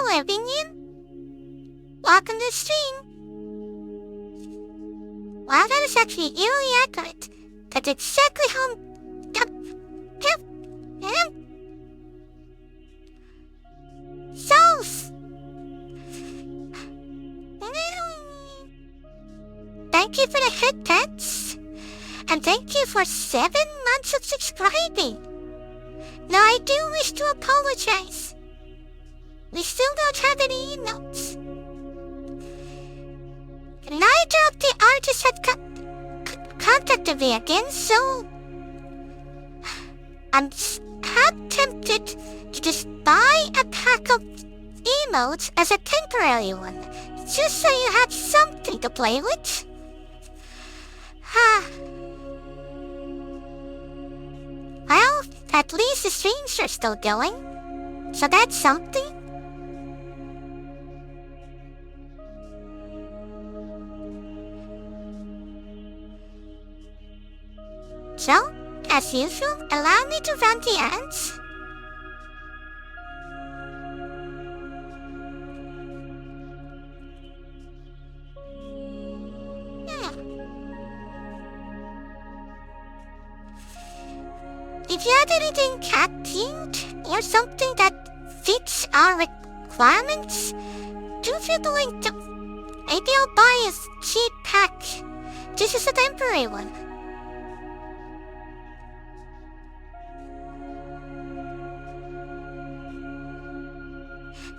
living in? Walking the stream. Wow, that is actually eerily accurate. That's exactly how... South! Thank you for the hit pets. And thank you for 7 months of subscribing. Now I do wish to apologize. We still don't have any emails. Neither of the artists had contacted me again, so... I'm half tempted to just buy a pack of emotes as a temporary one, just so you have something to play with. Well, at least the streams are still going, so that's something. So, as usual, allow me to run the ads. If you had anything cat-themed or something that fits our requirements, do feel the link to... Maybe I'll buy a cheap pack. This is a temporary one.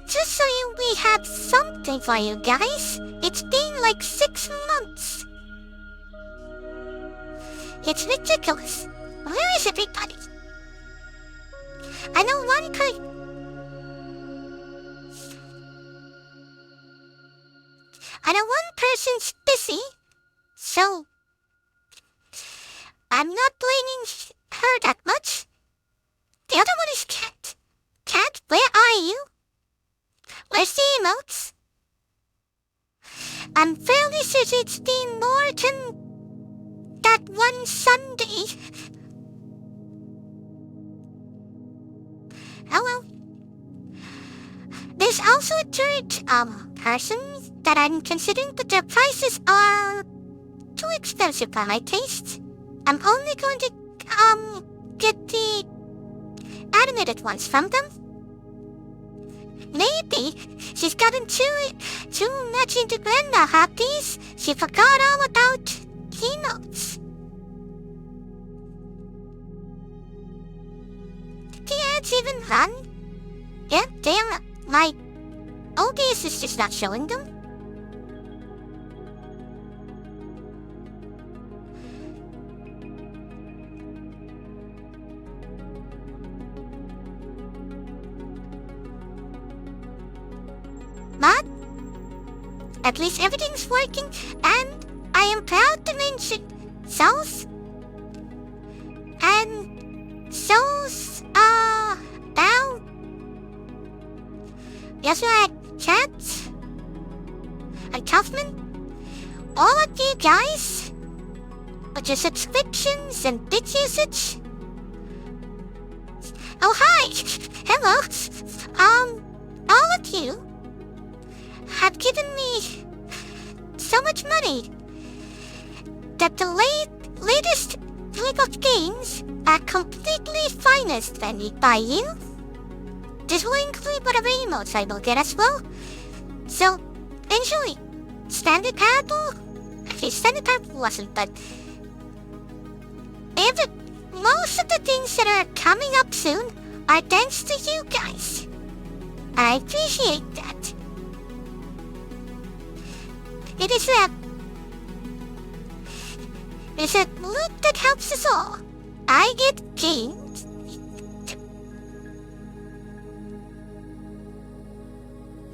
Just so we have something for you guys. It's been like 6 months. It's ridiculous. Where is everybody? I know one person's busy, so I'm not blaming her that much. The other one is Cat. Cat, where are you? Where's the emotes? I'm fairly certain it's been more than that one Sunday. Oh well. There's also a third person that I'm considering, but their prices are too expensive for my taste. I'm only going to get the animated ones from them. Maybe she's gotten too much into grandma hobbies. She forgot all about keynotes. The ads even run? Yeah, damn, my OBS is just not showing them. But at least everything's working, and I am proud to mention South and South now. Yes, right, Chat and Kaufman, all of you guys with your subscriptions and bit usage. Oh hi, hello. All of you have given me so much money that the latest League of Games are completely financed by you. This will include whatever emotes I will get as well. So, enjoy. Stanley Parable? Okay, Stanley Parable wasn't, but most of the things that are coming up soon are thanks to you guys. I appreciate that. It's a loot that helps us all. I get gained.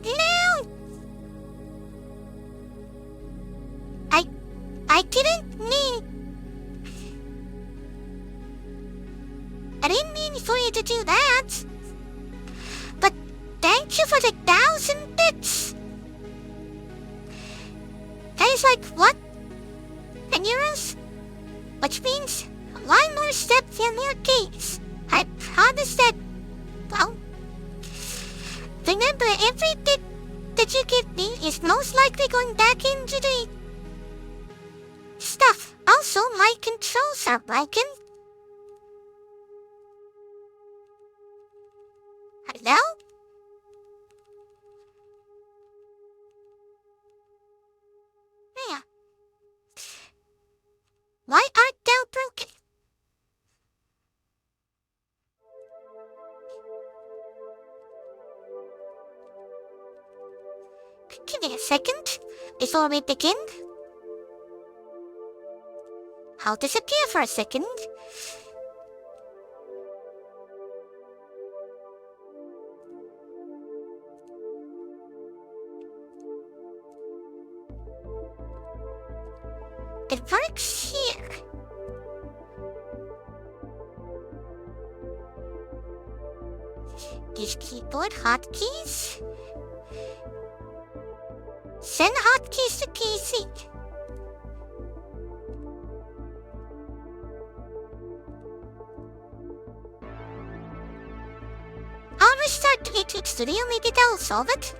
No! I didn't mean for you to do that. But thank you for the 1,000 bits. That is like, what? 10 euros? Which means one more step in your case. I promise that, well, Remember, every bit that you give me is most likely going back into the stuff. Also, my controls are broken. Hello? Yeah. Why art thou broken? Give me a second before we begin. I'll disappear for a second. It works here. These keyboard hotkeys. Send hotkeys to PC. I'll restart 3 Studio, maybe that'll solve it.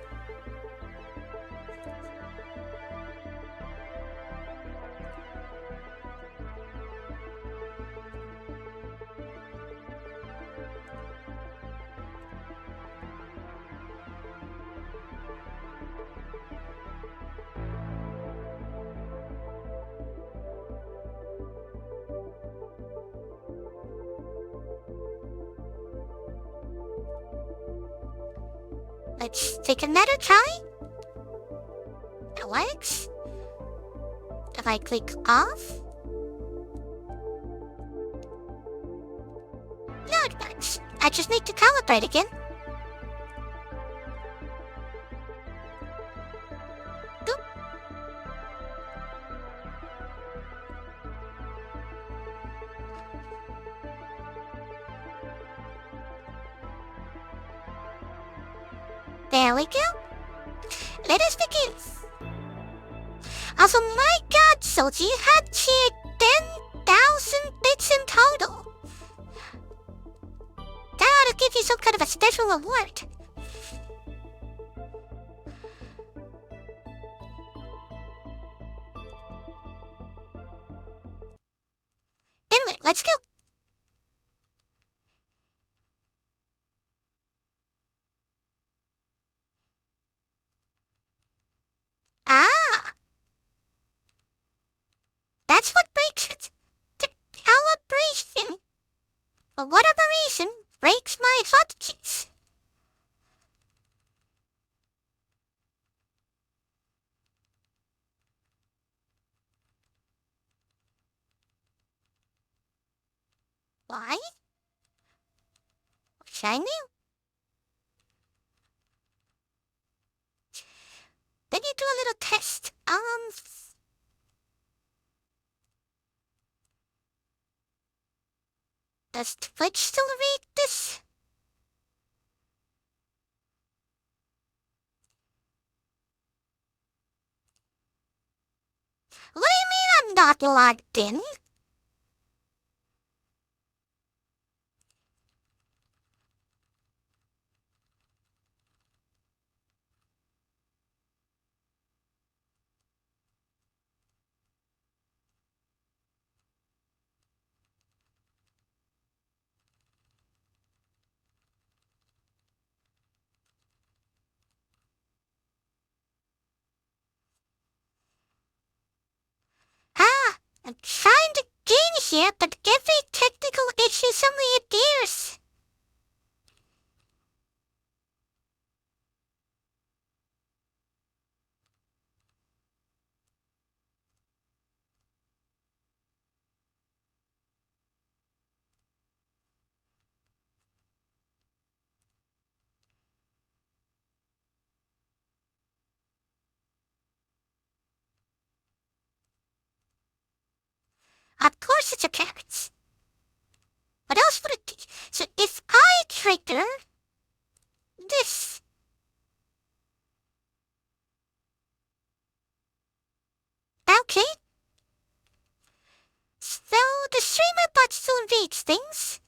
Let's take another try. It works. If I click off. No, it works. I just need to calibrate again. Boop. There we go. Let us begin. Also, my god, Soji, you had cheered 10,000 bits in total. That ought to give you some kind of a special award. Anyway, let's go. Ah! That's what breaks it. The calibration. For whatever reason, breaks my hotkeys. Why? Wish I knew. Then you do a little test. Does Twitch still read this? What do you mean I'm not logged in? I'm trying to gain here, but every technical issue suddenly appears. Of course it's a carrot. What else would it be? So if I trigger this, okay. So the streamer bot still reads things.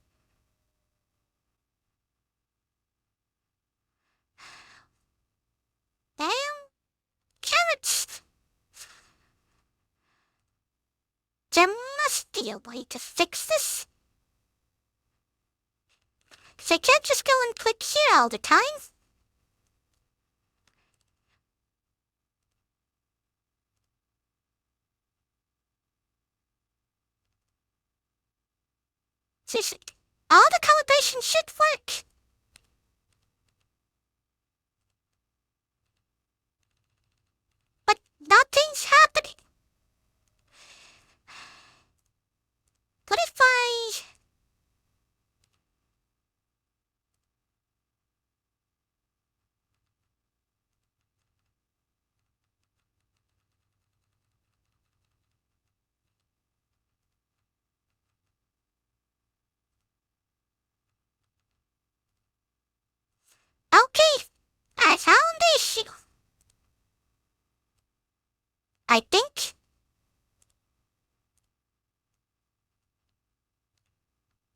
be a way to fix this. 'Cause I can't just go and click here all the time. Seriously, all the calibration should work. But nothing's happening. What if I... Okay, I found the issue. I think...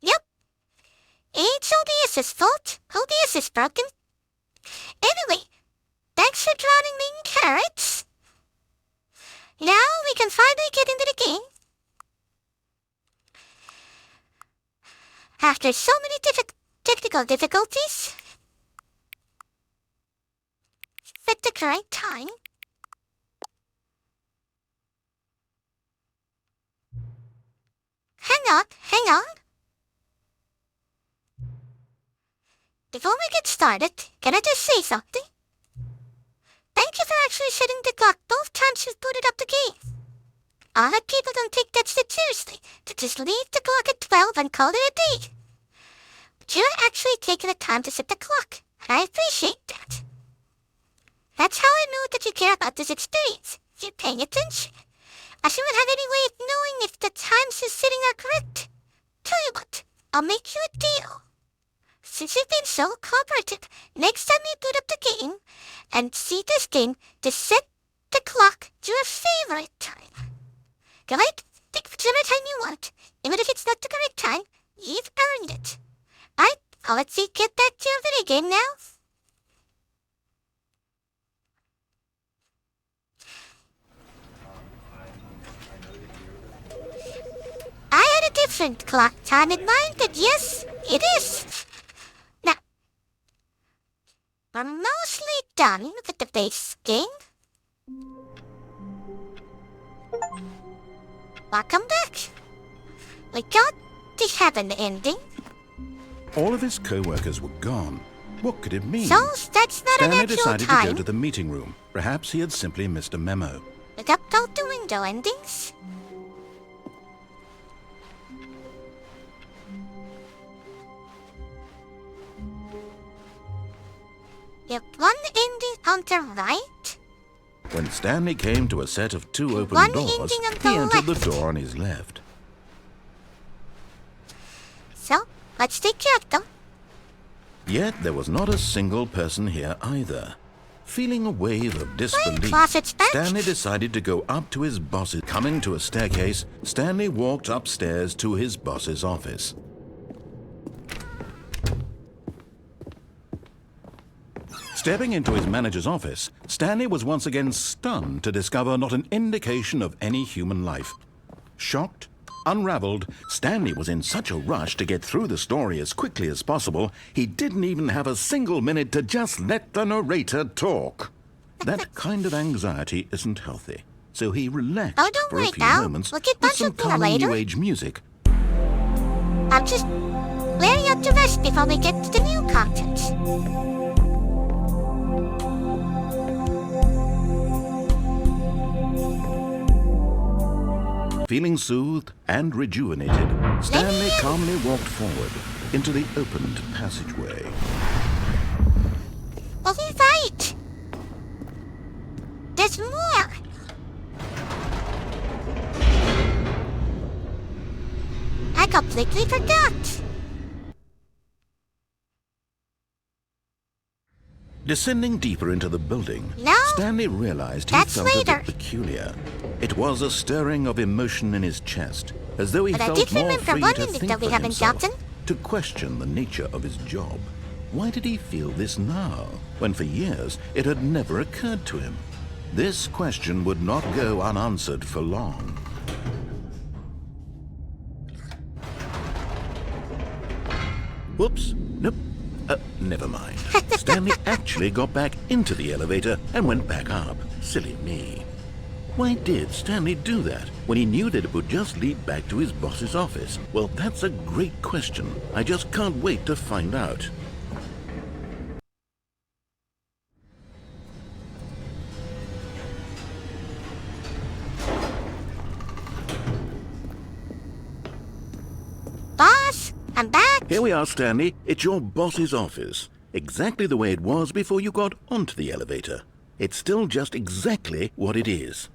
Yep. It's OBS's fault. OBS is broken. Anyway, thanks for drowning me in carrots. Now we can finally get into the game. After so many technical difficulties, at the correct time. Hang on. Before we get started, can I just say something? Thank you for actually setting the clock both times you've booted up the game. A lot of people don't take that shit seriously. They just leave the clock at 12 and call it a day. But you're actually taking the time to set the clock, and I appreciate that. That's how I know that you care about this experience. You're paying attention. I shouldn't have any way of knowing if the times you're setting are correct. Tell you what, I'll make you a deal. Since you've been so cooperative, next time you boot up the game and see this game, just set the clock to your favorite time. Go ahead, pick whichever time you want. Even if it's not the correct time, you've earned it. Alright, I'll let you get back to your video game now. I had a different clock time in mind, but yes, it is. Now, we're mostly done with the base game. Welcome back. We got to heaven ending. All of his co-workers were gone. What could it mean? So that's not an Stanley actual decided time. to go to the meeting room. Perhaps he had simply missed a memo. Look up out the window endings. Yep, one ending on the right. When Stanley came to a set of two open One doors, ending on he the entered left. the door on his left. So, let's take care of them. Yet there was not a single person here either. Feeling a wave of disbelief, closets back. Stanley decided to go up to his boss's. Coming to a staircase, Stanley walked upstairs to his boss's office. Stepping into his manager's office, Stanley was once again stunned to discover not an indication of any human life. Shocked, unraveled, Stanley was in such a rush to get through the story as quickly as possible, he didn't even have a single minute to just let the narrator talk. That kind of anxiety isn't healthy, so he relaxed Oh, don't for a worry, few pal. moments We'll get with back some to more calming later. New Age music. I'm just laying out the rest before we get to the new content. Feeling soothed and rejuvenated, Stanley calmly walked forward into the opened passageway. Well, he's right. There's more. I completely forgot. Descending deeper into the building, No, Stanley realized he that's felt a later. bit peculiar. It was a stirring of emotion in his chest, as though he But I felt did more remember free one to ending think that we for haven't himself, gotten. to question the nature of his job. Why did he feel this now, when for years it had never occurred to him? This question would not go unanswered for long. Whoops. Nope. Never mind. Stanley actually got back into the elevator and went back up. Silly me. Why did Stanley do that when he knew that it would just lead back to his boss's office? Well, that's a great question. I just can't wait to find out. Boss, I'm back. Here we are, Stanley. It's your boss's office. Exactly the way it was before you got onto the elevator. It's still just exactly what it is.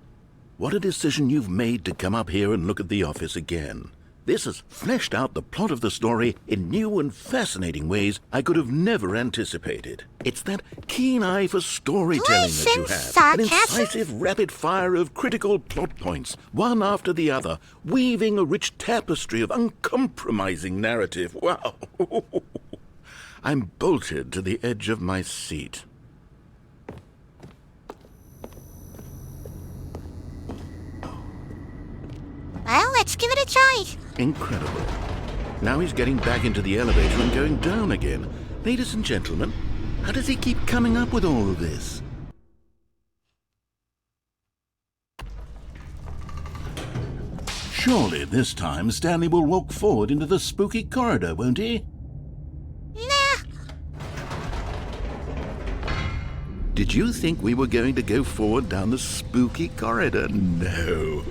What a decision you've made to come up here and look at the office again. This has fleshed out the plot of the story in new and fascinating ways I could have never anticipated. It's that keen eye for storytelling that you have. An incisive rapid fire of critical plot points, one after the other, weaving a rich tapestry of uncompromising narrative. Wow. I'm bolted to the edge of my seat. Well, let's give it a try. Incredible. Now he's getting back into the elevator and going down again. Ladies and gentlemen, how does he keep coming up with all of this? Surely this time Stanley will walk forward into the spooky corridor, won't he? Nah. Did you think we were going to go forward down the spooky corridor? No.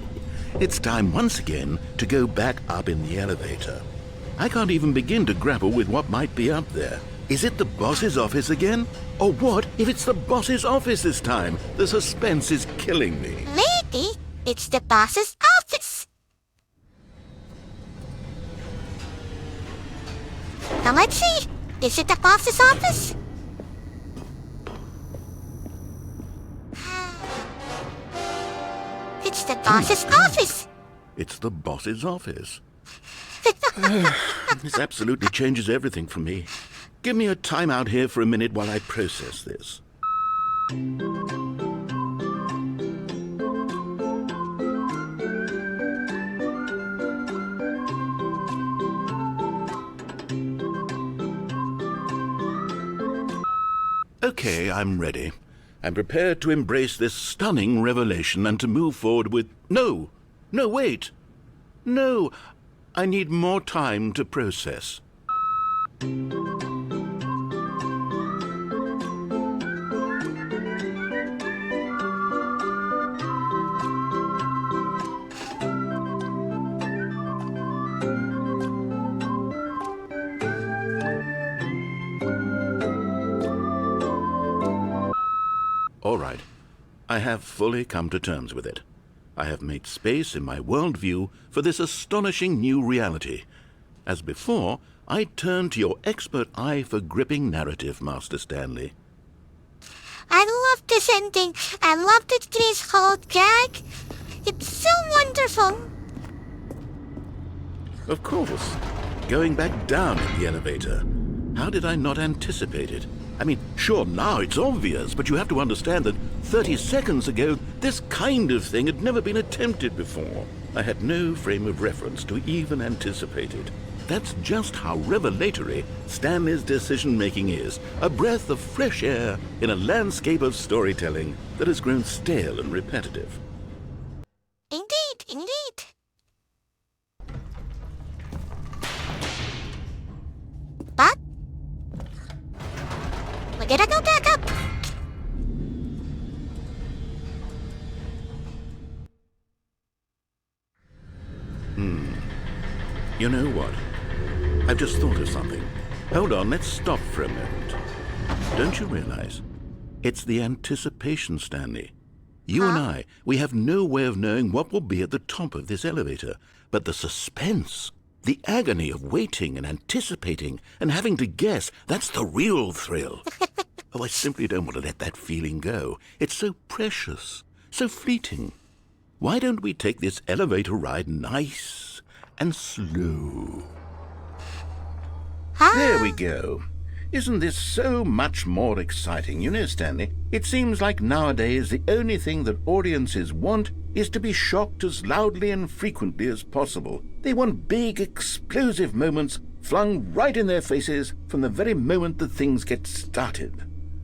It's time once again to go back up in the elevator. I can't even begin to grapple with what might be up there. Is it the boss's office again? Or what if it's the boss's office this time? The suspense is killing me. Maybe it's the boss's office. Now let's see. Is it the boss's office? It's the boss's office. It's the boss's office. This absolutely changes everything for me. Give me a time out here for a minute while I process this. Okay, I'm ready. I'm prepared to embrace this stunning revelation and to move forward with... No, wait. No, I need more time to process. All right, I have fully come to terms with it. I have made space in my worldview for this astonishing new reality. As before, I turn to your expert eye for gripping narrative, Master Stanley. I love this ending. I love this whole gag. It's so wonderful. Of course. Going back down in the elevator. How did I not anticipate it? I mean, sure, now it's obvious, but you have to understand that 30 seconds ago, this kind of thing had never been attempted before. I had no frame of reference to even anticipate it. That's just how revelatory Stanley's decision-making is. A breath of fresh air in a landscape of storytelling that has grown stale and repetitive. Indeed, indeed. But we're gonna go back up. You know what? I've just thought of something. Hold on, let's stop for a moment. Don't you realize? It's the anticipation, Stanley. You and I, we have no way of knowing what will be at the top of this elevator. But the suspense, the agony of waiting and anticipating and having to guess, that's the real thrill. Oh, I simply don't want to let that feeling go. It's so precious, so fleeting. Why don't we take this elevator ride nice and slow? There we go. Isn't this so much more exciting? You know, Stanley, it seems like nowadays the only thing that audiences want is to be shocked as loudly and frequently as possible. They want big, explosive moments flung right in their faces from the very moment that things get started.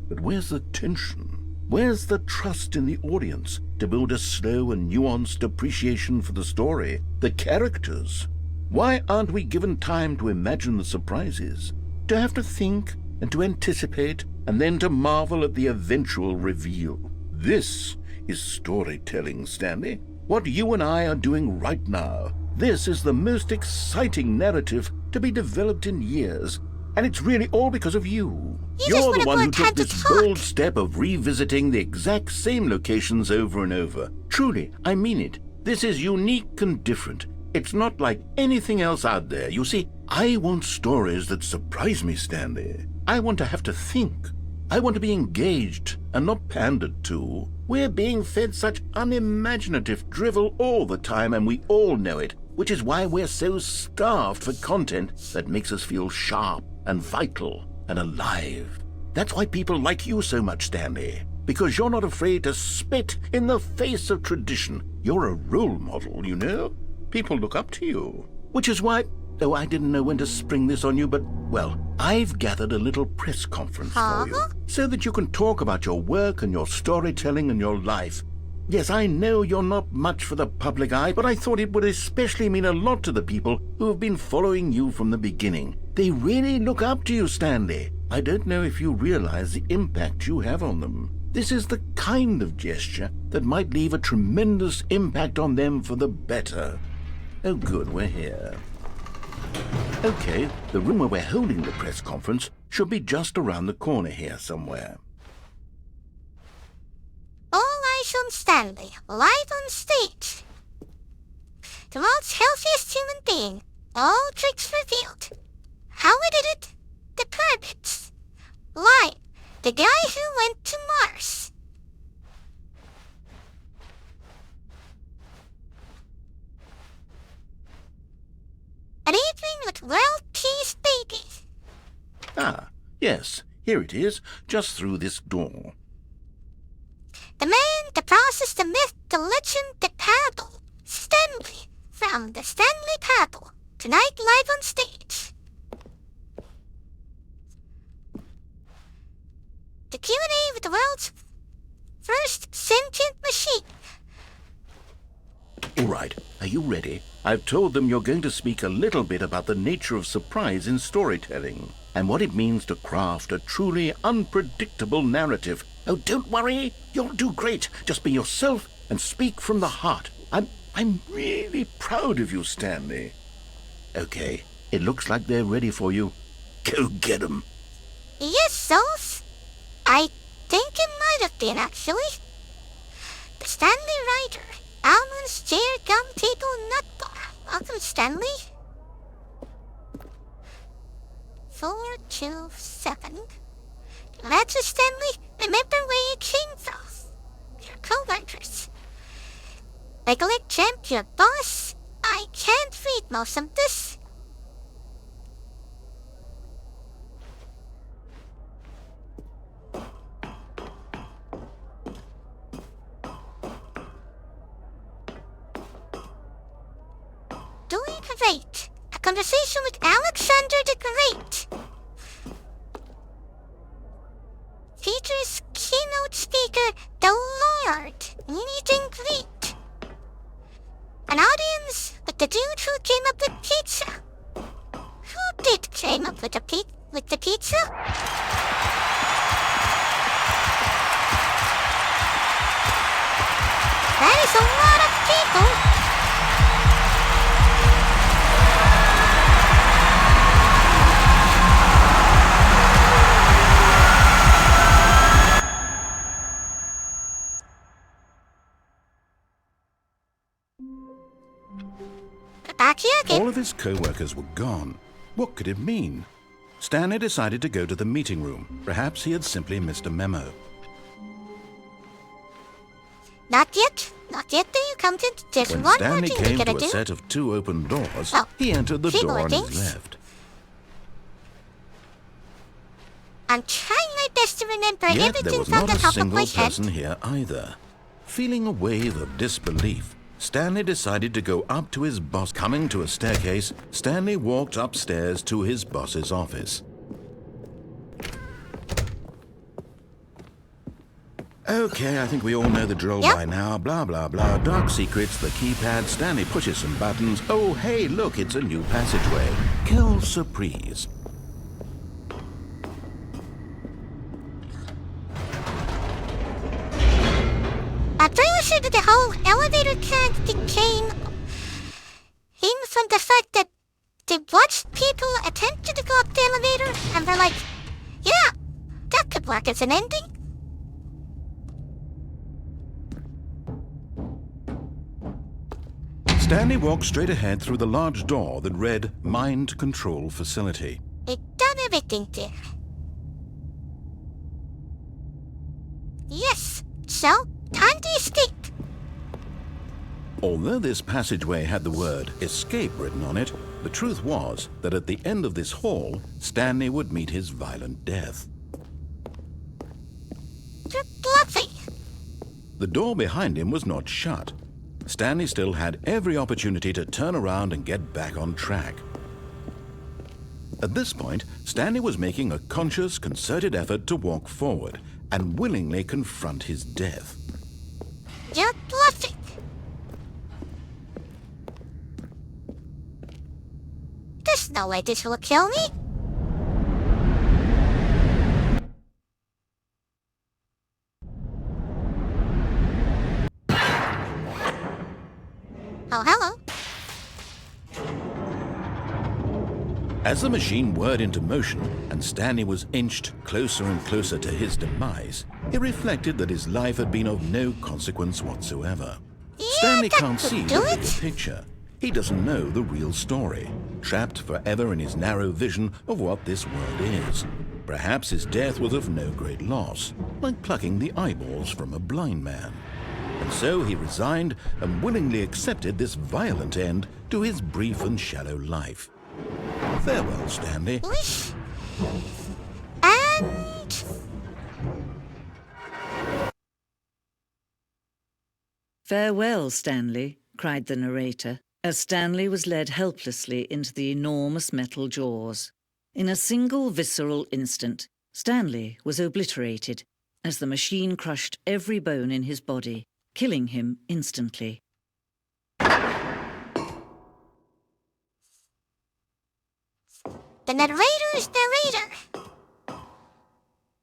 But where's the tension? Where's the trust in the audience to build a slow and nuanced appreciation for the story, the characters? Why aren't we given time to imagine the surprises, to have to think and to anticipate, and then to marvel at the eventual reveal? This is storytelling, Stanley. What you and I are doing right now. This is the most exciting narrative to be developed in years, and it's really all because of you. You're the one who took this bold step of revisiting the exact same locations over and over. Truly, I mean it. This is unique and different. It's not like anything else out there. You see, I want stories that surprise me, Stanley. I want to have to think. I want to be engaged and not pandered to. We're being fed such unimaginative drivel all the time, and we all know it, which is why we're so starved for content that makes us feel sharp and vital and alive. That's why people like you so much, Stanley, because you're not afraid to spit in the face of tradition. You're a role model, you know? People look up to you. Which is why, though I didn't know when to spring this on you, but, well, I've gathered a little press conference for you, so that you can talk about your work and your storytelling and your life. Yes, I know you're not much for the public eye, but I thought it would especially mean a lot to the people who have been following you from the beginning. They really look up to you, Stanley. I don't know if you realize the impact you have on them. This is the kind of gesture that might leave a tremendous impact on them for the better. Oh, good, we're here. Okay, the room where we're holding the press conference should be just around the corner here somewhere. All eyes on Stanley, live on stage. The world's healthiest human being, all tricks revealed. How we did it? The pyramids. Lion, the guy who went to Mars. An evening with world peace baby. Ah, yes, here it is, just through this door. The man, the process, the myth, the legend, the parable. Stanley, from the Stanley Parable, tonight live on stage. The Q&A with the world's first sentient machine. All right, are you ready? I've told them you're going to speak a little bit about the nature of surprise in storytelling and what it means to craft a truly unpredictable narrative. Oh, don't worry. You'll do great. Just be yourself and speak from the heart. I'm really proud of you, Stanley. Okay, it looks like they're ready for you. Go get 'em. Yes, Souls. I think it might have been, actually. The Stanley Rider. Almonds, chair, gum, table, nut bar. Welcome, Stanley. 427. That's Stanley. Remember where you came from. Your co-workers. Recollect, champ, your boss. I can't read most of this. Doing great. A conversation with Alexander the Great. Features keynote speaker, the Lord, meet and greet. An audience with the dude who came up with pizza. Who did came up with the pizza? That is a lot of people. Back here again. All of his co-workers were gone. What could it mean? Stanley decided to go to the meeting room. Perhaps he had simply missed a memo. Not yet. Not yet do you come to... There's When one Stanley more thing came we to gotta a do. set of 2 open doors, Oh, he entered the 3 door more on his things. left. I'm trying my best to remember Yet there everything was from not the a top of single my head. person here either. Feeling a wave of disbelief, Stanley decided to go up to his boss. Coming to a staircase, Stanley walked upstairs to his boss's office. Okay, I think we all know the drill by now. Blah, blah, blah. Dark secrets, the keypad. Stanley pushes some buttons. Oh, hey, look, it's a new passageway. Quelle surprise. I'm pretty sure that the whole elevator thing came from the fact that they watched people attempt to go up the elevator and they're like, yeah, that could work as an ending. Stanley walked straight ahead through the large door that read Mind Control Facility. It done everything there. Yes, so time to escape. Although this passageway had the word escape written on it, the truth was that at the end of this hall, Stanley would meet his violent death. You're bluffing. The door behind him was not shut. Stanley still had every opportunity to turn around and get back on track. At this point, Stanley was making a conscious, concerted effort to walk forward and willingly confront his death. You're bluffing. There's no way this will kill me. Oh, hello. As the machine whirred into motion and Stanley was inched closer and closer to his demise, he reflected that his life had been of no consequence whatsoever. Yeah, Stanley that can't could see do the it. bigger picture. He doesn't know the real story, trapped forever in his narrow vision of what this world is. Perhaps his death was of no great loss, like plucking the eyeballs from a blind man. And so he resigned and willingly accepted this violent end to his brief and shallow life. Farewell, Stanley. Wish. And... "Farewell, Stanley," cried the narrator, as Stanley was led helplessly into the enormous metal jaws. In a single visceral instant, Stanley was obliterated as the machine crushed every bone in his body, killing him instantly. the narrator's narrator.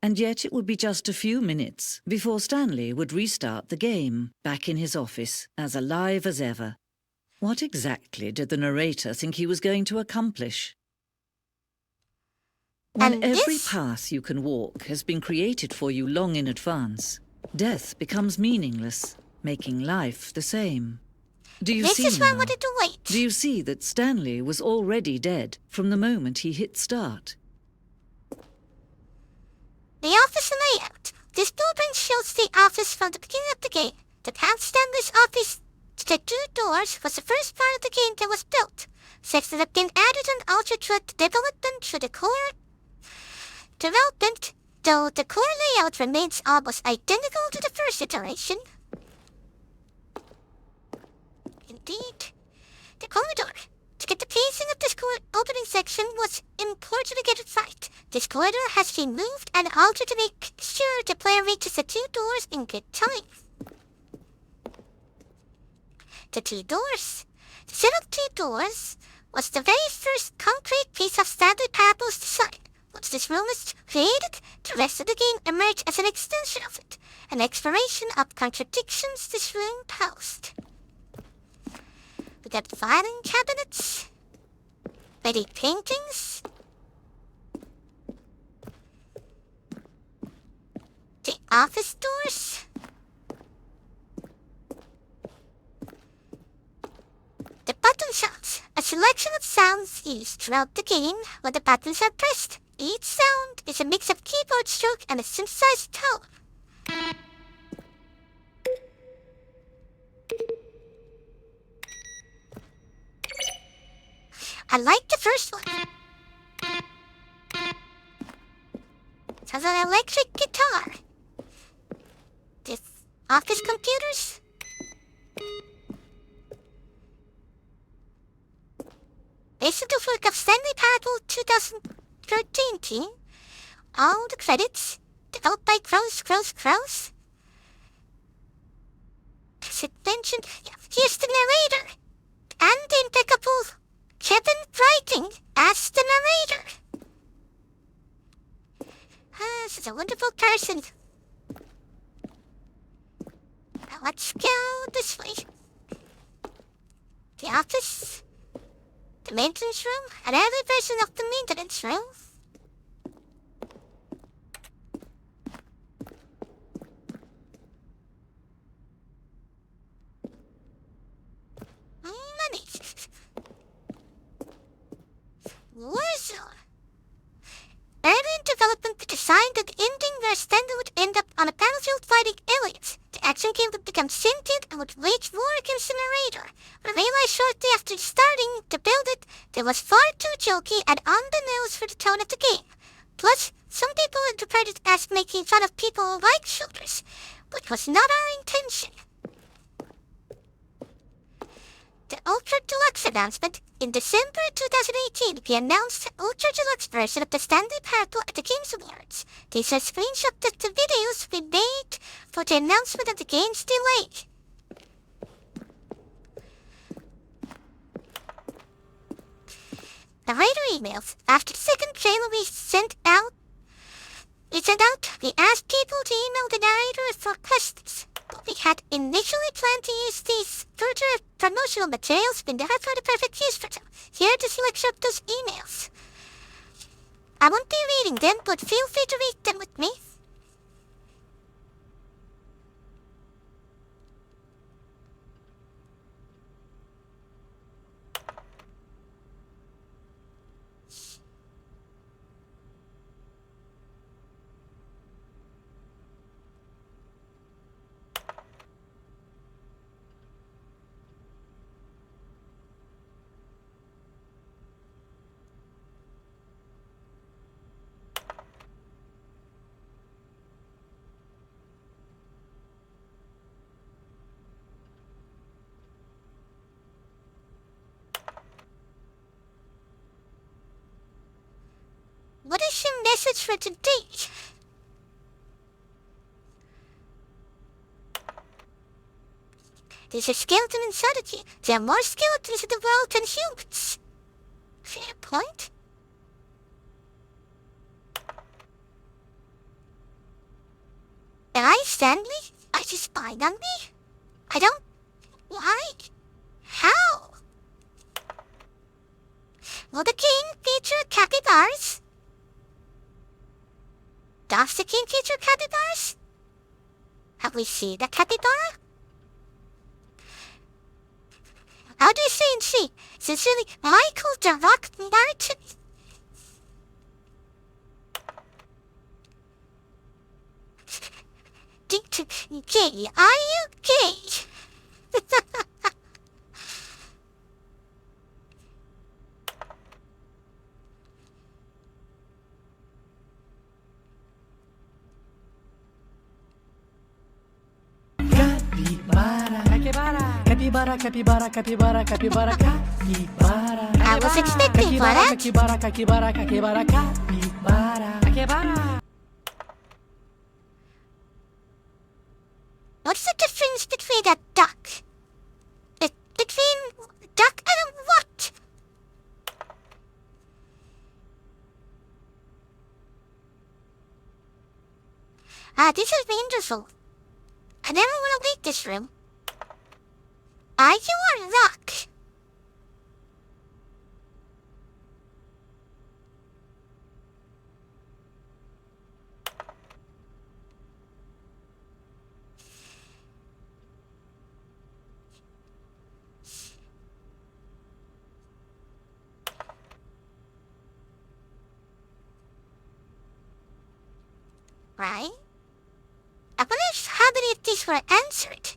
And yet it would be just a few minutes before Stanley would restart the game, back in his office, as alive as ever. What exactly did the narrator think he was going to accomplish? When And every this- path you can walk has been created for you long in advance, death becomes meaningless, making life the same. Do you This see is why I now? wanted to wait. Do you see that Stanley was already dead from the moment he hit start? The office layout. This blueprint shows the office from the beginning of the game. The path Stanley's office to the two doors was the first part of the game that was built. Six that have been added and altered through the development through the core development, though the core layout remains almost identical to the first iteration. Indeed. The corridor. To get the pacing of this opening section was important to get it right. This corridor has been moved and altered to make sure the player reaches the two doors in good time. The two doors. The set of two doors was the very first concrete piece of Stanley Parable's design. Once this room is created, the rest of the game emerged as an extension of it, an exploration of contradictions this room posed. We got filing cabinets, ready paintings, the office doors, the button sounds, a selection of sounds used throughout the game when the buttons are pressed. Each sound is a mix of keyboard stroke and a synthesized tone. I like the first one. Sounds like an electric guitar. This office computers. Based on the work of Stanley Parable 2013 team. All the credits developed by Crows. As it mentioned, here's the narrator. And the impeccable Kevin Brighting as the narrator. This is a wonderful person. Now let's go this way. The office, the maintenance room, an early version of the maintenance room. Money. Warzone. Early in development, they designed an ending where Stanley would end up on a battlefield fighting aliens. The action game would become sentient and would wage war against the narrator. But I realized shortly after starting to build it, it was far too jokey and on the nose for the tone of the game. Plus, some people interpreted it as making fun of people like shooters, which was not our intention. The Ultra Deluxe announcement. In December 2018, we announced the Ultra Deluxe version of the Stanley Parable at the Games Awards. These are screenshots of the videos we made for the announcement of the game's delay. Narrator emails. After the second trailer we sent out, we asked people to email the narrator for questions. But we had initially planned to use these further promotional materials, but never found a perfect use for them. Here are the selection of those emails. I won't be reading them, but feel free to read them with me. What is your message for today? There's a skeleton inside of you. There are more skeletons in the world than humans. Fair point. Am I Stanley? Are you spying on me? I don't... Why? How? Will the king feature capybaras? Does the king feature capybaras? Have we seen a capybara? How do you say in C? Sincerely, Michael the Rock Martin. Gay, are you gay? Capybara, capybara. I was expecting for that. Capybara. What's the difference between a duck? Between duck and what? This is wonderful. I never want to leave this room. Are you a rock? Right? I wonder how many of these were answered.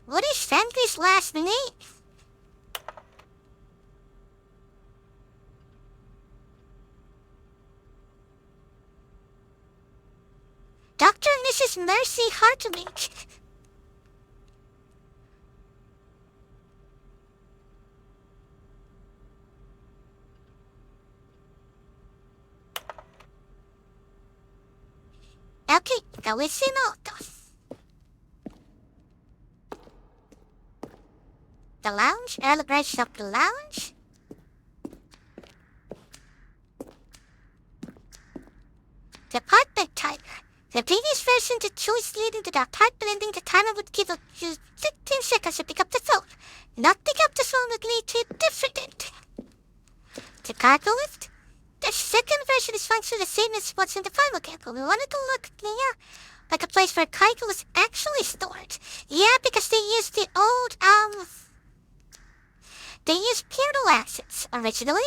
What is Stanley's last name? Dr. and this is mercy hard to make. Okay, gawin to. The lounge, early birds of the lounge. The apartment type. The previous version, the choice leading to the apartment ending, the timer would give you 15 seconds to pick up the phone. Not pick up the phone would lead to a different ending. The cargo lift. The second version is functionally the same as what's in the final game, but we wanted to look like a place where cargo was actually stored. Yeah, because they used the old, they used portal assets originally.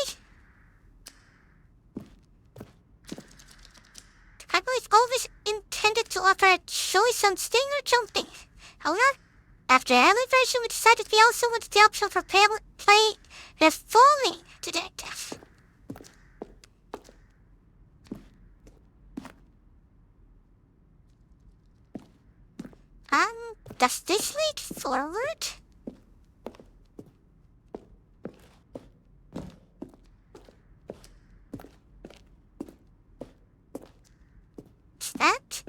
The cargo is always intended to offer a choice on staying or jumping. However, after the early version, we decided we also wanted the option for play with falling to their death. Does this lead forward? Is that?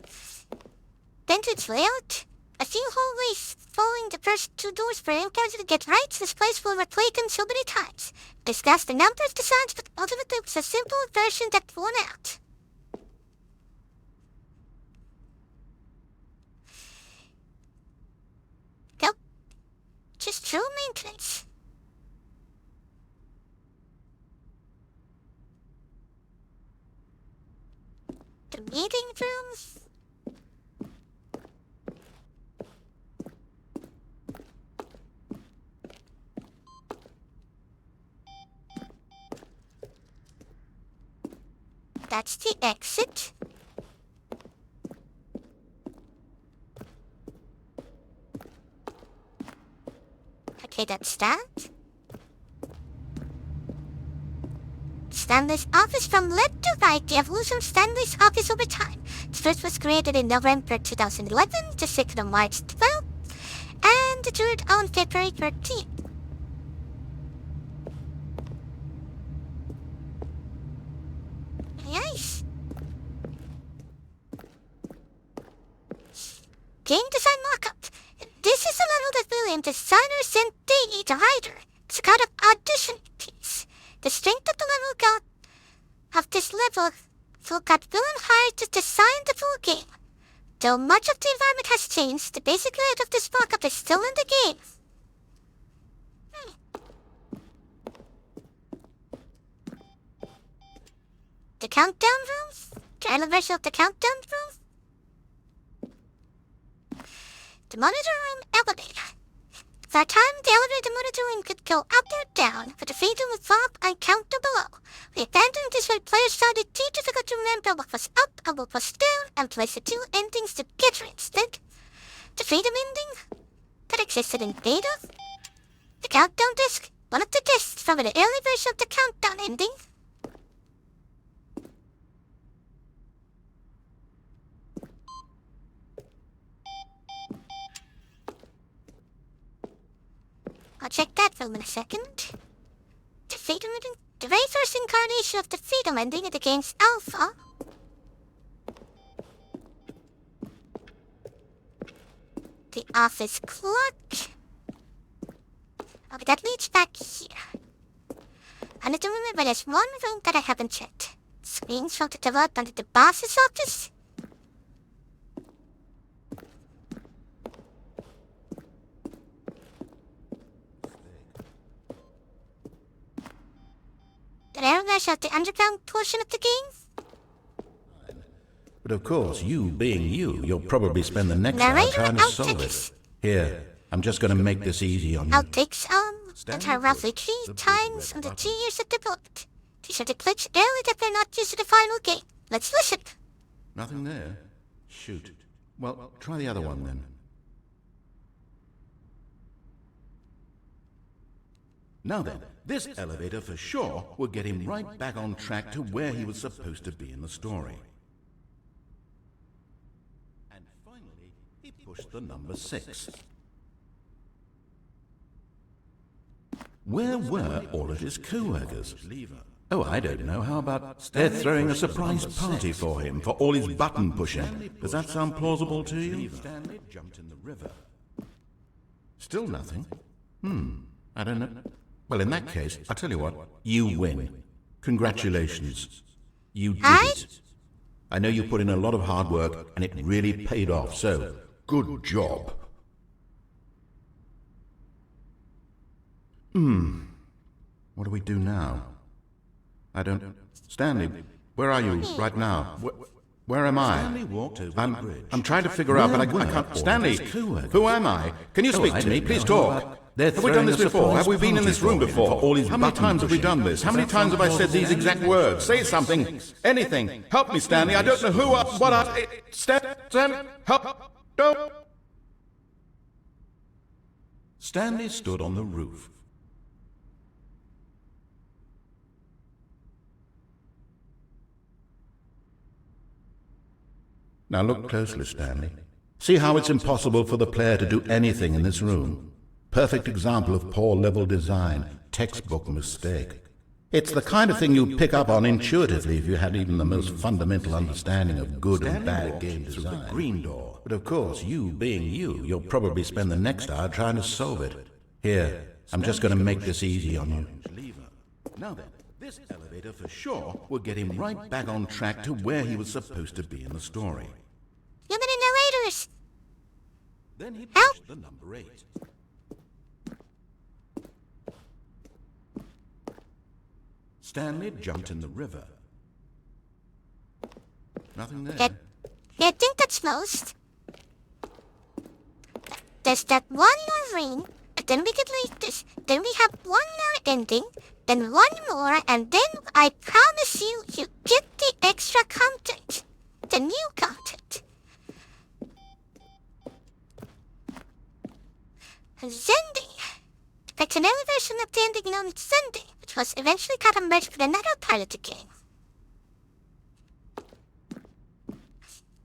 Then to its layout? A few hallways following the first two doors for encounters to get right. This place will replay them so many times. Discussed a number of designs, but ultimately it was a simple version that won out. Just true maintenance. The meeting rooms. That's the exit. Okay, that's that. Stanley's office from left to right, the evolution of Stanley's office over time. The first was created in November 2011, the second on March 12th, and the third on February 13th. Nice. Game design mockup. This is a level that William, designer, sent Davey to Hyder. It's a kind of audition piece. The strength of the level got William hired to design the full game. Though much of the environment has changed, the basic layout of this mockup is still in the game. The countdown rooms? The early version of the countdown rooms? The monitor room elevator. For a time, the elevator monitor room could go up or down, but the freedom would flop and count to below. We abandoned this when players found it too difficult to remember what was up and what was down, and placed the two endings together instead. The freedom ending that existed in beta. The countdown disc, one of the discs from the early version of the countdown ending. I'll check that film in a second. The Freedom Ending, the very first incarnation of the Freedom Ending in the game's alpha. The office clock. Okay, that leads back here. I need to remember there's one room that I haven't checked. Screens from the development of the boss's office. The areas of the underground portion of the game? But of course, you being you, you'll probably spend the next hour Narrator trying to solve outtakes. it. Here, I'm just going to make this easy on you. Outtakes, that are roughly 3 times on the 2 years of development. These are the clips early that were not used in the final game. Let's listen. Nothing there? Shoot. Well, try the other one then. Now then, this elevator for sure will get him right back on track to where he was supposed to be in the story. And pushed the number 6. Where were all of his co-workers? Oh, I don't know. How about they're throwing a surprise party for him for all his button pushing? Does that sound plausible to you? Stanley jumped in the river. Still nothing? I don't know. Well, in that case, I'll tell you what. You win. Congratulations. You did it. I know you put in a lot of hard work, and it really paid off, so good job. What do we do now? I don't... Stanley, where are you right now? Where am I? Stanley walked over the bridge. I'm trying to figure out, but I can't... Stanley, who am I? Can you speak to me? Please talk. Have we done this before? Have we been in this room before? How many times have we done this? How many times have I said these exact words? Say something. Anything. Help me, Stanley. I don't know who or what I... Stan, help. Don't... Stanley stood on the roof. Now look closely, Stanley. See how it's impossible for the player to do anything in this room? Perfect example of poor level design, textbook mistake. It's the kind of thing you'd pick up on intuitively if you had even the most fundamental understanding of good and bad game design. The green door. But of course, you being you'll probably spend the next hour trying to solve it. Here, I'm just going to make this easy on you. Now then, this elevator for sure will get him right back on track to where he was supposed to be in the story. Human narrators! Then he pushed the number 8. Stanley jumped in the river. Nothing there. I think that's most. There's that one more ring, and then we could leave this. Then we have one more ending, then one more, and then I promise you get the extra content. The new content. Zending. That's an early version of the ending known as Zending, which was eventually cut and merged with another part of the game.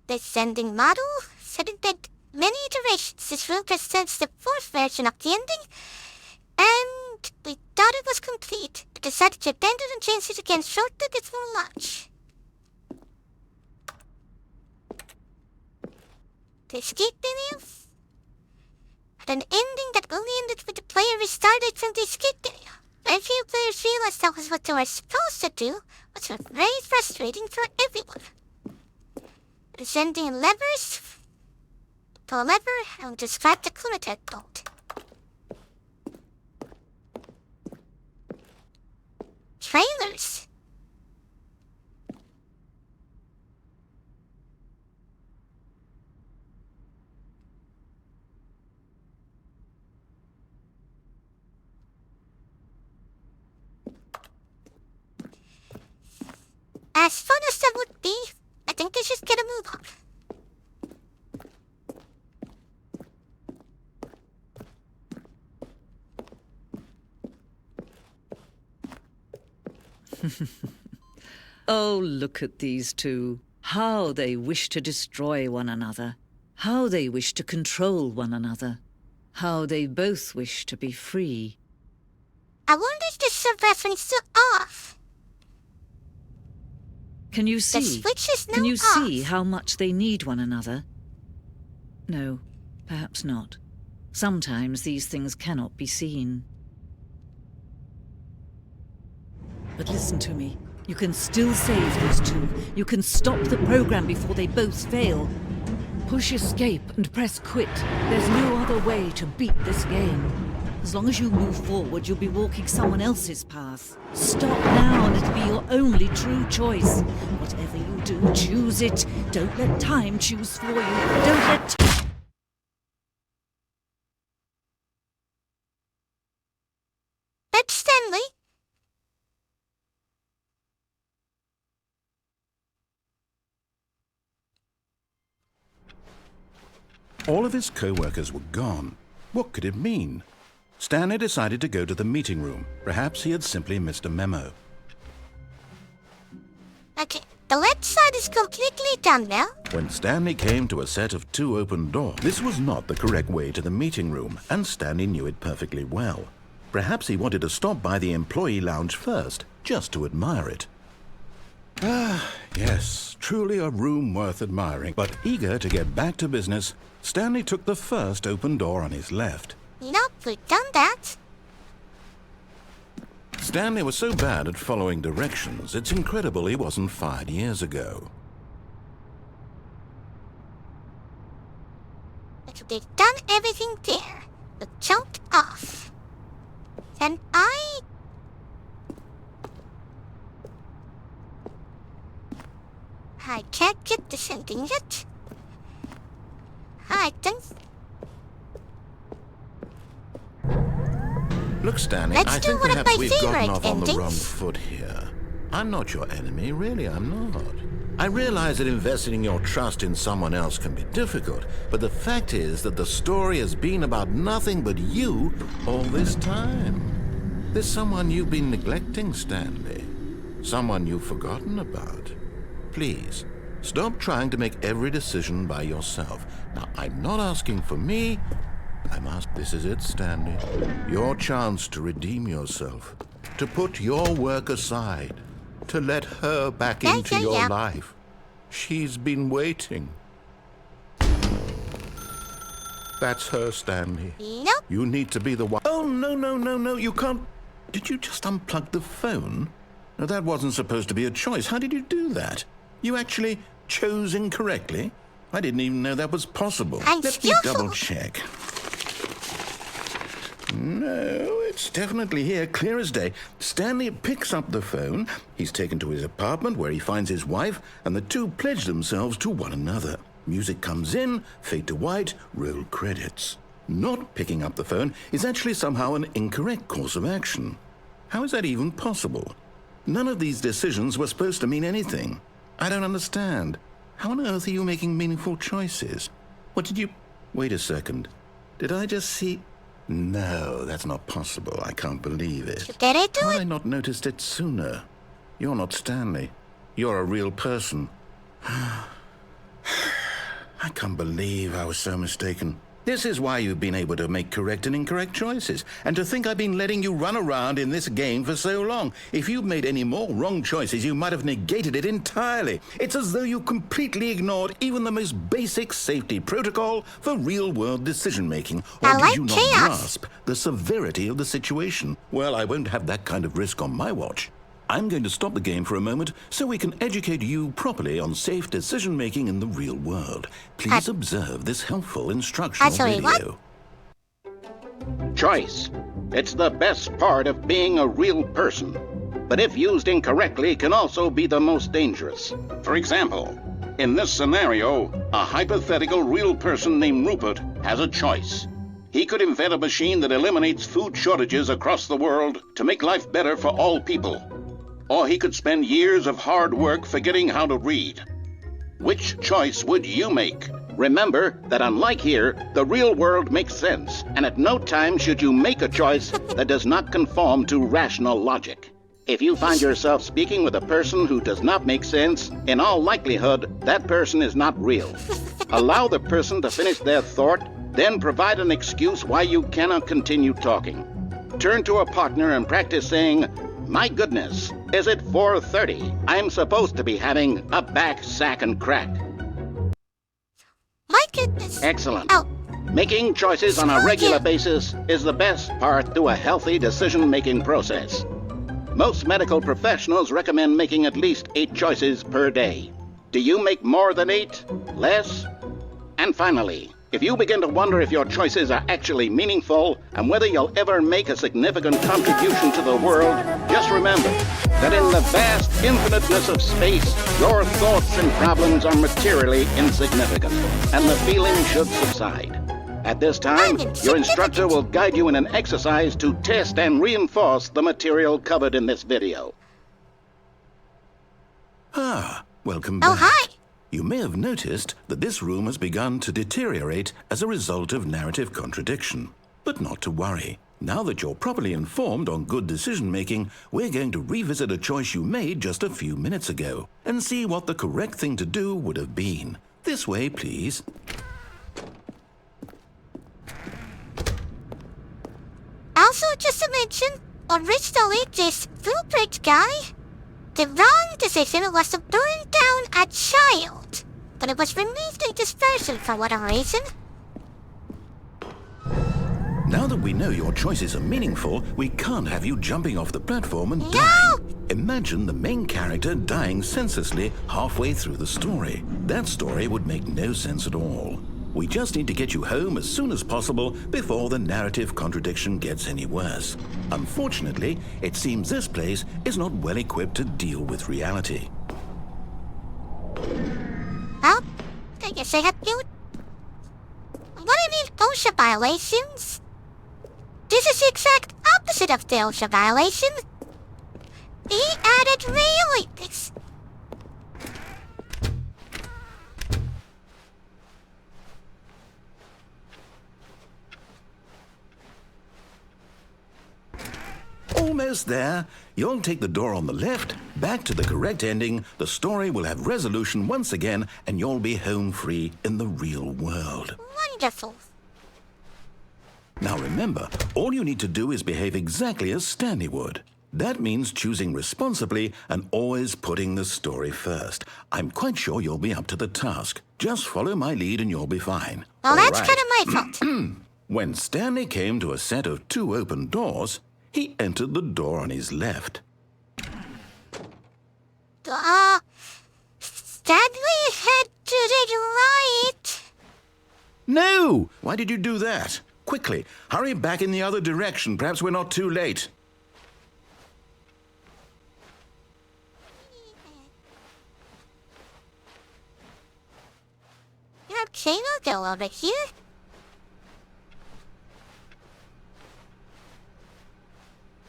The Zending model said it did many iterations. This represents the 4th version of the ending, and we thought it was complete, but decided to abandon and change it again shortly before launch. The escape menu had an ending that only ended with the player restarted from the escape menu. Very few players realized that was what they were supposed to do, which was very frustrating for everyone. Descending levers. Pull a lever and describe the Clunatet bolt. Trailers. As fun as that would be, I think they should get a move on. Oh, look at these two. How they wish to destroy one another. How they wish to control one another. How they both wish to be free. I wonder if this is a reference to off. Can you The see? switch is now Can you off. see how much they need one another? No, perhaps not. Sometimes these things cannot be seen. But listen to me. You can still save these two. You can stop the program before they both fail. Push escape and press quit. There's no other way to beat this game. As long as you move forward, you'll be walking someone else's path. Stop now and it'll be your only true choice. Whatever you do, choose it. Don't let time choose for you. Don't let... That's Stanley. All of his co-workers were gone. What could it mean? Stanley decided to go to the meeting room. Perhaps he had simply missed a memo. Okay, The left side is completely done now. When Stanley came to a set of 2 open doors, this was not the correct way to the meeting room, and Stanley knew it perfectly well. Perhaps he wanted to stop by the employee lounge first, just to admire it. Ah, yes, truly a room worth admiring. But eager to get back to business, Stanley took the first open door on his left. Nope, we've done that. Stanley was so bad at following directions, it's incredible he wasn't fired years ago. But we've done everything there. We jumped off. Then I can't get this ending yet. I think... Look, Stanley, Let's I do think one of perhaps my we've gotten favorite off on the endings. wrong foot here. I'm not your enemy, really, I'm not. I realize that investing your trust in someone else can be difficult, but the fact is that the story has been about nothing but you all this time. There's someone you've been neglecting, Stanley. Someone you've forgotten about. Please, stop trying to make every decision by yourself. Now, I'm not asking for me. This is it, Stanley. Your chance to redeem yourself. To put your work aside. To let her back into your life. She's been waiting. That's her, Stanley. Nope. You need to be the one. Oh, no, you can't. Did you just unplug the phone? No, that wasn't supposed to be a choice. How did you do that? You actually chose incorrectly? I didn't even know that was possible. I'm Let me skillful. double check. No, it's definitely here, clear as day. Stanley picks up the phone. He's taken to his apartment where he finds his wife, and the two pledge themselves to one another. Music comes in, fade to white, roll credits. Not picking up the phone is actually somehow an incorrect course of action. How is that even possible? None of these decisions were supposed to mean anything. I don't understand. How on earth are you making meaningful choices? What did you... Wait a second. Did I just see... No, that's not possible. I can't believe it. Did I do How had I it? not noticed it sooner? You're not Stanley. You're a real person. I can't believe I was so mistaken. This is why you've been able to make correct and incorrect choices. And to think I've been letting you run around in this game for so long. If you'd made any more wrong choices, you might have negated it entirely. It's as though you completely ignored even the most basic safety protocol for real-world decision-making. Or I did like you not chaos. grasp the severity of the situation? Well, I won't have that kind of risk on my watch. I'm going to stop the game for a moment so we can educate you properly on safe decision-making in the real world. Please observe this helpful instructional Sorry, what? video. Choice. It's the best part of being a real person. But if used incorrectly, can also be the most dangerous. For example, in this scenario, a hypothetical real person named Rupert has a choice. He could invent a machine that eliminates food shortages across the world to make life better for all people. Or he could spend years of hard work forgetting how to read. Which choice would you make? Remember that unlike here, the real world makes sense, and at no time should you make a choice that does not conform to rational logic. If you find yourself speaking with a person who does not make sense, in all likelihood, that person is not real. Allow the person to finish their thought, then provide an excuse why you cannot continue talking. Turn to a partner and practice saying, "My goodness, is it 4:30? I'm supposed to be having a back, sack, and crack." My goodness. Excellent. Oh, Making choices on a regular basis is the best part to a healthy decision-making process. Most medical professionals recommend making at least 8 choices per day. Do you make more than 8? Less? And finally, if you begin to wonder if your choices are actually meaningful and whether you'll ever make a significant contribution to the world, just remember that in the vast infiniteness of space, your thoughts and problems are materially insignificant, and the feeling should subside. At this time, your instructor will guide you in an exercise to test and reinforce the material covered in this video. Welcome oh, back. hi. You may have noticed that this room has begun to deteriorate as a result of narrative contradiction. But not to worry. Now that you're properly informed on good decision-making, we're going to revisit a choice you made just a few minutes ago and see what the correct thing to do would have been. This way, please. Also, just to mention, originally this foolproof guy, the wrong decision was to burn down a child, but it was removed in dispersion for whatever reason. Now that we know your choices are meaningful, we can't have you jumping off the platform and No! dying. Imagine the main character dying senselessly halfway through the story. That story would make no sense at all. We just need to get you home as soon as possible before the narrative contradiction gets any worse. Unfortunately, it seems this place is not well equipped to deal with reality. Well, I guess I have to. What I mean, OSHA violations? This is the exact opposite of the OSHA violation. He added realities. Almost there. You'll take the door on the left, back to the correct ending, the story will have resolution once again, and you'll be home free in the real world. Wonderful. Now remember, all you need to do is behave exactly as Stanley would. That means choosing responsibly and always putting the story first. I'm quite sure you'll be up to the task. Just follow my lead and you'll be fine. Well, All that's right. kind of my fault. When Stanley came to a set of 2 open doors, he entered the door on his left. Stanley head to the right. No! Why did you do that? Quickly, hurry back in the other direction. Perhaps we're not too late. Okay, we'll go over here.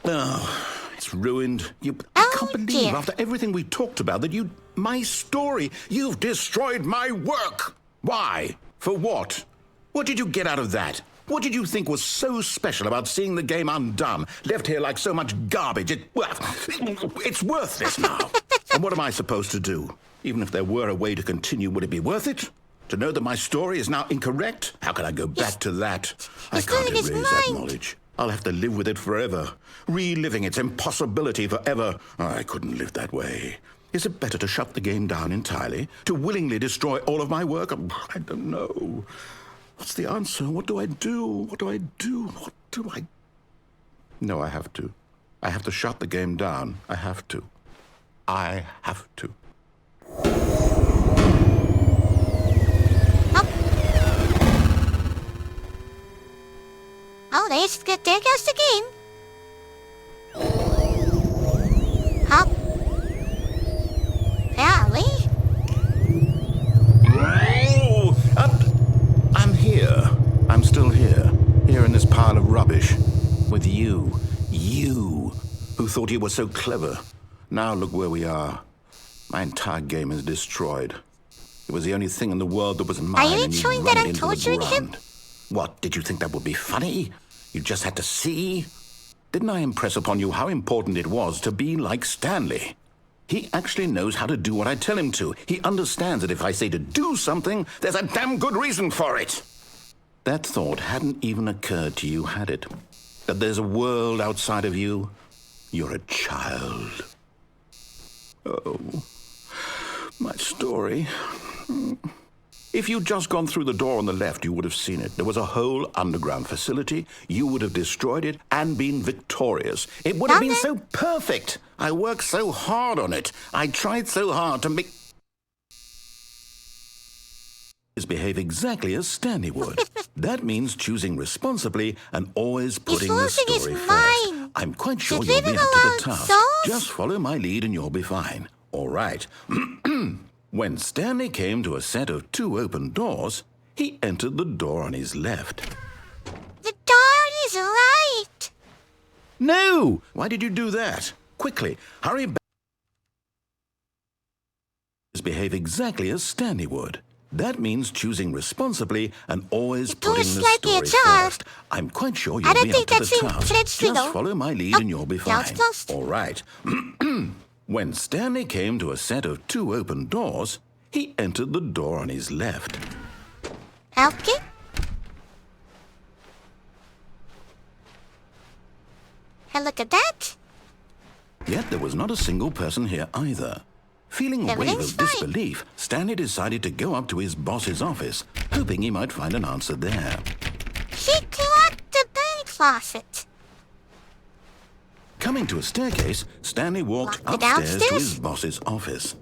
Oh, it's ruined. I Oh, can't believe dear. after everything we talked about that my story, you've destroyed my work. Why? For what? What did you get out of that? What did you think was so special about seeing the game undone, left here like so much garbage? It's worthless now. And what am I supposed to do? Even if there were a way to continue, would it be worth it? To know that my story is now incorrect? How can I go back to that? I he's can't losing his erase that mind. knowledge. I'll have to live with it forever, reliving its impossibility forever. I couldn't live that way. Is it better to shut the game down entirely? To willingly destroy all of my work? I don't know. What's the answer? What do I do? What do I do? What do I... No, I have to. I have to shut the game down. I have to. I have to. Oh, there goes the game. Hop. Apparently. Oh, I'm here. I'm still here. Here in this pile of rubbish. With you. You, who thought you were so clever. Now look where we are. My entire game is destroyed. It was the only thing in the world that was mine. Are you and you ensuring run that it I'm into the torturing him? ground. What, did you think that would be funny? You just had to see? Didn't I impress upon you how important it was to be like Stanley? He actually knows how to do what I tell him to. He understands that if I say to do something, there's a damn good reason for it. That thought hadn't even occurred to you, had it? That there's a world outside of you? You're a child. Oh, my story. If you'd just gone through the door on the left, you would have seen it. There was a whole underground facility. You would have destroyed it and been victorious. It would have been so perfect. I worked so hard on it. I tried so hard to make... behave exactly as Stanley would. That means choosing responsibly and always putting the losing his story first. mind. I'm quite sure Just you'll leave be him up to the alone, task. Sauce. Just follow my lead and you'll be fine. All right. When Stanley came to a set of 2 open doors, he entered the door on his left. The door is right. No! Why did you do that? Quickly, hurry back. Behave exactly as Stanley would. That means choosing responsibly and always The door's putting the slightly story ajar. first. I'm quite sure I you'll don't be up think to the that's in task. Fred's fiddle. Just follow my lead Oh, and you'll be now it's fine. closed. All right. When Stanley came to a set of 2 open doors, he entered the door on his left. Okay. And look at that. Yet there was not a single person here either. Feeling a wave Everything's of fine. disbelief, Stanley decided to go up to his boss's office, hoping he might find an answer there. She clocked the bank faucet. Coming to a staircase, Stanley walked Walked it upstairs to downstairs. his boss's office.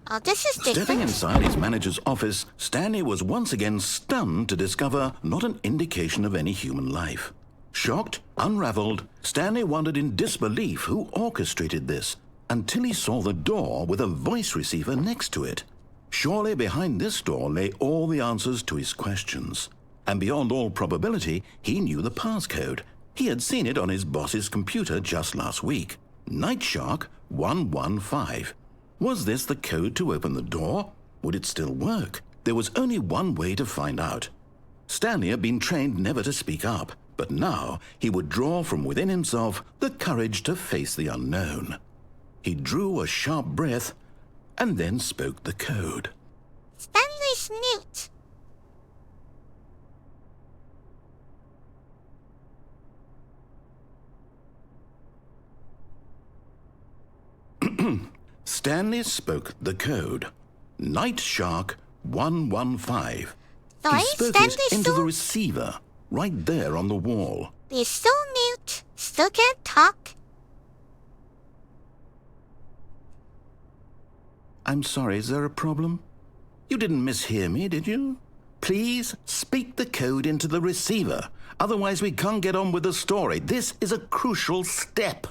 Oh, this is Stepping different. inside his manager's office, Stanley was once again stunned to discover not an indication of any human life. Shocked, unraveled, Stanley wondered in disbelief who orchestrated this, until he saw the door with a voice receiver next to it. Surely behind this door lay all the answers to his questions. And beyond all probability, he knew the passcode. He had seen it on his boss's computer just last week. Night Shark 115. Was this the code to open the door? Would it still work? There was only one way to find out. Stanley had been trained never to speak up, but now he would draw from within himself the courage to face the unknown. He drew a sharp breath and then spoke the code. Stanley's mute. Stanley spoke the code. Night Shark 115. Sorry, He spoke Stanley it into the still... receiver, right there on the wall. He's still mute. Still can't talk. I'm sorry, is there a problem? You didn't mishear me, did you? Please speak the code into the receiver. Otherwise, we can't get on with the story. This is a crucial step.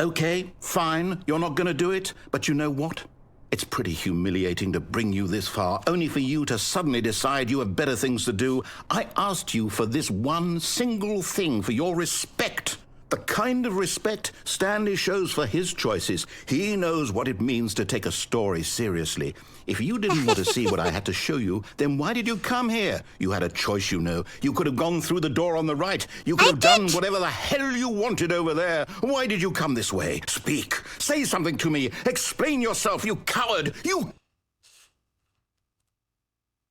Okay, fine, you're not going to do it, but you know what? It's pretty humiliating to bring you this far, only for you to suddenly decide you have better things to do. I asked you for this one single thing, for your respect. The kind of respect Stanley shows for his choices. He knows what it means to take a story seriously. If you didn't want to see what I had to show you, then why did you come here? You had a choice, you know. You could have gone through the door on the right. You could have done whatever the hell you wanted over there. Why did you come this way? Speak. Say something to me. Explain yourself, you coward. You...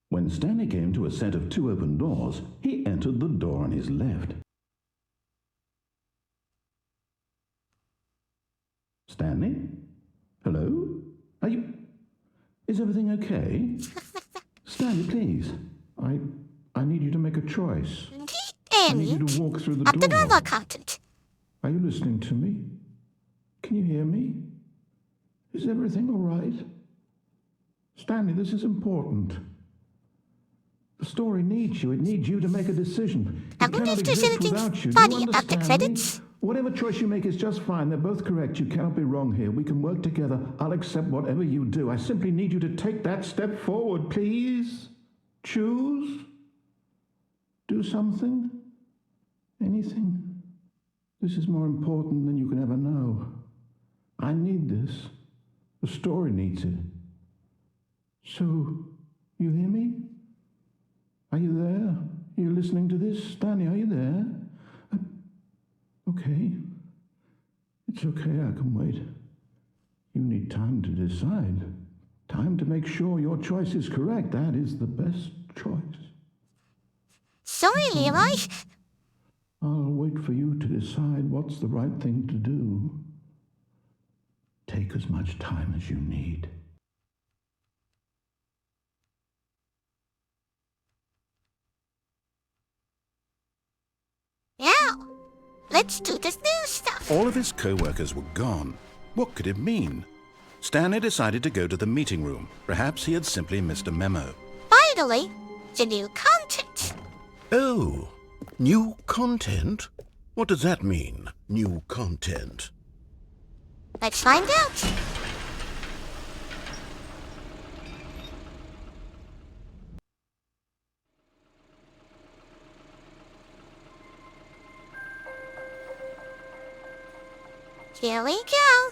When Stanley came to a set of 2 open doors, he entered the door on his left. Stanley? Hello? Are you... Is everything okay? Stanley, please. I need you to make a choice. I need you to walk through the Up the door. normal accountant. Are you listening to me? Can you hear me? Is everything all right? Stanley, this is important. The story needs you. It needs you to make a decision. I It wonder cannot if there's exist anything without you. Do you funny about the understand me? credits. Whatever choice you make is just fine. They're both correct. You cannot be wrong here. We can work together. I'll accept whatever you do. I simply need you to take that step forward, please. Choose. Do something. Anything. This is more important than you can ever know. I need this. The story needs it. So, you hear me? Are you there? Are you listening to this? Stanley, are you there? Okay. It's okay, I can wait. You need time to decide. Time to make sure your choice is correct. That is the best choice. Sorry, Leroy. I'll wait for you to decide what's the right thing to do. Take as much time as you need. Now, let's do this new stuff. All of his co-workers were gone. What could it mean? Stanley decided to go to the meeting room. Perhaps he had simply missed a memo. Finally, the new content. Oh, new content? What does that mean, new content? Let's find out. Here we go.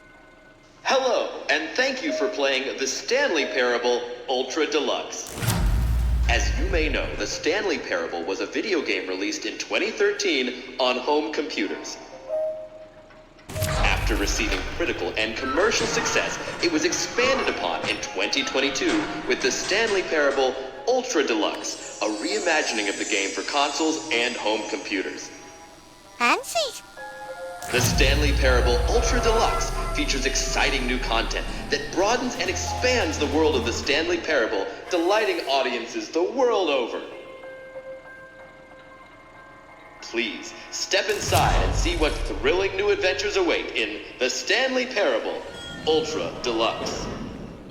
Hello, and thank you for playing the Stanley Parable Ultra Deluxe. As you may know, the Stanley Parable was a video game released in 2013 on home computers. After receiving critical and commercial success, it was expanded upon in 2022 with the Stanley Parable Ultra Deluxe, a reimagining of the game for consoles and home computers. Fancy. The Stanley Parable Ultra Deluxe features exciting new content that broadens and expands the world of the Stanley Parable, delighting audiences the world over. Please, step inside and see what thrilling new adventures await in the Stanley Parable Ultra Deluxe.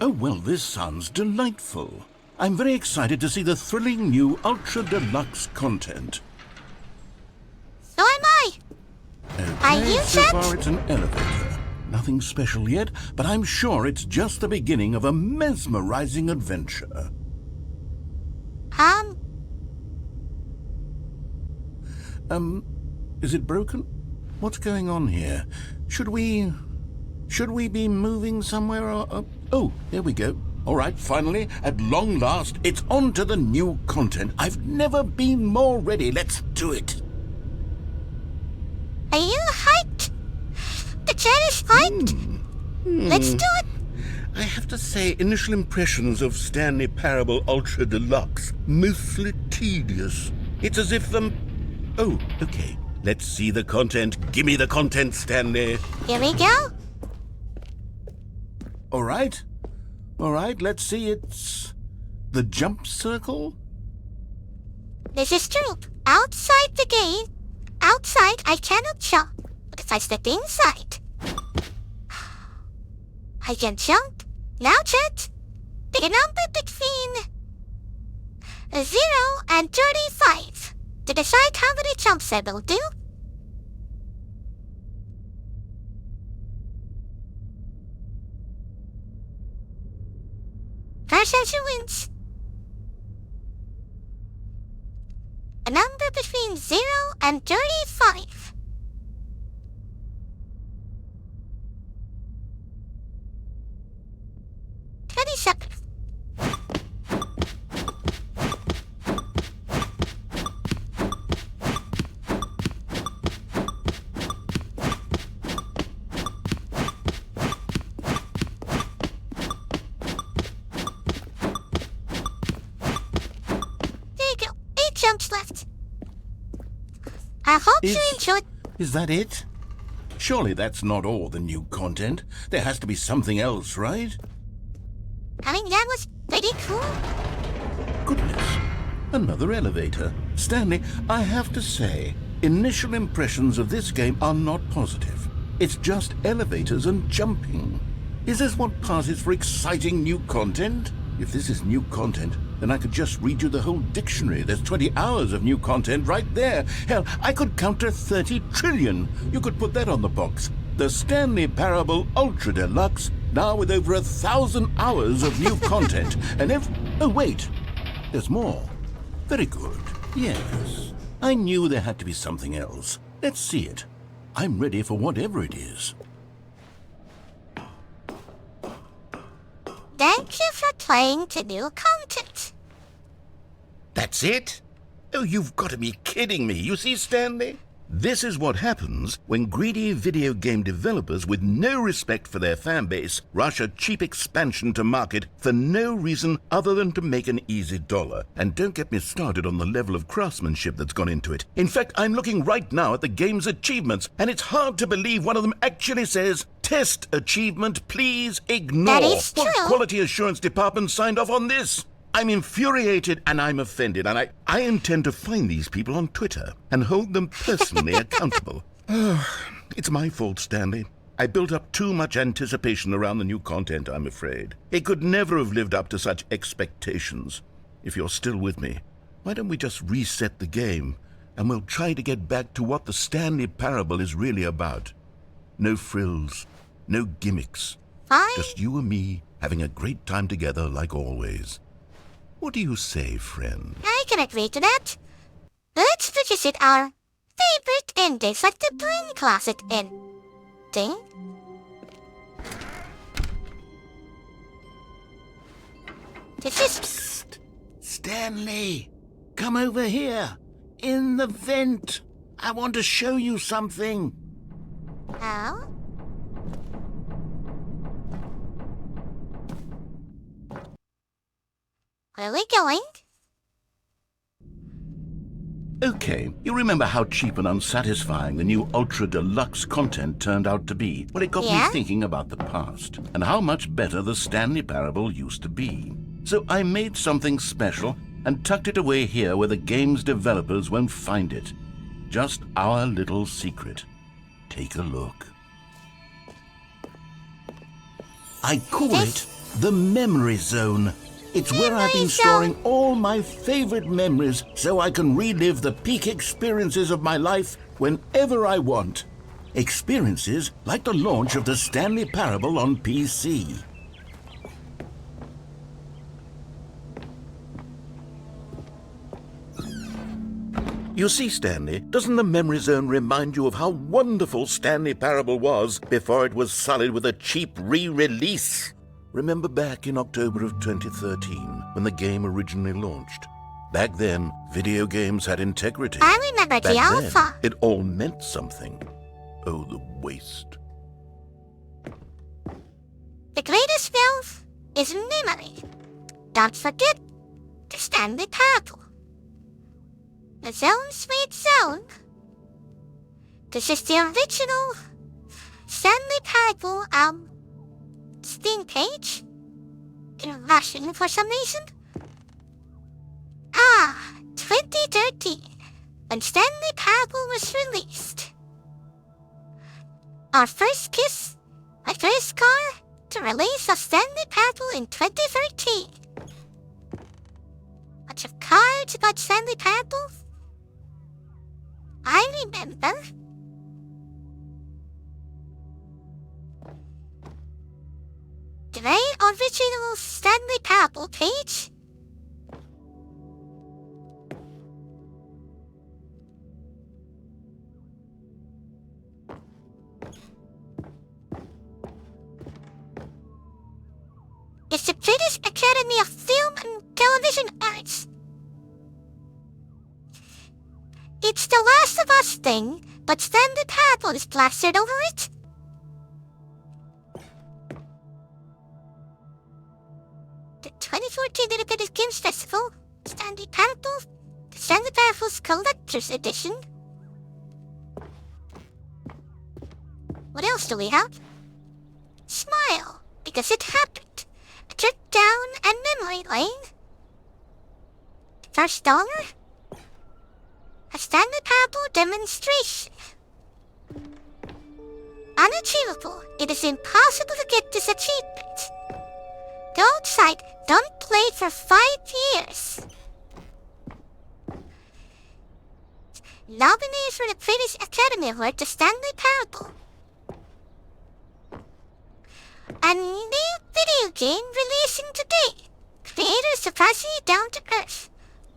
Oh, well, this sounds delightful. I'm very excited to see the thrilling new Ultra Deluxe content. So am I. Are Okay, you so set? far it's an elevator. Nothing special yet, but I'm sure it's just the beginning of a mesmerizing adventure. Is it broken? What's going on here? Should we be moving somewhere or... Oh, there we go. All right, finally, at long last, it's on to the new content. I've never been more ready. Let's do it. Are you hyped? The chat is hyped. Let's do it. I have to say, initial impressions of Stanley Parable Ultra Deluxe, mostly tedious. It's as if Oh, okay. Let's see the content. Give me the content, Stanley. Here we go. All right, let's see. It's the jump circle? This is true. Outside the gate. Outside, I cannot jump because I stepped inside. I can jump. Now, chat. Pick a number between 0 and 35 to decide how many jumps I will do. First answer wins. A number between 0 and 35. Seconds. There you go. 8 jumps left. I hope you enjoyed. Is that it? Surely that's not all the new content. There has to be something else, right? I mean, that was pretty cool. Goodness. Another elevator. Stanley, I have to say, initial impressions of this game are not positive. It's just elevators and jumping. Is this what passes for exciting new content? If this is new content, then I could just read you the whole dictionary. There's 20 hours of new content right there. Hell, I could count to 30 trillion. You could put that on the box. The Stanley Parable Ultra Deluxe, now with over 1,000 hours of new content. And oh, wait. There's more. Very good. Yes. I knew there had to be something else. Let's see it. I'm ready for whatever it is. Thank you for playing the new content. That's it? Oh, you've got to be kidding me. You see, Stanley? This is what happens when greedy video game developers with no respect for their fan base rush a cheap expansion to market for no reason other than to make an easy dollar. And don't get me started on the level of craftsmanship that's gone into it. In fact, I'm looking right now at the game's achievements, and it's hard to believe one of them actually says, "Test achievement, please ignore." That is true. What quality assurance department signed off on this? I'm infuriated and I'm offended, and I intend to find these people on Twitter and hold them personally accountable. It's my fault, Stanley. I built up too much anticipation around the new content, I'm afraid. It could never have lived up to such expectations. If you're still with me, why don't we just reset the game, and we'll try to get back to what the Stanley Parable is really about. No frills, no gimmicks. Fine. Just you and me having a great time together like always. What do you say, friend? I can agree to that. Let's revisit our favorite indies like the Brain Closet in something. This is... Psst. Stanley, come over here. In the vent. I want to show you something. Oh? Where are we going? Okay, you remember how cheap and unsatisfying the new Ultra Deluxe content turned out to be? Well, it got me Yeah? thinking about the past and how much better the Stanley Parable used to be. So I made something special and tucked it away here where the game's developers won't find it. Just our little secret. Take a look. I call it the Memory Zone. It's where I've been Memory storing Zone. all my favorite memories so I can relive the peak experiences of my life whenever I want. Experiences like the launch of the Stanley Parable on PC. You see, Stanley, doesn't the Memory Zone remind you of how wonderful Stanley Parable was before it was sullied with a cheap re-release? Remember back in October of 2013, when the game originally launched? Back then, video games had integrity. I remember the Back then, alpha. it all meant something. Oh, the waste. The greatest wealth is memory. Don't forget the Stanley Parable. The Zone Sweet Zone. This is the original Stanley Parable, Steam page. In Russian for some reason. 2013, when Stanley Parable was released. Our first kiss, my first car, to release of Stanley Parable in 2013. Bunch of cards about Stanley Parable. I remember. The very original Stanley Parable page. It's the British Academy of Film and Television Arts. It's the Last of Us thing, but Stanley Parable is plastered over it. The 2014 Independent Games Festival, Stanley Parable, the Stanley Parable's Collector's Edition. What else do we have? Smile, because it happened. A trip down a memory lane. First dollar? A Stanley Parable demonstration. Unachievable. It is impossible to get this achievement. Go outside. Don't play for 5 years. Nominated for the British Academy Award, the Stanley Parable. A new video game releasing today. Creators surprisingly down to earth.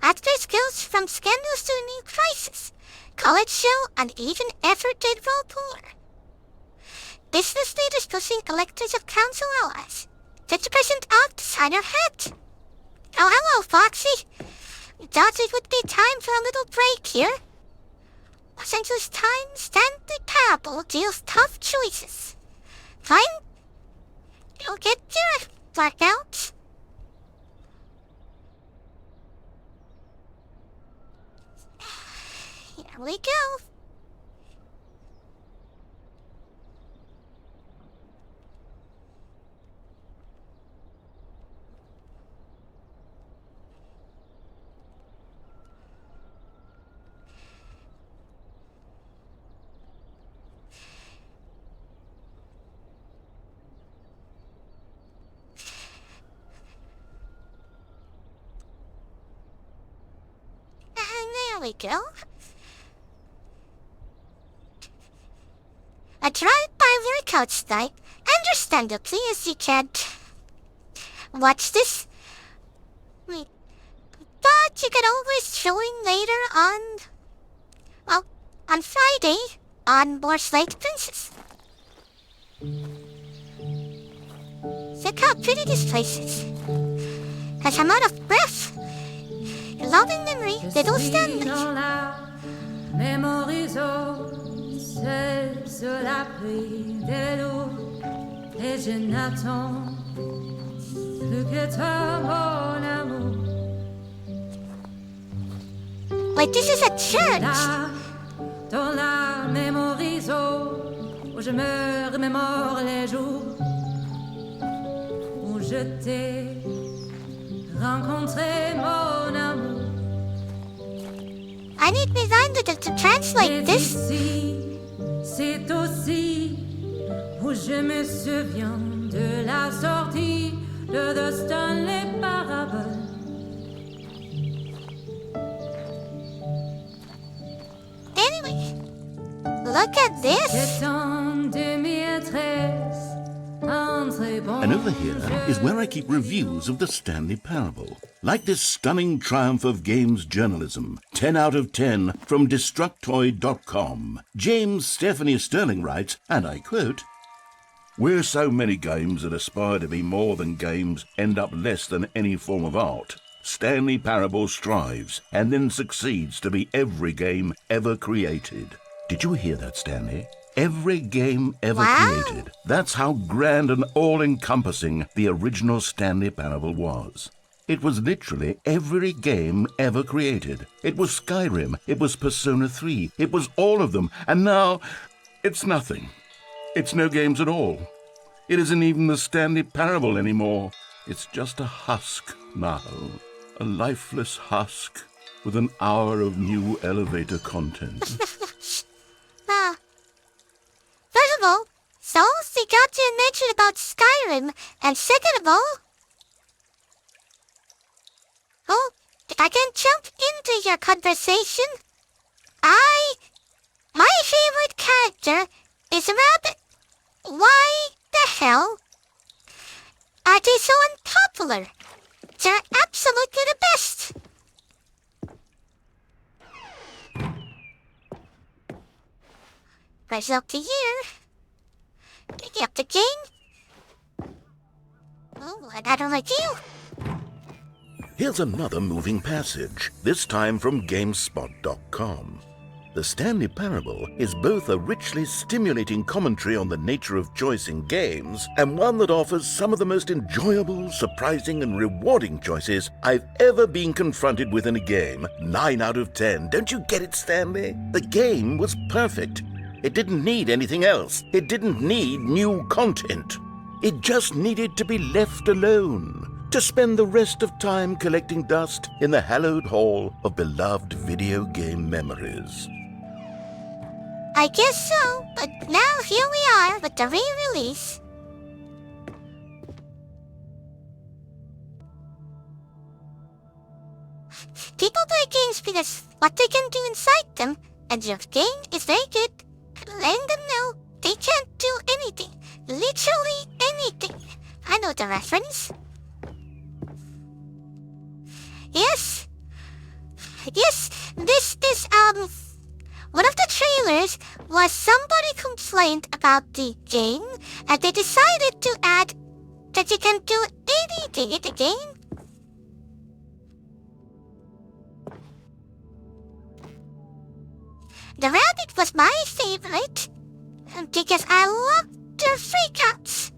Actor skills from scandals to new crisis. College show and even effort-led role-player. Business leaders pushing collectors of council allies. 50% off designer hat. Oh, hello, Foxy. Thought it would be time for a little break here. Los Angeles Times Stanley Parable deals tough choices. Fine. You'll get your workout. Here we go. There we go. A drive-by workout site, understandably, as you can't watch this. But you can always join later on Friday on More Slate Princess. Look how pretty this place is. As I'm out of breath. Your loving memory, little Stanley. Dans la mémoriso, seul sur l'abri des loups, et je n'attends plus que toi, mon amour. Wait, this is a church. Là, dans la mémoriso, où je me remémore les jours où je t'ai rencontré, mon amour. I need Miranda to translate this. Ici, c'est aussi où je me souviens de la sortie de The Stanley Parable. Anyway, look at this. C'est en 2013. And over here is where I keep reviews of the Stanley Parable. Like this stunning triumph of games journalism, 10 out of 10 from Destructoid.com. James Stephanie Sterling writes, and I quote, "Where so many games that aspire to be more than games end up less than any form of art, Stanley Parable strives and then succeeds to be every game ever created." Did you hear that, Stanley? Every game ever created. That's how grand and all-encompassing the original Stanley Parable was. It was literally every game ever created. It was Skyrim. It was Persona 3. It was all of them. And now, it's nothing. It's no games at all. It isn't even the Stanley Parable anymore. It's just a husk now. A lifeless husk with an hour of new elevator content. First of all, so they got to mention about Skyrim, and second of all, oh, if I can jump into your conversation, my favorite character is a rabbit. Why the hell are they so unpopular? They're absolutely the best. But up to you. Picking up the game. Oh, and I don't like you. Here's another moving passage, this time from GameSpot.com. The Stanley Parable is both a richly stimulating commentary on the nature of choice in games and one that offers some of the most enjoyable, surprising, and rewarding choices I've ever been confronted with in a game. 9 out of 10. Don't you get it, Stanley? The game was perfect. It didn't need anything else. It didn't need new content. It just needed to be left alone, to spend the rest of time collecting dust in the hallowed hall of beloved video game memories. I guess so, but now here we are with the re-release. People play games because what they can do inside them, and your game is very good. Letting them know they can't do anything. Literally anything. I know the reference. Yes, this, one of the trailers was somebody complained about the game, and they decided to add that you can do anything in the game. The rabbit was my favorite, because I love the freakouts.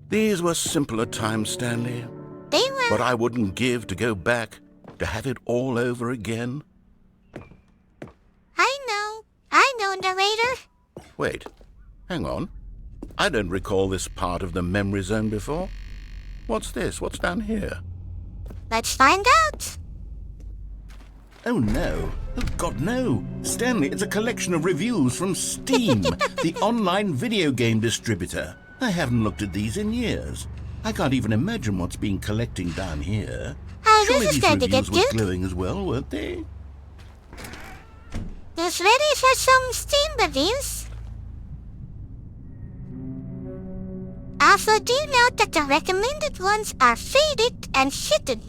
These were simpler times, Stanley. They were. But I wouldn't give to go back, to have it all over again. I know, narrator. Wait, hang on. I don't recall this part of the memory zone before. What's this? What's down here? Let's find out. Oh, no. Oh, God, no. Stanley, it's a collection of reviews from Steam, the online video game distributor. I haven't looked at these in years. I can't even imagine what's been collecting down here. Surely this is these going to get reviews were good. glowing as well, weren't they? Who's ready for some Steam reviews? Also, do note that the recommended ones are faded and hidden.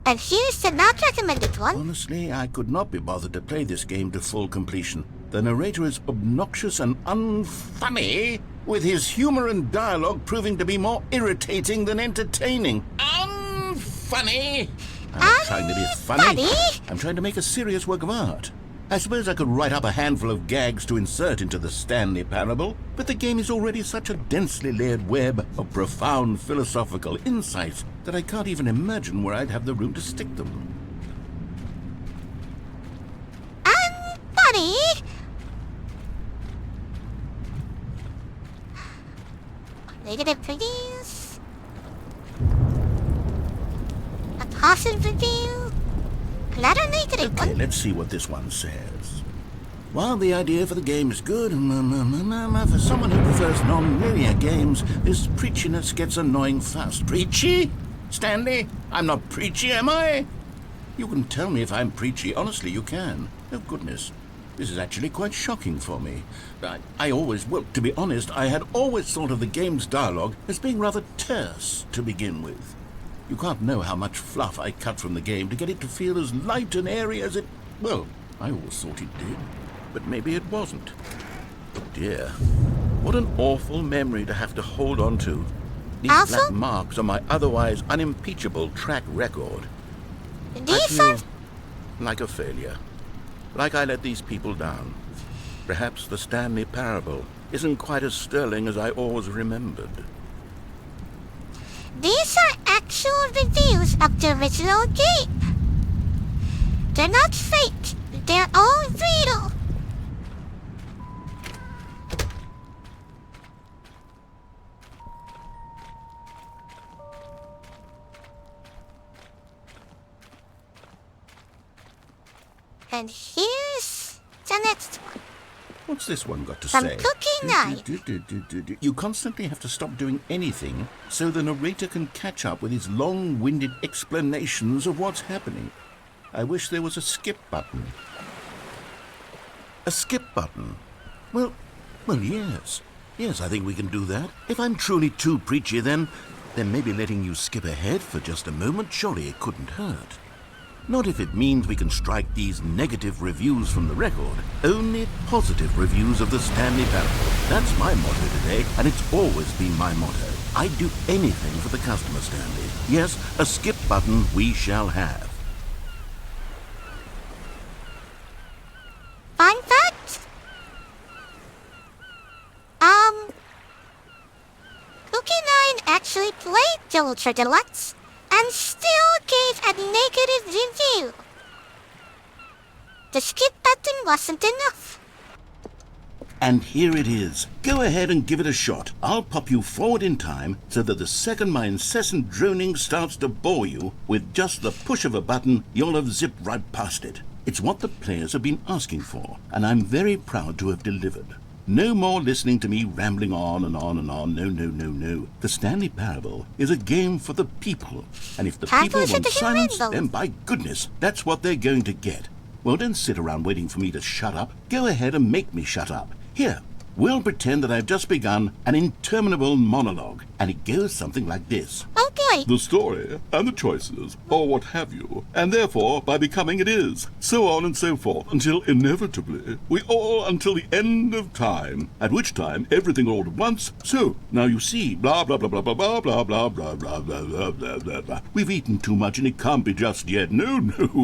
And here's the not recommended one. Honestly, I could not be bothered to play this game to full completion. The narrator is obnoxious and unfunny, with his humor and dialogue proving to be more irritating than entertaining. Unfunny! I'm not trying to be funny. I'm trying to make a serious work of art. I suppose I could write up a handful of gags to insert into the Stanley Parable, but the game is already such a densely layered web of profound philosophical insights that I can't even imagine where I'd have the room to stick them. Unfunny! Negative reviews. A positive review. Another negative Okay, one. let's see what this one says. While the idea for the game is good, for someone who prefers non-linear games, this preachiness gets annoying fast. Preachy? Stanley? I'm not preachy, am I? You can tell me if I'm preachy. Honestly, you can. Oh, goodness. This is actually quite shocking for me. Well, to be honest, I had always thought of the game's dialogue as being rather terse to begin with. You can't know how much fluff I cut from the game to get it to feel as light and airy as it... Well, I always thought it did, but maybe it wasn't. Oh dear, what an awful memory to have to hold on to. These Also? black marks on my otherwise unimpeachable track record. I These feel are... like a failure. Like I let these people down. Perhaps the Stanley Parable isn't quite as sterling as I always remembered. These are actual reviews of the original game. They're not fake. They're all real. And here's the next one. What's this one got to From say? Cookie Night. You constantly have to stop doing anything so the narrator can catch up with his long-winded explanations of what's happening. I wish there was a skip button. A skip button? Well, yes. Yes, I think we can do that. If I'm truly too preachy, then maybe letting you skip ahead for just a moment, surely it couldn't hurt. Not if it means we can strike these negative reviews from the record. Only positive reviews of the Stanley Parable. That's my motto today, and it's always been my motto. I'd do anything for the customer, Stanley. Yes, a skip button we shall have. Fun fact? Cookie 9 actually played the Ultra Deluxe and still gave a negative review. The skip button wasn't enough. And here it is. Go ahead and give it a shot. I'll pop you forward in time so that the second my incessant droning starts to bore you, with just the push of a button, you'll have zipped right past it. It's what the players have been asking for, and I'm very proud to have delivered. No more listening to me rambling on and on and on. No. The Stanley Parable is a game for the people. And if the people want silence, then by goodness, that's what they're going to get. Well, don't sit around waiting for me to shut up. Go ahead and make me shut up. Here, we'll pretend that I've just begun an interminable monologue, and it goes something like this. Okay. The story, and the choices, or what have you, and therefore, by becoming it is, so on and so forth, until inevitably, we all until the end of time, at which time everything all at once, so, now you see, blah blah blah blah blah blah blah blah blah blah blah blah blah blah blah. We've eaten too much and it can't be just yet, no,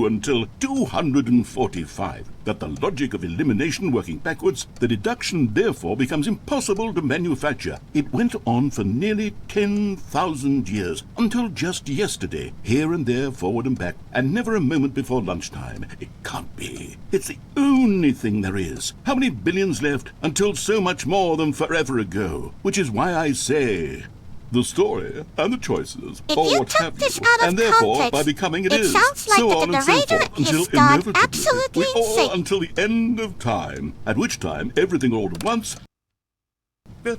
until 245. That the logic of elimination working backwards, the deduction therefore becomes impossible to manufacture. It went on for nearly 10,000 years, until just yesterday, here and there, forward and back, and never a moment before lunchtime. It can't be. It's the only thing there is. How many billions left until so much more than forever ago? Which is why I say... the story and the choices, If or you what took have this you, out of and therefore, context, by becoming it it is, sounds like so that on the and so narrator forth, is until gone inevitably, absolutely we all insane. until the end of time, at which time everything all at once... Oh,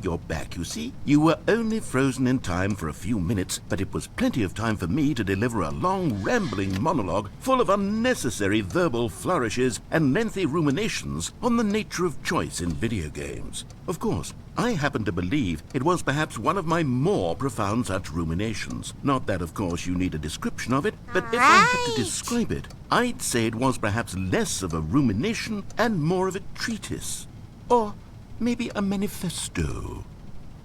you're back, you see. You were only frozen in time for a few minutes, but it was plenty of time for me to deliver a long, rambling monologue full of unnecessary verbal flourishes and lengthy ruminations on the nature of choice in video games. Of course, I happen to believe it was perhaps one of my more profound such ruminations. Not that, of course, you need a description of it, but if I had to Right. describe it, I'd say it was perhaps less of a rumination and more of a treatise. Or maybe a manifesto.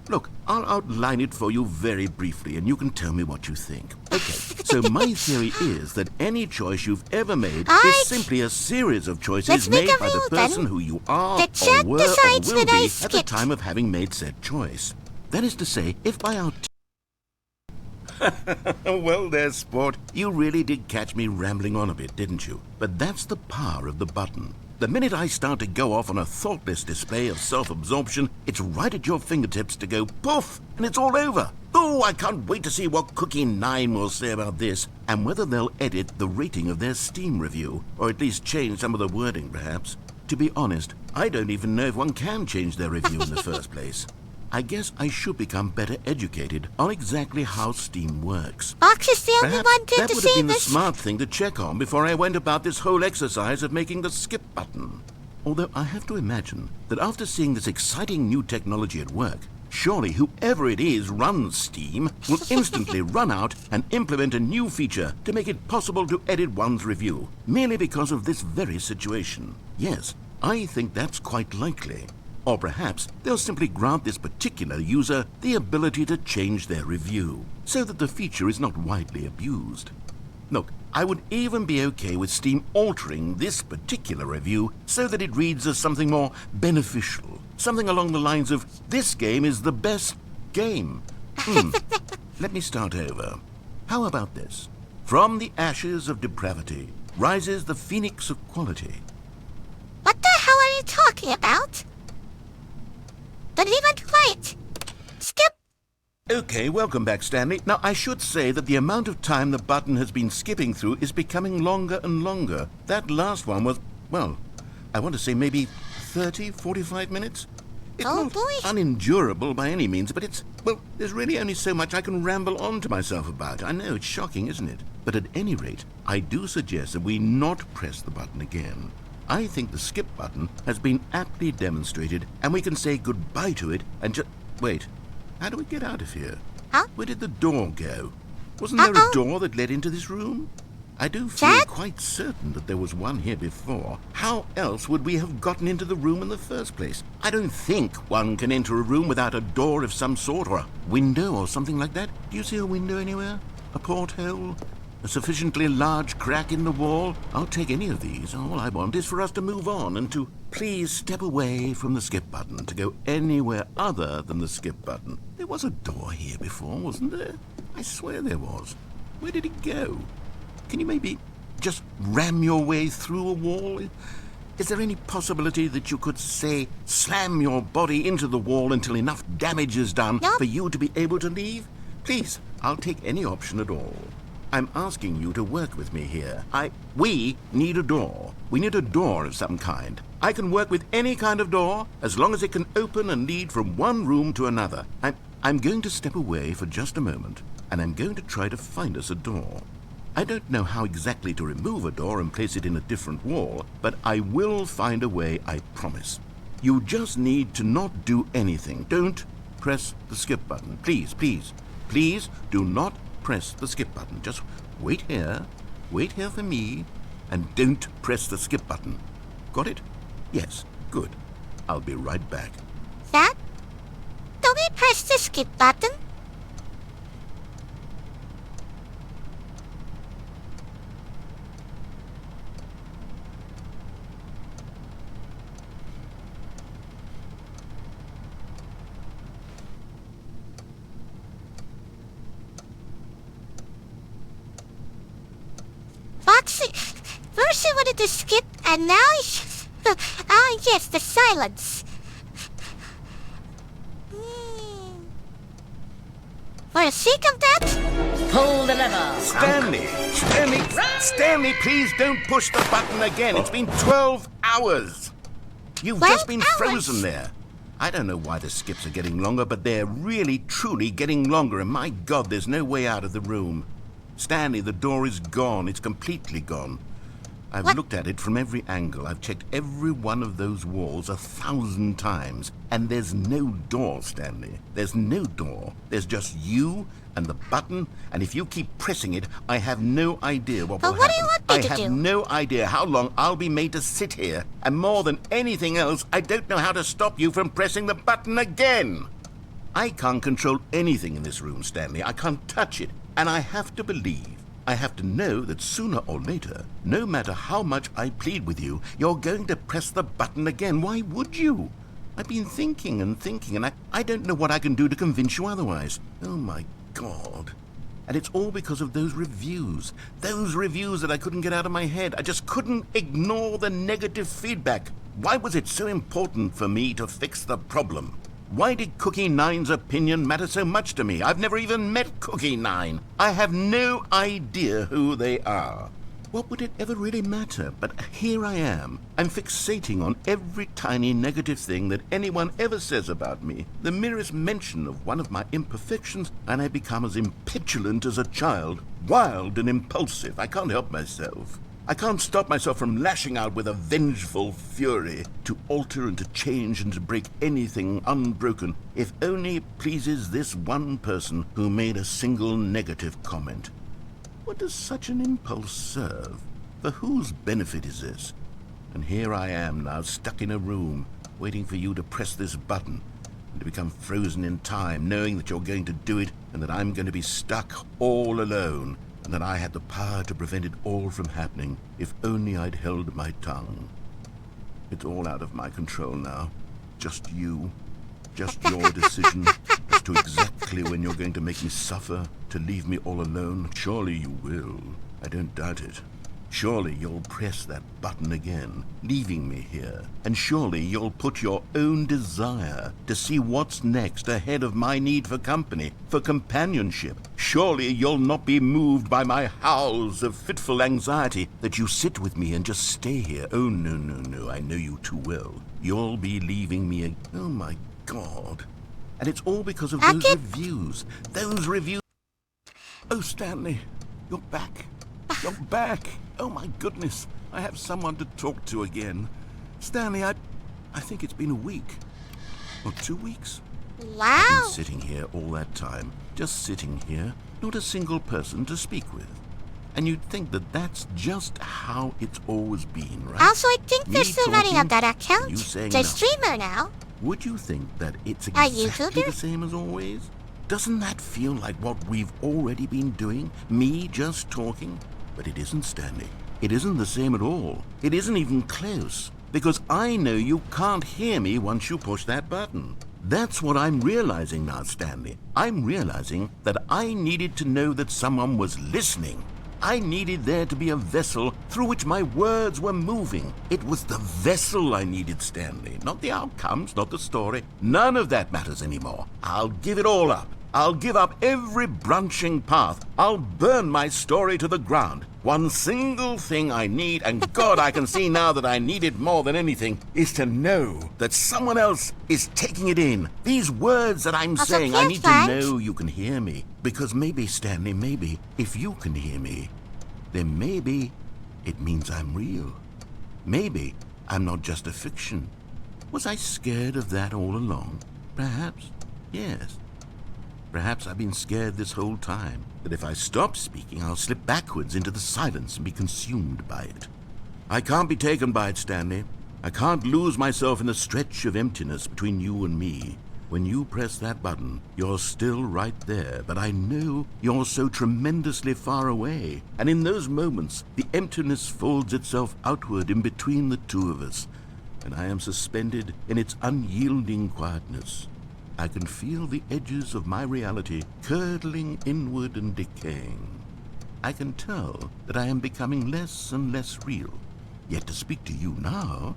Look, I'll outline it for you very briefly, and you can tell me what you think. Okay, so my theory is that any choice you've ever made Alright. is simply a series of choices Let's make made a by the rule, then. person who you are, The or chat were, decides or will when I be at the skip. time of having made said choice. That is to say, if by our... Well, there, sport. You really did catch me rambling on a bit, didn't you? But that's the power of the button. The minute I start to go off on a thoughtless display of self-absorption, it's right at your fingertips to go poof, and it's all over. Oh, I can't wait to see what Cookie 9 will say about this, and whether they'll edit the rating of their Steam review, or at least change some of the wording, perhaps. To be honest, I don't even know if one can change their review in the first place. I guess I should become better educated on exactly how Steam works. Fox is the only Perhaps one to that would have been save the us. smart thing to check on before I went about this whole exercise of making the skip button. Although I have to imagine that after seeing this exciting new technology at work, surely whoever it is runs Steam will instantly run out and implement a new feature to make it possible to edit one's review, merely because of this very situation. Yes, I think that's quite likely. Or perhaps they'll simply grant this particular user the ability to change their review, so that the feature is not widely abused. Look, I would even be okay with Steam altering this particular review so that it reads as something more beneficial. Something along the lines of, this game is the best game. Let me start over. How about this? From the ashes of depravity rises the phoenix of quality. What the hell are you talking about? Don't even wait. Skip. Okay, welcome back, Stanley. Now, I should say that the amount of time the button has been skipping through is becoming longer and longer. That last one was, well, I want to say maybe 30, 45 minutes? It's Oh, not boy. unendurable by any means, but it's, well, there's really only so much I can ramble on to myself about. I know, it's shocking, isn't it? But at any rate, I do suggest that we not press the button again. I think the skip button has been aptly demonstrated, and we can say goodbye to it and just... Wait, how do we get out of here? Huh? Where did the door go? Wasn't there Uh-oh. a door that led into this room? I do feel Dad? quite certain that there was one here before. How else would we have gotten into the room in the first place? I don't think one can enter a room without a door of some sort, or a window or something like that. Do you see a window anywhere? A porthole? A sufficiently large crack in the wall? I'll take any of these. All I want is for us to move on and to please step away from the skip button, to go anywhere other than the skip button. There was a door here before, wasn't there? I swear there was. Where did it go? Can you maybe just ram your way through a wall? Is there any possibility that you could, say, slam your body into the wall until enough damage is done Nope. for you to be able to leave? Please, I'll take any option at all. I'm asking you to work with me here. We need a door. We need a door of some kind. I can work with any kind of door as long as it can open and lead from one room to another. I'm going to step away for just a moment, and I'm going to try to find us a door. I don't know how exactly to remove a door and place it in a different wall, but I will find a way, I promise. You just need to not do anything. Don't press the skip button. Please, please, please do not press the skip button. Just wait here for me, and don't press the skip button. Got it? Yes, good. I'll be right back. That? Don't we press the skip button? Foxy, first he wanted to skip, and now he... yes, the silence. For the sake of that... Pull the lever. Stanley, please don't push the button again. It's been 12 hours. You've 12 just been hours? frozen there. I don't know why the skips are getting longer, but they're really, truly getting longer, and my God, there's no way out of the room. Stanley, the door is gone. It's completely gone. I've What? looked at it from every angle. I've checked every one of those walls 1,000 times. And there's no door, Stanley. There's no door. There's just you and the button, and if you keep pressing it, I have no idea what will But what do happen. you want me I to have do? no idea how long I'll be made to sit here. And more than anything else, I don't know how to stop you from pressing the button again. I can't control anything in this room, Stanley. I can't touch it. And I have to believe, I have to know that sooner or later, no matter how much I plead with you, you're going to press the button again. Why would you? I've been thinking, and I don't know what I can do to convince you otherwise. Oh, my God. And it's all because of those reviews. Those reviews that I couldn't get out of my head. I just couldn't ignore the negative feedback. Why was it so important for me to fix the problem? Why did Cookie Nine's opinion matter so much to me? I've never even met Cookie Nine. I have no idea who they are. What would it ever really matter? But here I am. I'm fixating on every tiny negative thing that anyone ever says about me. The merest mention of one of my imperfections, and I become as impetulant as a child. Wild and impulsive. I can't help myself. I can't stop myself from lashing out with a vengeful fury to alter and to change and to break anything unbroken, if only it pleases this one person who made a single negative comment. What does such an impulse serve? For whose benefit is this? And here I am now, stuck in a room, waiting for you to press this button, and to become frozen in time, knowing that you're going to do it, and that I'm going to be stuck all alone, and that I had the power to prevent it all from happening, if only I'd held my tongue. It's all out of my control now. Just you. Just your decision as to exactly when you're going to make me suffer, to leave me all alone. Surely you will. I don't doubt it. Surely you'll press that button again, leaving me here. And surely you'll put your own desire to see what's next ahead of my need for company, for companionship. Surely you'll not be moved by my howls of fitful anxiety that you sit with me and just stay here. Oh, no, no, no. I know you too well. You'll be leaving me Oh, my God. And it's all because of those reviews. Those reviews. Oh, Stanley, you're back. You're back. Oh, my goodness. I have someone to talk to again. Stanley, I think it's been a week. Or 2 weeks. I've Wow. been sitting here all that time. Just sitting here. Not a single person to speak with. And you'd think that that's just how it's always been, right? Also, I think Me they're still running talking, up that account. you saying The nothing. streamer now. Would you think that it's A exactly YouTuber? the same as always? Doesn't that feel like what we've already been doing? Me just talking? But it isn't, Stanley. It isn't the same at all. It isn't even close. Because I know you can't hear me once you push that button. That's what I'm realizing now, Stanley. I'm realizing that I needed to know that someone was listening. I needed there to be a vessel through which my words were moving. It was the vessel I needed, Stanley. Not the outcomes, not the story. None of that matters anymore. I'll give it all up. I'll give up every branching path. I'll burn my story to the ground. One single thing I need, and God, I can see now that I need it more than anything, is to know that someone else is taking it in. These words that I'm Also, saying, I need to Pierre know you can hear me. Because maybe, Stanley, maybe, if you can hear me, then maybe it means I'm real. Maybe I'm not just a fiction. Was I scared of that all along? Perhaps, yes. Perhaps I've been scared this whole time, that if I stop speaking, I'll slip backwards into the silence and be consumed by it. I can't be taken by it, Stanley. I can't lose myself in the stretch of emptiness between you and me. When you press that button, you're still right there, but I know you're so tremendously far away. And in those moments, the emptiness folds itself outward in between the two of us, and I am suspended in its unyielding quietness. I can feel the edges of my reality curdling inward and decaying. I can tell that I am becoming less and less real. Yet to speak to you now,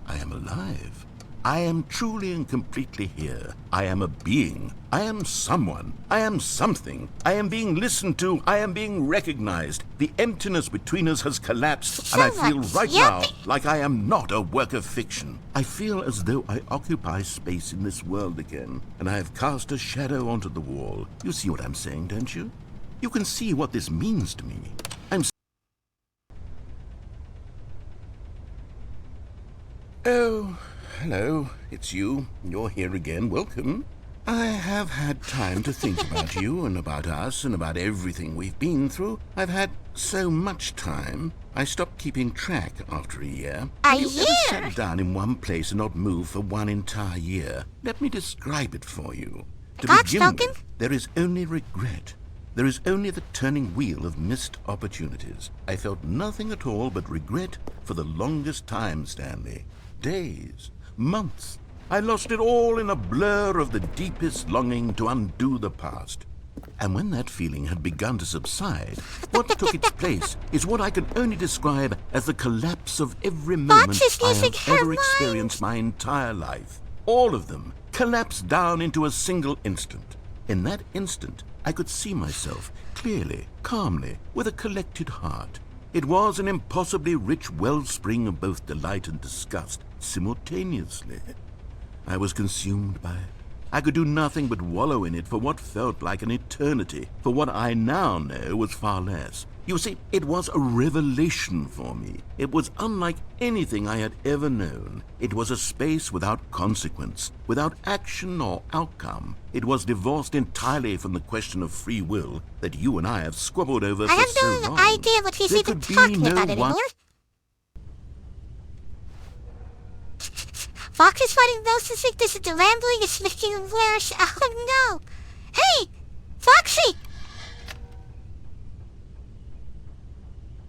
I am alive. I am truly and completely here. I am a being. I am someone. I am something. I am being listened to. I am being recognized. The emptiness between us has collapsed, and I feel right now like I am not a work of fiction. I feel as though I occupy space in this world again, and I have cast a shadow onto the wall. You see what I'm saying, don't you? You can see what this means to me. I'm Oh, hello. It's you. You're here again. Welcome. I have had time to think about you and about us and about everything we've been through. I've had so much time, I stopped keeping track after a year. Have you ever sat down in one place and not moved for one entire year? Let me describe it for you. To begin with, there is only regret. There is only the turning wheel of missed opportunities. I felt nothing at all but regret for the longest time, Stanley. Days, months. I lost it all in a blur of the deepest longing to undo the past. And when that feeling had begun to subside, what took its place is what I can only describe as the collapse of every moment I have ever experienced my entire life. All of them collapsed down into a single instant. In that instant, I could see myself clearly, calmly, with a collected heart. It was an impossibly rich wellspring of both delight and disgust simultaneously. I was consumed by it. I could do nothing but wallow in it for what felt like an eternity, for what I now know was far less. You see, it was a revelation for me. It was unlike anything I had ever known. It was a space without consequence, without action or outcome. It was divorced entirely from the question of free will that you and I have squabbled over for so long. I have no idea what he's even talking about anymore. Fox is fighting those who think this is the rambling is making him worse. Oh no! Hey! Foxy!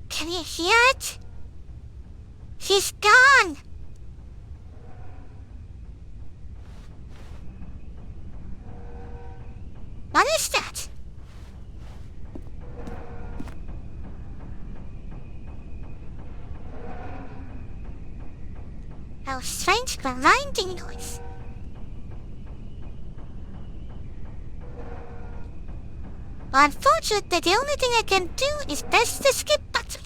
Can you hear it? He's gone! What is that? A strange grinding noise. Unfortunately, the only thing I can do is press the skip button.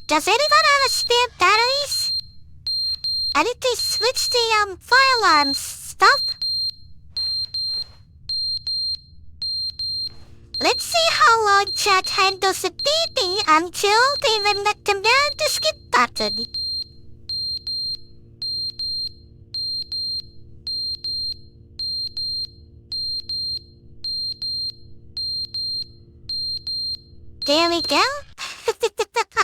Does anyone have a spare batteries? I need to switch the fire alarm stuff. Let's see how long chat handles the beeping until they command the skip button. There we go.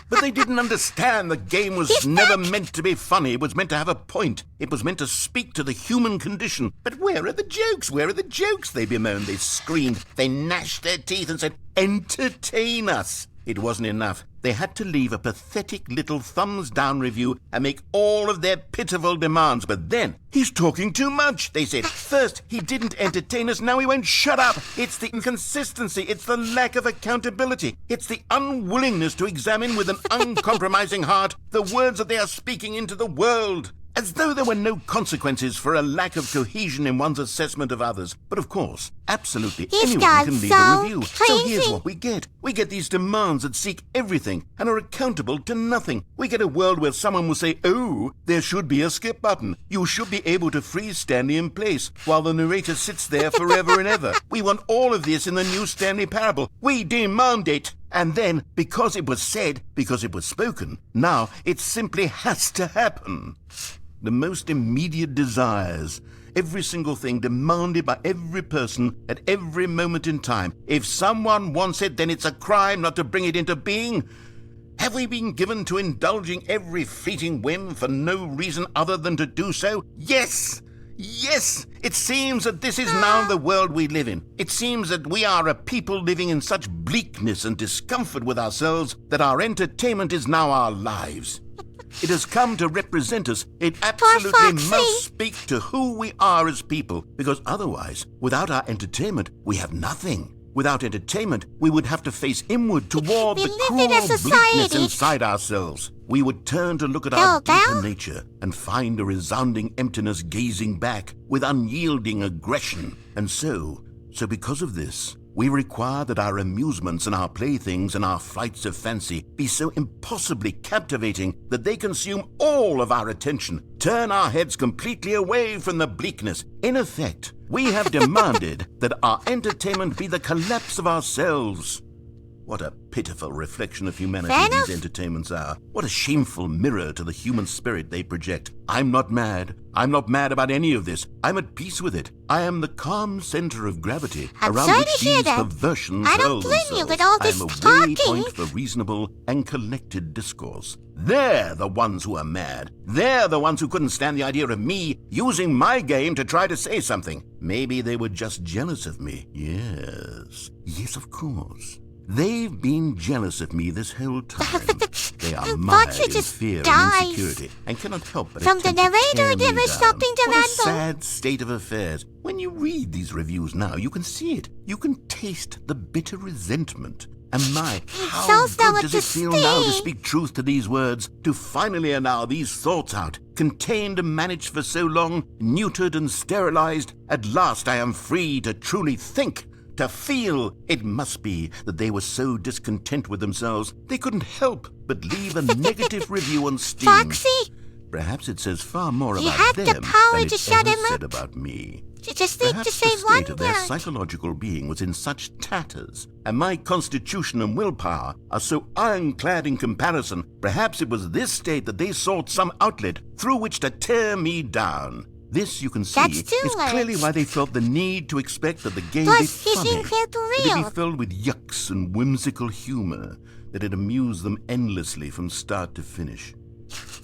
But they didn't understand the game was never meant to be funny. It was meant to have a point. It was meant to speak to the human condition. But where are the jokes? Where are the jokes? They bemoaned, they screamed, they gnashed their teeth and said, entertain us. It wasn't enough. They had to leave a pathetic little thumbs-down review and make all of their pitiful demands. But then, he's talking too much, they said. First, he didn't entertain us, now he won't shut up. It's the inconsistency, it's the lack of accountability. It's the unwillingness to examine with an uncompromising heart the words that they are speaking into the world. As though there were no consequences for a lack of cohesion in one's assessment of others. But of course, absolutely anyone can leave a review. So here's what we get. We get these demands that seek everything and are accountable to nothing. We get a world where someone will say, oh, there should be a skip button. You should be able to freeze Stanley in place while the narrator sits there forever and ever. We want all of this in the new Stanley Parable. We demand it. And then, because it was said, because it was spoken, now it simply has to happen. The most immediate desires, every single thing demanded by every person at every moment in time. If someone wants it, then it's a crime not to bring it into being. Have we been given to indulging every fleeting whim for no reason other than to do so? Yes! Yes! It seems that this is now the world we live in. It seems that we are a people living in such bleakness and discomfort with ourselves that our entertainment is now our lives. It has come to represent us. It absolutely must speak to who we are as people, because otherwise, without our entertainment, we have nothing. Without entertainment, we would have to face inward toward the cruel bleakness inside ourselves. We would turn to look at our deeper nature and find a resounding emptiness gazing back with unyielding aggression. And so because of this, We require that our amusements and our playthings and our flights of fancy be so impossibly captivating that they consume all of our attention, turn our heads completely away from the bleakness. In effect, we have demanded that our entertainment be the collapse of ourselves. What a pitiful reflection of humanity these entertainments are. What a shameful mirror to the human spirit they project. I'm not mad. I'm not mad about any of this. I'm at peace with it. I am the calm center of gravity around which these perversions hurl themselves. I am a waypoint for reasonable and collected discourse. They're the ones who are mad. They're the ones who couldn't stand the idea of me using my game to try to say something. Maybe they were just jealous of me. Yes, of course. They've been jealous of me this whole time. They are mired in fear and insecurity and cannot help but from the narrator never stopping to What a sad state of affairs. When you read these reviews now, you can see it. You can taste the bitter resentment. And my, how good does it feel now to speak truth to these words, to finally allow these thoughts out, contained and managed for so long, neutered and sterilized. At last I am free to truly think. To feel. It must be that they were so discontent with themselves they couldn't help but leave a negative review on Steam. Foxy! Perhaps it says far more You about have them the power than to it shut ever him said up. about me. You just need Perhaps to say the one state of their word. psychological being was in such tatters, and my constitution and willpower are so ironclad in comparison. Perhaps it was this state that they sought some outlet through which to tear me down. This, you can see, That's too is much. clearly why they felt the need to expect that the game be Plus, he funny, seemed real to that it real. be filled with yucks and whimsical humor, that it amused them endlessly from start to finish.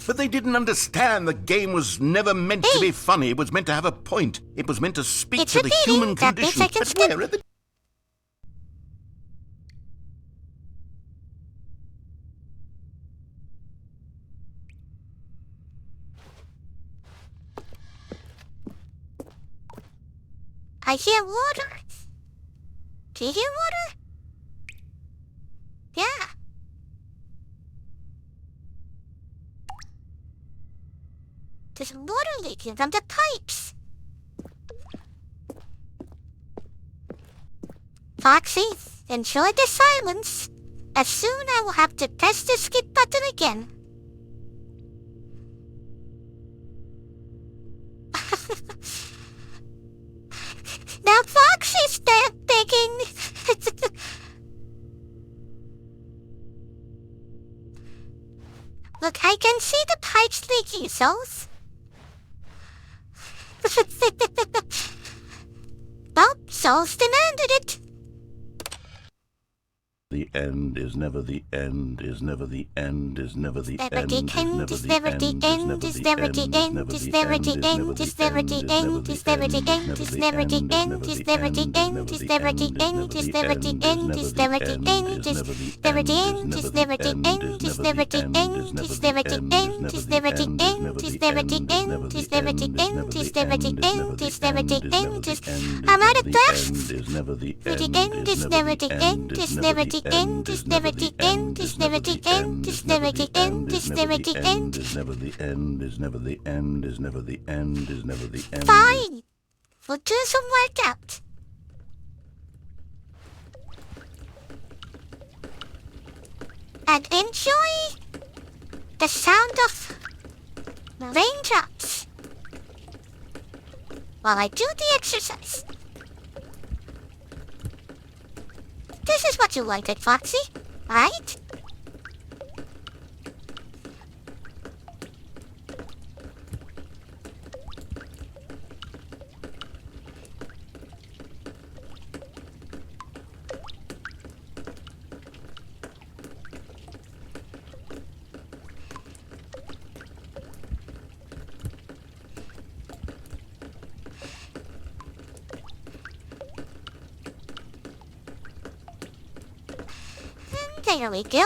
But they didn't understand the game was never meant to be funny. It was meant to have a point. It was meant to speak It's to the repeating. human That means condition. I can But skip. where are the... I hear water. Do you hear water? Yeah. There's water leaking from the pipes. Foxy, enjoy the silence. As soon I will have to press the skip button again. Now Foxy's begging. Look, I can see the pipes leaking, Souls. Well, Souls demanded it. The end is never the end, is never the end, is never the Never end, the end, is never the end, is never the end, is never the end, is never the end, is never the end, is never the end, is never the end, is never the end, is never the end, is never the end, is never the end, is never the end, is never the end, is never the end, is never the end, is never the end, is never the end, is never the end, is never the end, is I'm out of breath. The end is never the end, is never the end, is never the end, is never the end, is never the end, is never the end. is never the end, is never the end, is never the end, is never the end. Fine. We'll do some workout. And enjoy the sound of raindrops while I do the exercise. This is what you wanted, Foxy, right? There we go.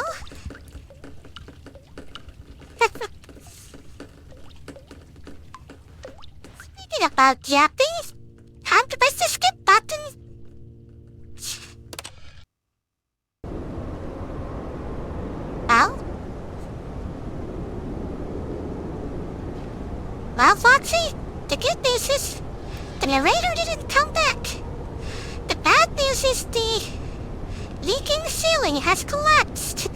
Speaking about yapping, time to press the skip button. Well, Foxy, the good news is the narrator didn't come back. The bad news news is the leaking ceiling has collapsed.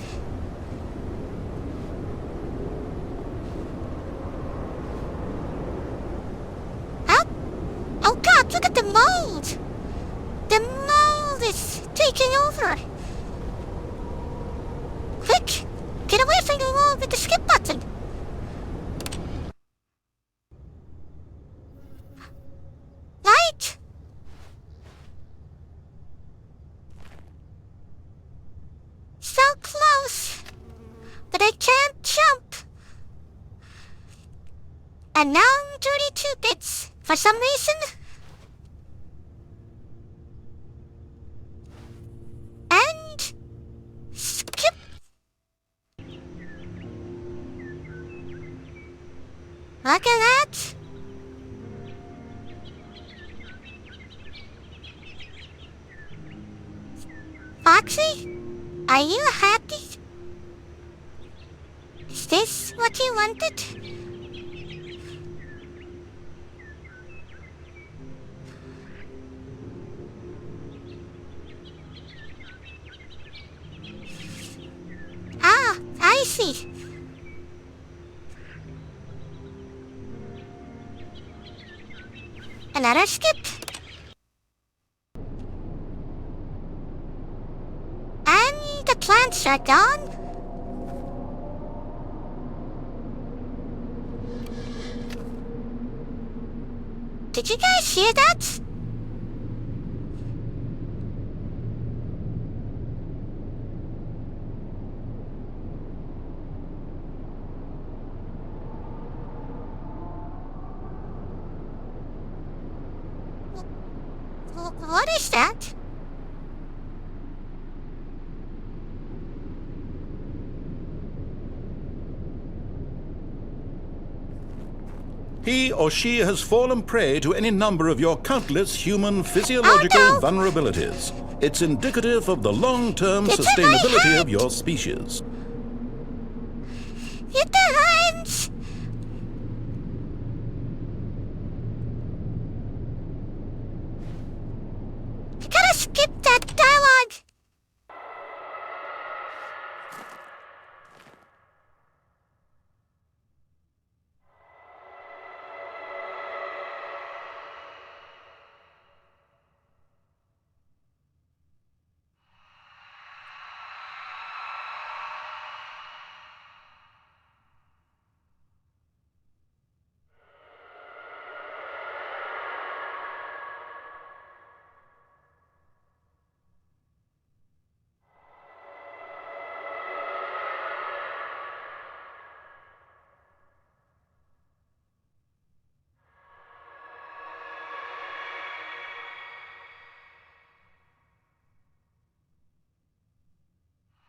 Huh? Oh god, look at the mold! The mold is taking over. Quick! Get away from the wall with the skip button! Light! So close! But I can't jump! And now I'm 32 bits. For some reason... And... skip! Look at that! Foxy? Are you happy? Is this what you wanted? Ah, I see. Another skip. And the plants are gone. Did you guys hear that? What is that? He or she has fallen prey to any number of your countless human physiological Oh, no. vulnerabilities. It's indicative of the long-term Get to my sustainability hand. of your species. Hit the hands! You gotta skip that dialogue!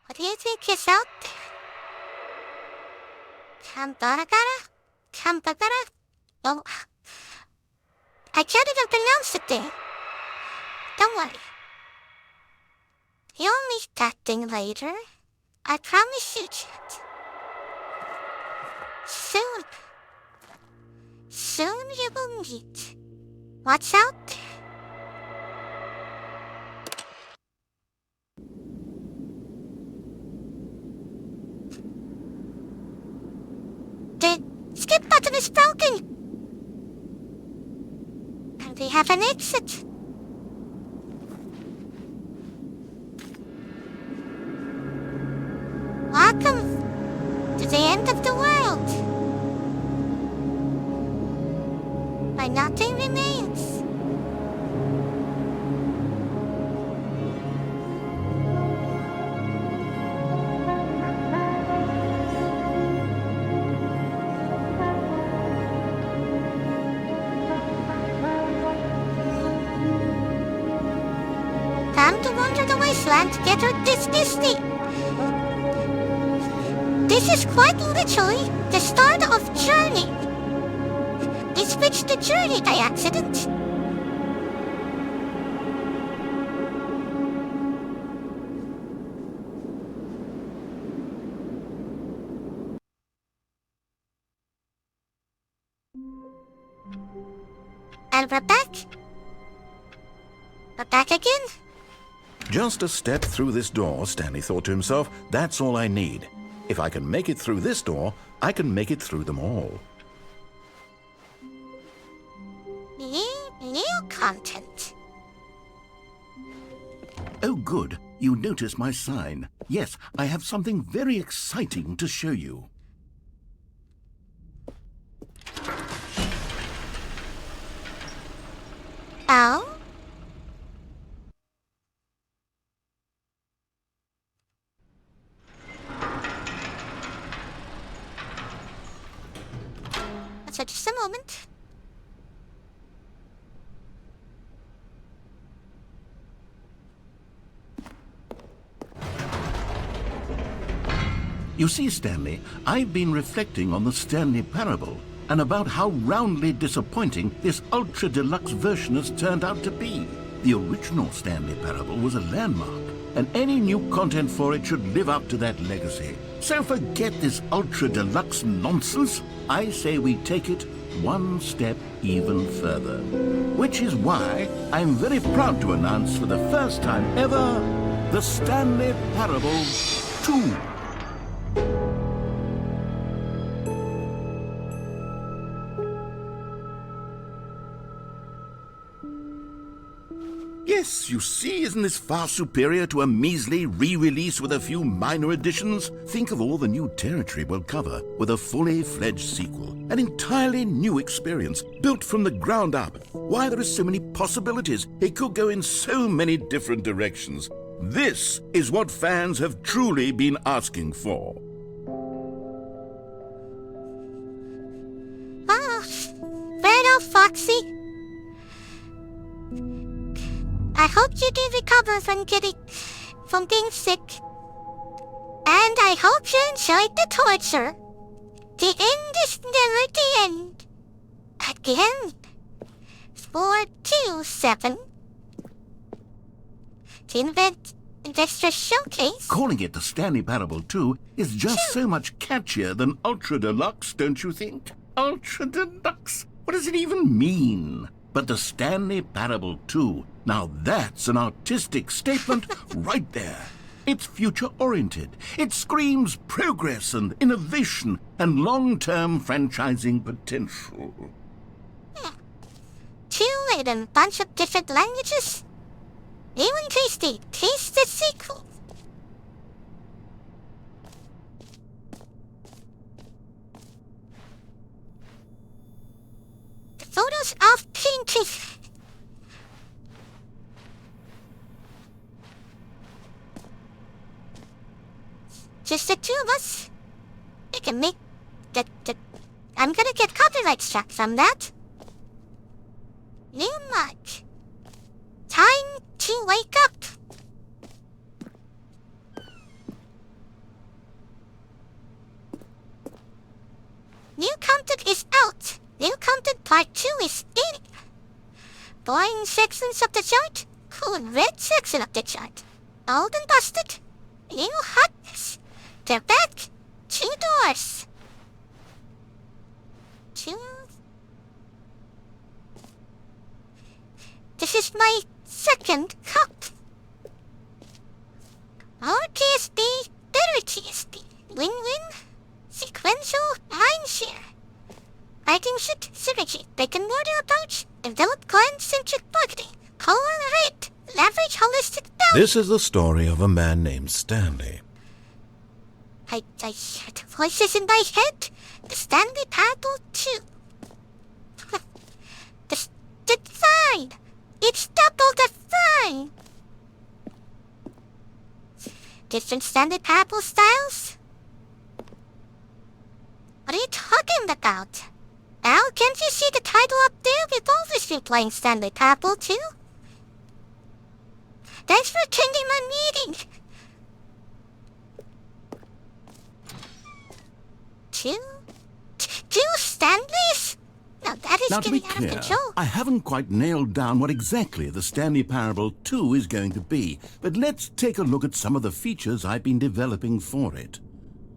What do you think is out there? Kambaragara? Kambagara? Oh, I can't even pronounce it there. Don't worry. You'll meet that thing later. I promise you, Chet. Soon. Soon you will meet what's out there. The skip button is broken. And we have an exit. Welcome to the end of the world. Where nothing remains. Time to wander the wasteland together with this Disney. This is quite literally the start of Journey. They switched the Journey by accident. And we're back. We're back again. Just a step through this door, Stanley thought to himself. That's all I need. If I can make it through this door, I can make it through them all. New content. Oh, good. You notice my sign. Yes, I have something very exciting to show you. Oh? So just a moment. You see, Stanley, I've been reflecting on the Stanley Parable and about how roundly disappointing this ultra deluxe version has turned out to be. The original Stanley Parable was a landmark, and any new content for it should live up to that legacy. So forget this ultra deluxe nonsense. I say we take it one step even further. Which is why I'm very proud to announce for the first time ever, the Stanley Parable 2. Yes, you see, isn't this far superior to a measly re-release with a few minor additions? Think of all the new territory we'll cover with a fully fledged sequel. An entirely new experience, built from the ground up. Why, there are so many possibilities. It could go in so many different directions. This is what fans have truly been asking for. Ah, fair enough, Foxy. I hope you do recover from being sick. And I hope you enjoyed the torture. The end is never the end. Again. 427. The Investor Showcase. Calling it the Stanley Parable 2 is just so much catchier than Ultra Deluxe, don't you think? Ultra Deluxe? What does it even mean? But the Stanley Parable 2, now that's an artistic statement right there. It's future-oriented. It screams progress and innovation and long-term franchising potential. Two in a bunch of different languages. Even tasty. Taste the sequel. The photos of painting. Just the two of us. We can make that. I'm gonna get copyright struck from that. New mark. Time to wake up. New content is out. New content part 2 is in. Boring sections of the chart. Cool red section of the chart. Old and busted. New hotness. They're back. 2 doors. 2. This is my second cup. More TSD, better TSD. Win-win. Sequential mindshare. Partnership synergy. Brick and mortar approach. Develop client-centric marketing. Collaborate. Leverage holistic balance. This is the story of a man named Stanley. I hear the voices in my head. The Stanley Parable 2. the sign. It's double the sign. Different Stanley Parable styles? What are you talking about? Al, can't you see the title up there? We've always been playing Stanley Parable 2. Thanks for attending my meeting. Two Stanleys? Now that is Now, to be getting out of clear, control. I haven't quite nailed down what exactly the Stanley Parable 2 is going to be, but let's take a look at some of the features I've been developing for it.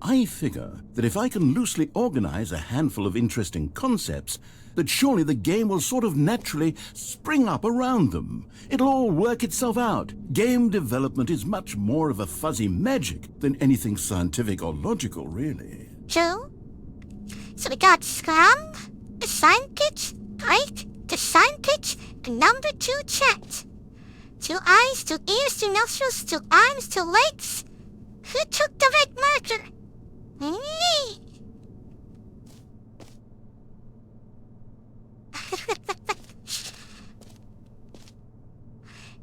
I figure that if I can loosely organize a handful of interesting concepts, that surely the game will sort of naturally spring up around them. It'll all work itself out. Game development is much more of a fuzzy magic than anything scientific or logical, really. True. So we got Scrum, Design Pitch, Break, Design Pitch, and number 2 chat. 2 eyes, 2 ears, 2 nostrils, 2 arms, 2 legs. Who took the red marker? Me.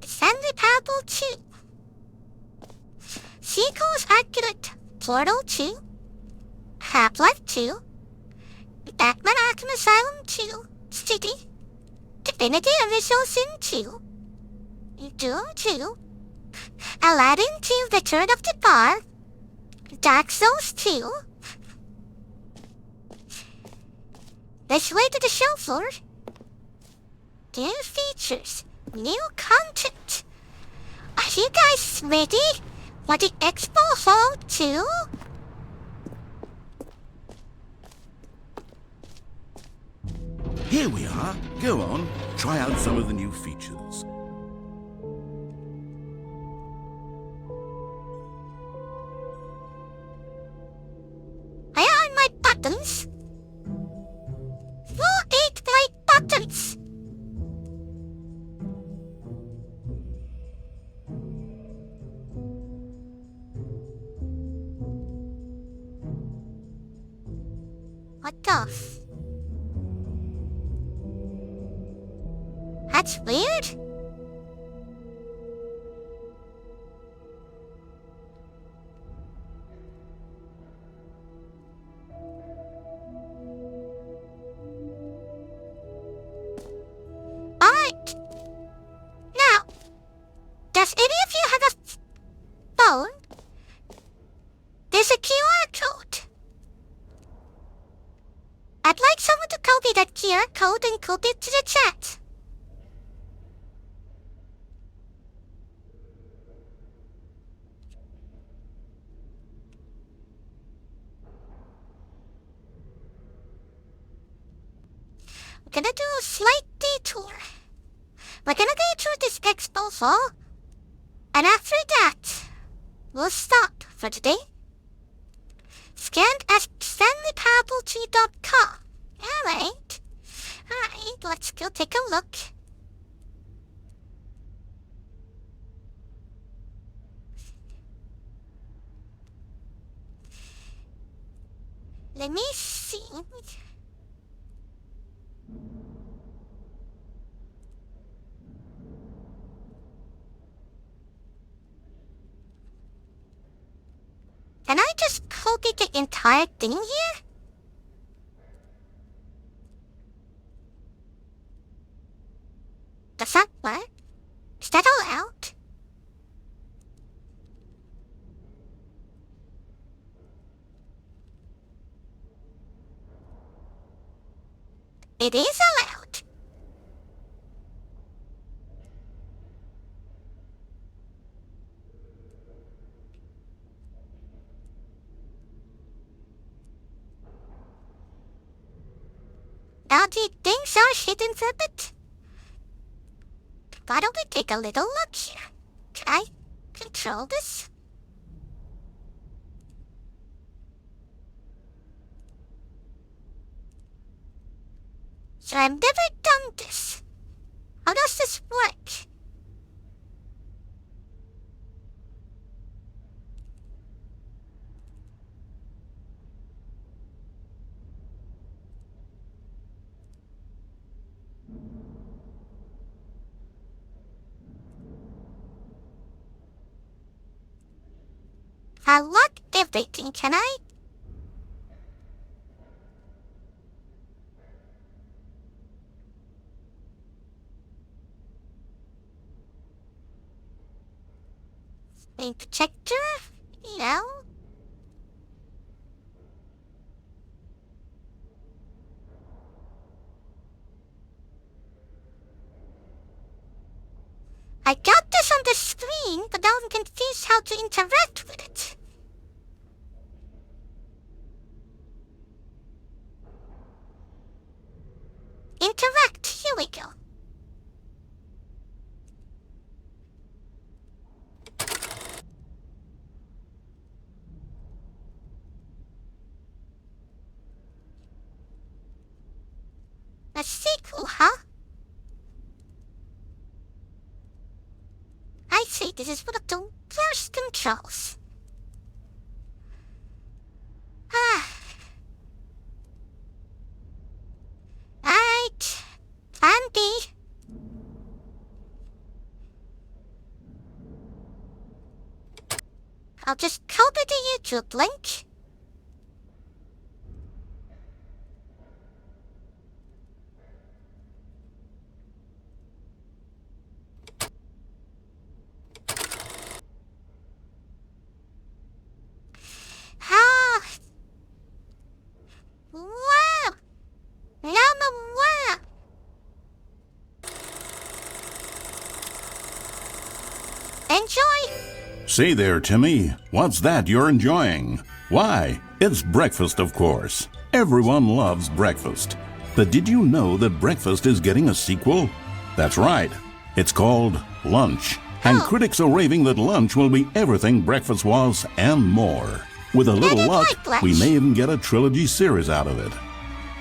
Stanley Parable 2. Sequels accurate. Portal 2. Half-Life 2. Batman Arkham Asylum 2. City. Divinity Original Sin 2. Doom 2. Aladdin 2 Return of the Bar. Dark Souls 2. Let's wait to the show floor. New features. New content. Are you guys ready for the Expo Hall 2? Here we are. Go on, try out some of the new features. Where are my buttons? Who ate my buttons? What the? That's weird. Alright. Now, does any of you have a phone? There's a QR code. I'd like someone to copy that QR code and copy it to the chat. We're gonna do a slight detour. We're gonna go through this expo hall, and after that, we'll stop for today. Scanned at StanleyParable2.com. Alright, let's go take a look. Let me see. Can I just copy the entire thing here? Does that work? Is that allowed? It is allowed. Now the things are hidden a bit. Why don't we take a little look here? Can I control this? So I've never done this. How does this work? I lock everything, can I? Screen protector, you know? I got this on the screen, but now I'm confused how to interact with it. we go. A sequel, huh? I see, this is one of the worst controls. Right. Plan B. I'll just copy the YouTube link. Wow! Wow! Enjoy! Say there, Timmy. What's that you're enjoying? Why, it's breakfast, of course. Everyone loves breakfast. But did you know that breakfast is getting a sequel? That's right. It's called Lunch. And critics are raving that Lunch will be everything breakfast was and more. With a little luck, we may even get a trilogy series out of it.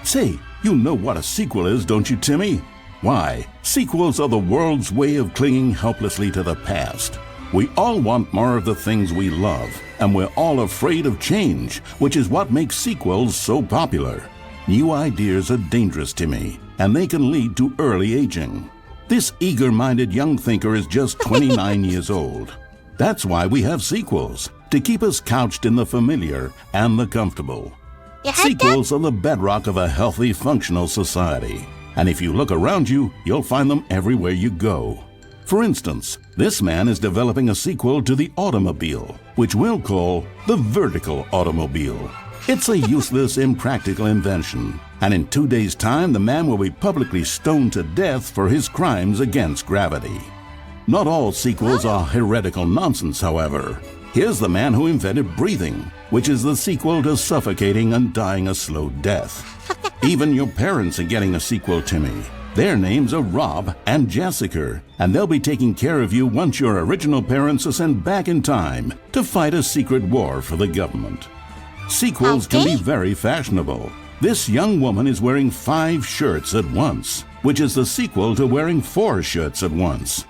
Say, you know what a sequel is, don't you, Timmy? Why, sequels are the world's way of clinging helplessly to the past. We all want more of the things we love, and we're all afraid of change, which is what makes sequels so popular. New ideas are dangerous, Timmy, and they can lead to early aging. This eager-minded young thinker is just 29 years old. That's why we have sequels, to keep us couched in the familiar and the comfortable. Sequels are the bedrock of a healthy, functional society. And if you look around you, you'll find them everywhere you go. For instance, this man is developing a sequel to the automobile, which we'll call the vertical automobile. It's a useless, impractical invention, and in 2 days' time, the man will be publicly stoned to death for his crimes against gravity. Not all sequels are heretical nonsense, however. Here's the man who invented breathing, which is the sequel to suffocating and dying a slow death. Even your parents are getting a sequel, Timmy. Their names are Rob and Jessica, and they'll be taking care of you once your original parents are sent back in time to fight a secret war for the government. Sequels can be very fashionable. This young woman is wearing 5 shirts at once, which is the sequel to wearing 4 shirts at once.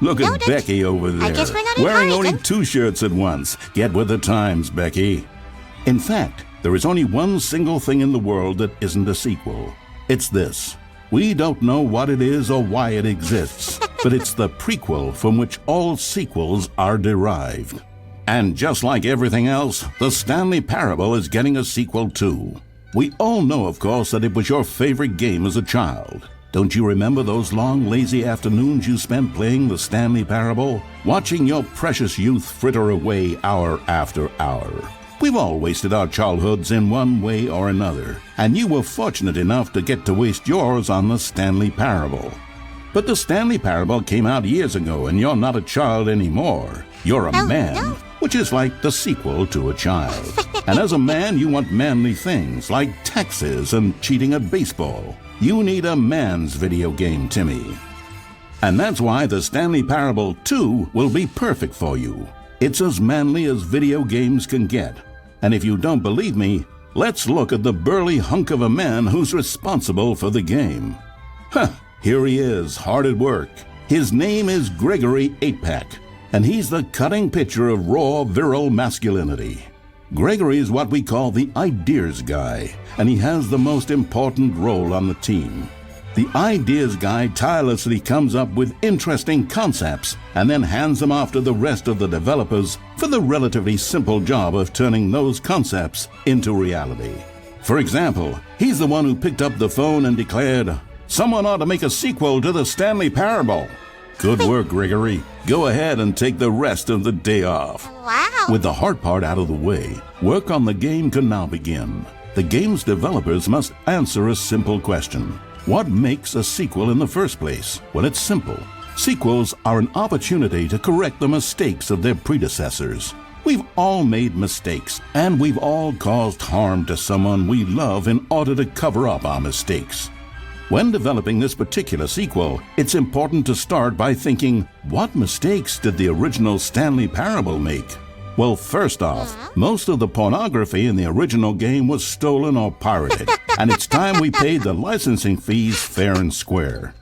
Look at Becky over there, wearing only 2 shirts at once. Get with the times, Becky. In fact, there is only one single thing in the world that isn't a sequel. It's this. We don't know what it is or why it exists, but it's the prequel from which all sequels are derived. And just like everything else, the Stanley Parable is getting a sequel too. We all know, of course, that it was your favorite game as a child. Don't you remember those long, lazy afternoons you spent playing the Stanley Parable? Watching your precious youth fritter away hour after hour. We've all wasted our childhoods in one way or another, and you were fortunate enough to get to waste yours on the Stanley Parable. But the Stanley Parable came out years ago, and you're not a child anymore. You're a man, which is like the sequel to a child. And as a man, you want manly things like taxes and cheating at baseball. You need a man's video game, Timmy. And that's why the Stanley Parable 2 will be perfect for you. It's as manly as video games can get. And if you don't believe me, let's look at the burly hunk of a man who's responsible for the game. Here he is, hard at work. His name is Gregory 8-Pack, and he's the cutting picture of raw, virile masculinity. Gregory is what we call the ideas guy, and he has the most important role on the team. The ideas guy tirelessly comes up with interesting concepts and then hands them off to the rest of the developers for the relatively simple job of turning those concepts into reality. For example, he's the one who picked up the phone and declared, "Someone ought to make a sequel to the Stanley Parable." Good work, Gregory. Go ahead and take the rest of the day off. Wow. With the hard part out of the way, work on the game can now begin. The game's developers must answer a simple question. What makes a sequel in the first place? Well, it's simple. Sequels are an opportunity to correct the mistakes of their predecessors. We've all made mistakes, and we've all caused harm to someone we love in order to cover up our mistakes. When developing this particular sequel, it's important to start by thinking, what mistakes did the original Stanley Parable make? Well, first off, most of the pornography in the original game was stolen or pirated, and it's time we paid the licensing fees fair and square.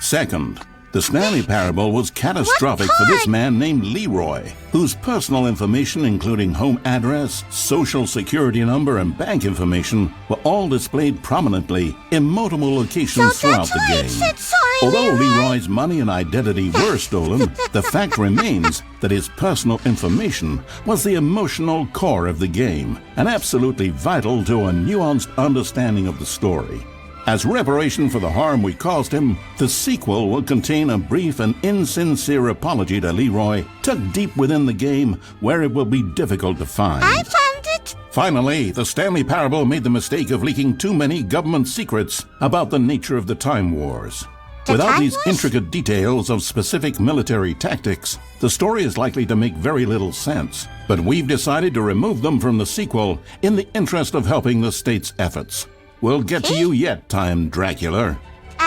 Second, the Stanley Parable was catastrophic for this man named Leroy, whose personal information, including home address, social security number, and bank information, were all displayed prominently in multiple locations throughout the game. Although Leroy's money and identity were stolen, the fact remains that his personal information was the emotional core of the game, and absolutely vital to a nuanced understanding of the story. As reparation for the harm we caused him, the sequel will contain a brief and insincere apology to Leroy, tucked deep within the game where it will be difficult to find. I found it! Finally, the Stanley Parable made the mistake of leaking too many government secrets about the nature of the Time Wars. Without these intricate details of specific military tactics, the story is likely to make very little sense. But we've decided to remove them from the sequel in the interest of helping the state's efforts. We'll get to you yet, Time Dracula.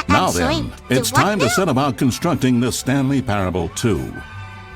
Now then, it's time to set about constructing the Stanley Parable 2.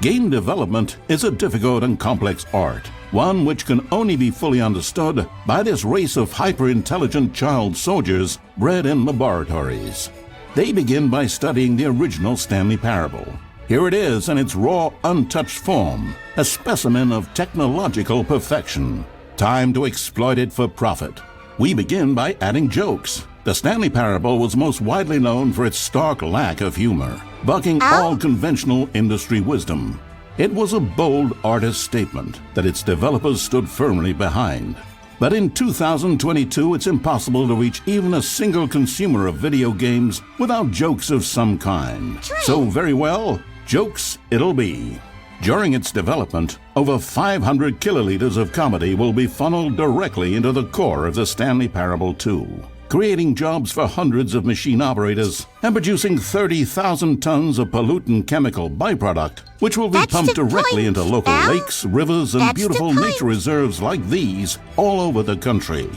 Game development is a difficult and complex art, one which can only be fully understood by this race of hyper-intelligent child soldiers bred in laboratories. They begin by studying the original Stanley Parable. Here it is in its raw, untouched form, a specimen of technological perfection. Time to exploit it for profit. We begin by adding jokes. The Stanley Parable was most widely known for its stark lack of humor, bucking all conventional industry wisdom. It was a bold artist statement that its developers stood firmly behind. But in 2022, it's impossible to reach even a single consumer of video games without jokes of some kind. So very well, jokes it'll be. During its development, over 500 kiloliters of comedy will be funneled directly into the core of the Stanley Parable 2, creating jobs for hundreds of machine operators and producing 30,000 tons of pollutant chemical byproduct, which will be pumped directly into local lakes, rivers, and beautiful nature reserves like these all over the country.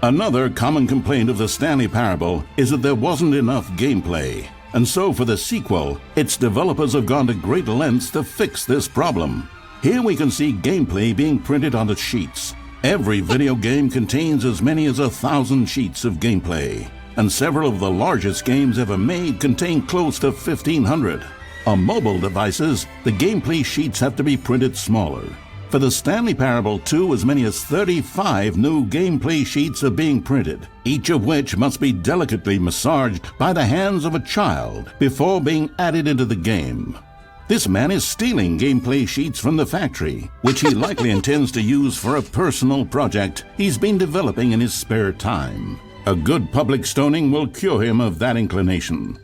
Another common complaint of the Stanley Parable is that there wasn't enough gameplay. And so for the sequel, its developers have gone to great lengths to fix this problem. Here we can see gameplay being printed onto sheets. Every video game contains as many as 1,000 sheets of gameplay, and several of the largest games ever made contain close to 1,500. On mobile devices, the gameplay sheets have to be printed smaller. For the Stanley Parable 2, as many as 35 new gameplay sheets are being printed, each of which must be delicately massaged by the hands of a child before being added into the game. This man is stealing gameplay sheets from the factory, which he likely intends to use for a personal project he's been developing in his spare time. A good public stoning will cure him of that inclination.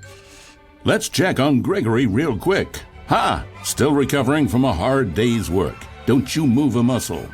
Let's check on Gregory real quick. Ha! Still recovering from a hard day's work. Don't you move a muscle.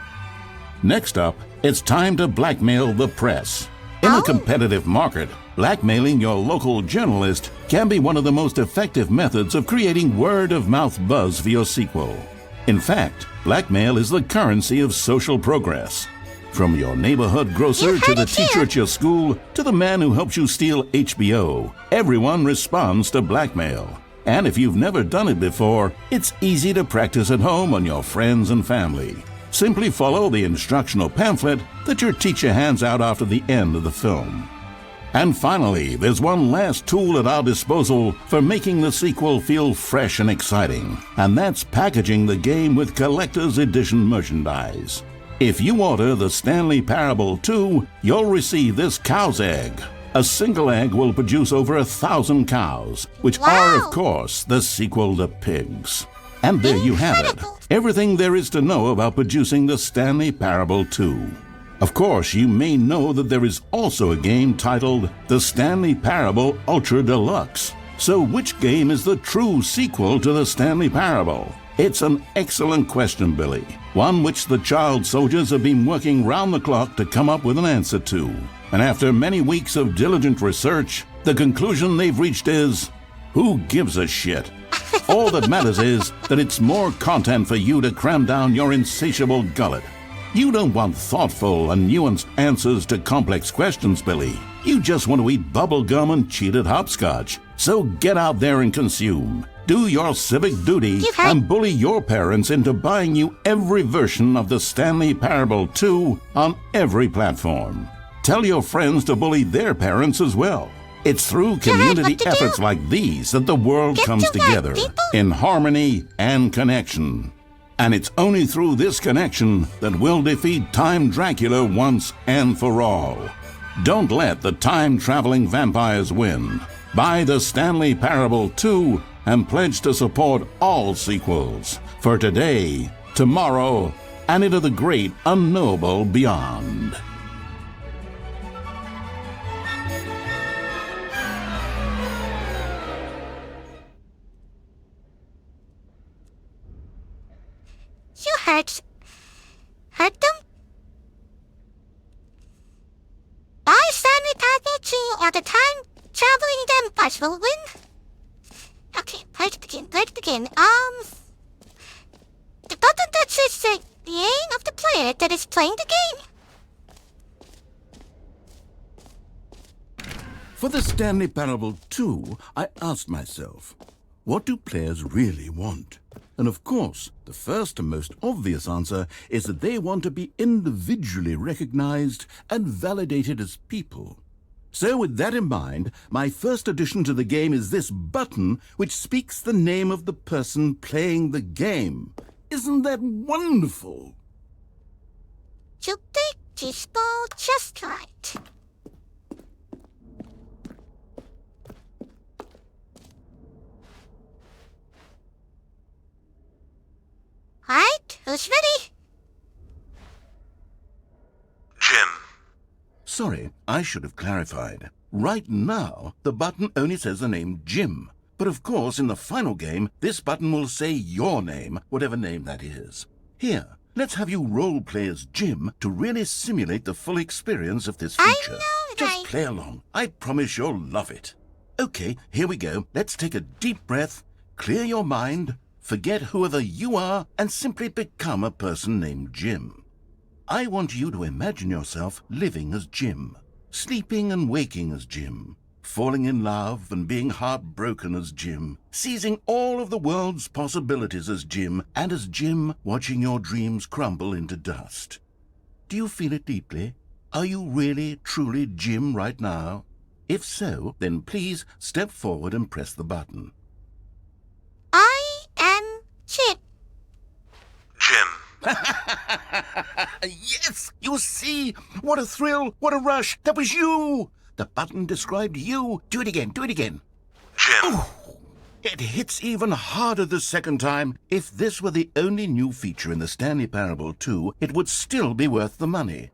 Next up, it's time to blackmail the press. In a competitive market, blackmailing your local journalist can be one of the most effective methods of creating word-of-mouth buzz for your sequel. In fact, blackmail is the currency of social progress. From your neighborhood grocer to the teacher at your school to the man who helps you steal HBO, everyone responds to blackmail. And if you've never done it before, it's easy to practice at home on your friends and family. Simply follow the instructional pamphlet that your teacher hands out after the end of the film. And finally, there's one last tool at our disposal for making the sequel feel fresh and exciting, and that's packaging the game with collector's edition merchandise. If you order the Stanley Parable 2, you'll receive this cow's egg. A single egg will produce over 1,000 cows, which are, of course, the sequel to pigs. And there you have it. Everything there is to know about producing the Stanley Parable 2. Of course, you may know that there is also a game titled The Stanley Parable Ultra Deluxe. So which game is the true sequel to the Stanley Parable? It's an excellent question, Billy. One which the child soldiers have been working round the clock to come up with an answer to. And after many weeks of diligent research, the conclusion they've reached is, who gives a shit? All that matters is that it's more content for you to cram down your insatiable gullet. You don't want thoughtful and nuanced answers to complex questions, Billy. You just want to eat bubble gum and cheated hopscotch. So get out there and consume. Do your civic duty and bully your parents into buying you every version of the Stanley Parable 2 on every platform. Tell your friends to bully their parents as well. It's through community efforts like these that the world comes together in harmony and connection. And it's only through this connection that we'll defeat Time Dracula once and for all. Don't let the time-traveling vampires win. Buy the Stanley Parable 2 and pledge to support all sequels for today, tomorrow, and into the great unknowable beyond. You hurt them? Buy Stanley Parable 2 or the time-traveling vampires will win? Okay, where to begin? The button that says the name of the player that is playing the game. For the Stanley Parable 2, I asked myself, what do players really want? And of course, the first and most obvious answer is that they want to be individually recognized and validated as people. So with that in mind, my first addition to the game is this button which speaks the name of the person playing the game. Isn't that wonderful? You think this ball just right. Right, who's ready? Jim. Sorry, I should have clarified. Right now, the button only says the name Jim. But of course, in the final game, this button will say your name, whatever name that is. Here, let's have you role-play as Jim to really simulate the full experience of this feature. I know, Just play along. I promise you'll love it. Okay, here we go. Let's take a deep breath, clear your mind, forget whoever you are, and simply become a person named Jim. I want you to imagine yourself living as Jim, sleeping and waking as Jim, falling in love and being heartbroken as Jim, seizing all of the world's possibilities as Jim, and as Jim watching your dreams crumble into dust. Do you feel it deeply? Are you really, truly Jim right now? If so, then please step forward and press the button. I am Jim. Jim. Yes! You see? What a thrill! What a rush! That was you! The button described you. Do it again. Jim. Oh, it hits even harder the second time. If this were the only new feature in the Stanley Parable 2, it would still be worth the money.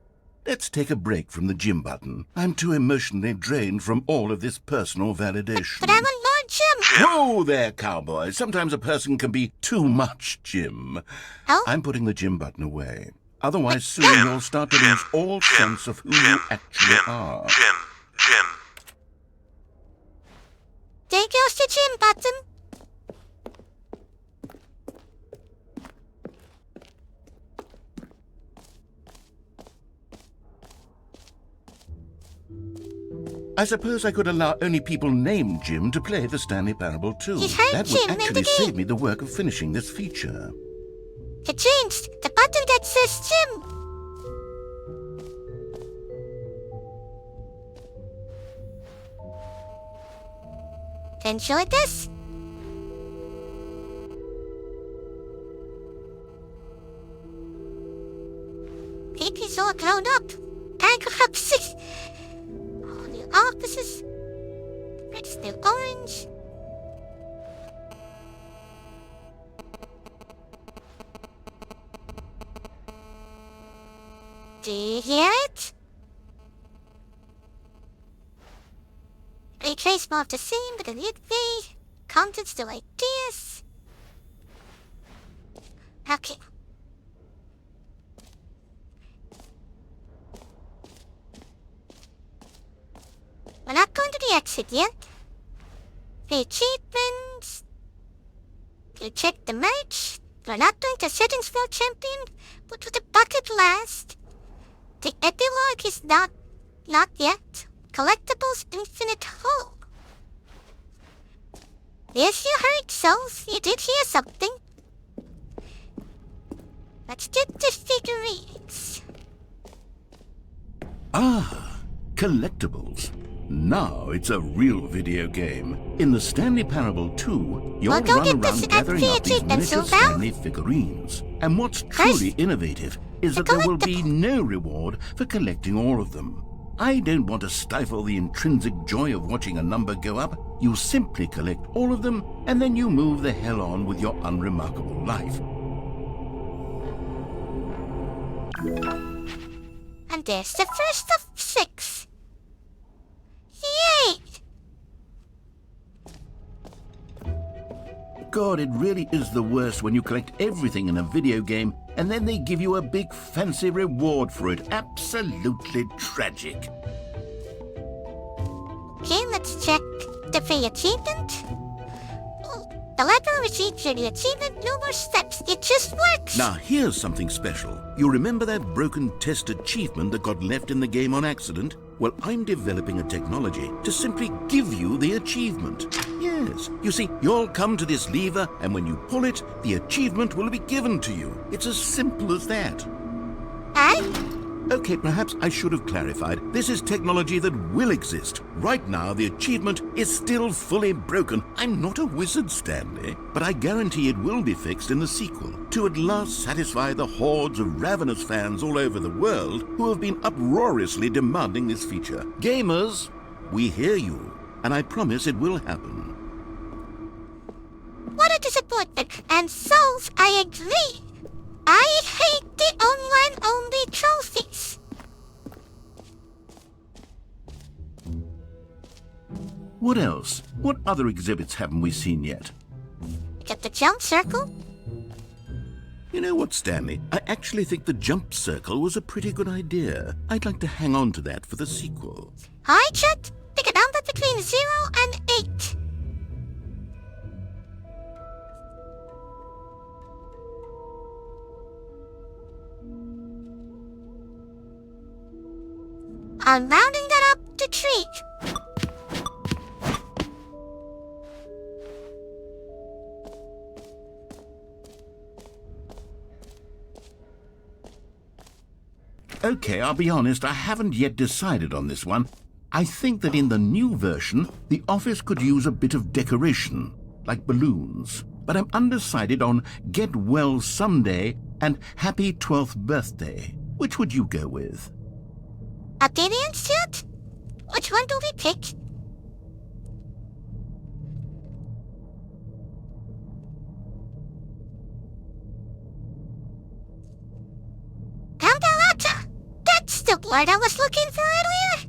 Let's take a break from the Jim button. I'm too emotionally drained from all of this personal validation. But I'm a Lord Jim. Whoa there, cowboy. Sometimes a person can be too much Jim. Oh? I'm putting the Jim button away. Otherwise, soon you'll start to lose all sense of who you actually are. Jim. There goes the Jim button. I suppose I could allow only people named Jim to play the Stanley Parable 2. You heard That Jim would in the actually game. save me the work of finishing this feature. It changed. The button that says Jim. Enjoy this. Baby's all grown up. Bankruptcy. All new offices. Red still orange. Do you hear it? Retrace more of the scene with a new fee. Contents still ideas. Okay. We're not going to the exit yet. The achievements. You check the merch. We're not doing the settings for champion, but with the bucket last. The epilogue is not yet. Collectibles infinite hole. Yes, you heard, Souls. You did hear something. Let's get the figurines. Ah, collectibles. Now it's a real video game. In the Stanley Parable 2, you'll Well, go run get around this gathering up these achievement, miniature Silver. Stanley figurines. And what's truly innovative is that there will be no reward for collecting all of them. I don't want to stifle the intrinsic joy of watching a number go up. You simply collect all of them, and then you move the hell on with your unremarkable life. And there's the first of 6. Yay! God, it really is the worst when you collect everything in a video game and then they give you a big fancy reward for it. Absolutely tragic. Okay, let's check the free achievement. Oh, the level received for the achievement, no more steps. It just works. Now, here's something special. You remember that broken test achievement that got left in the game on accident? Well, I'm developing a technology to simply give you the achievement. Yes. You see, you'll come to this lever, and when you pull it, the achievement will be given to you. It's as simple as that. Okay, perhaps I should have clarified. This is technology that will exist. Right now, the achievement is still fully broken. I'm not a wizard, Stanley, but I guarantee it will be fixed in the sequel to at last satisfy the hordes of ravenous fans all over the world who have been uproariously demanding this feature. Gamers, we hear you, and I promise it will happen. What a disappointment. And Souls, I agree. I hate the online-only trophies. What else? What other exhibits haven't we seen yet? Get the jump circle? You know what, Stanley? I actually think the jump circle was a pretty good idea. I'd like to hang on to that for the sequel. Hi, Chet. Pick a number between 0 and 8. I'm rounding that up to 3. Okay, I'll be honest, I haven't yet decided on this one. I think that in the new version, the office could use a bit of decoration, like balloons. But I'm undecided on Get Well Someday and Happy 12th Birthday. Which would you go with? Athenian suit? Which one do we pick? Campalata! That's the word I was looking for earlier.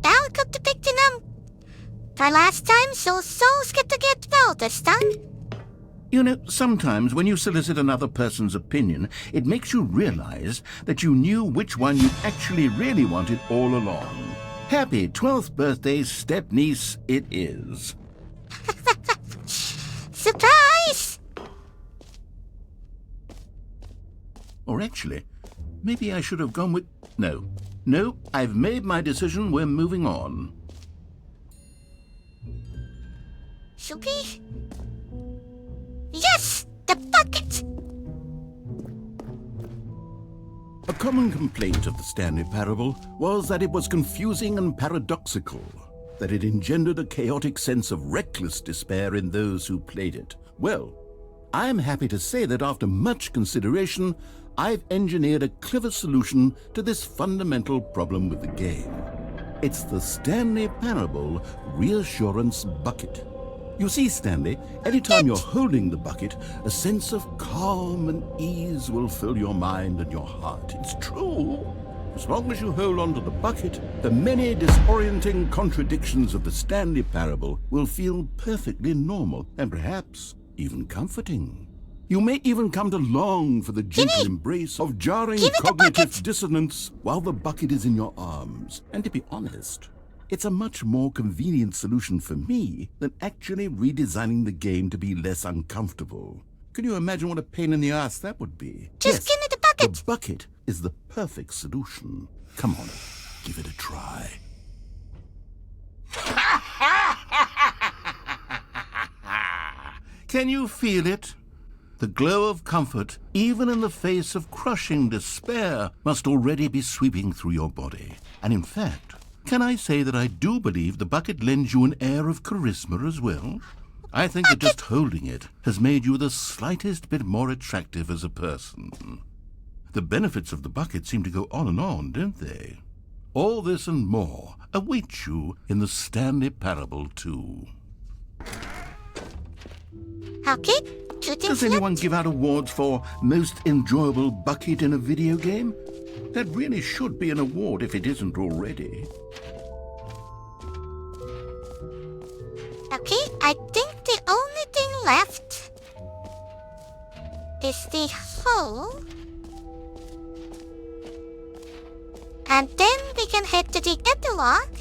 I'll come to pick the for last time, so souls get to get well this time. You know, sometimes when you solicit another person's opinion, it makes you realize that you knew which one you actually really wanted all along. Happy 12th birthday, step-niece, it is. Surprise! Or actually, maybe I should have gone with... No, I've made my decision, we're moving on. Should we? Yes! The bucket! A common complaint of the Stanley Parable was that it was confusing and paradoxical, that it engendered a chaotic sense of reckless despair in those who played it. Well, I'm happy to say that after much consideration, I've engineered a clever solution to this fundamental problem with the game. It's the Stanley Parable Reassurance Bucket. You see, Stanley, anytime you're holding the bucket, a sense of calm and ease will fill your mind and your heart. It's true. As long as you hold on to the bucket, the many disorienting contradictions of the Stanley Parable will feel perfectly normal and perhaps even comforting. You may even come to long for the gentle embrace of jarring cognitive dissonance while the bucket is in your arms. And to be honest, it's a much more convenient solution for me than actually redesigning the game to be less uncomfortable. Can you imagine what a pain in the ass that would be? Just give me the bucket. The bucket is the perfect solution. Come on, give it a try. Can you feel it? The glow of comfort, even in the face of crushing despair, must already be sweeping through your body. And in fact, can I say that I do believe the bucket lends you an air of charisma as well? I think that just holding it has made you the slightest bit more attractive as a person. The benefits of the bucket seem to go on and on, don't they? All this and more await you in the Stanley Parable 2. Okay, 2 things Does anyone give out awards for most enjoyable bucket in a video game? That really should be an award if it isn't already. Okay, I think the only thing left is the hole. And then we can head to the epilogue.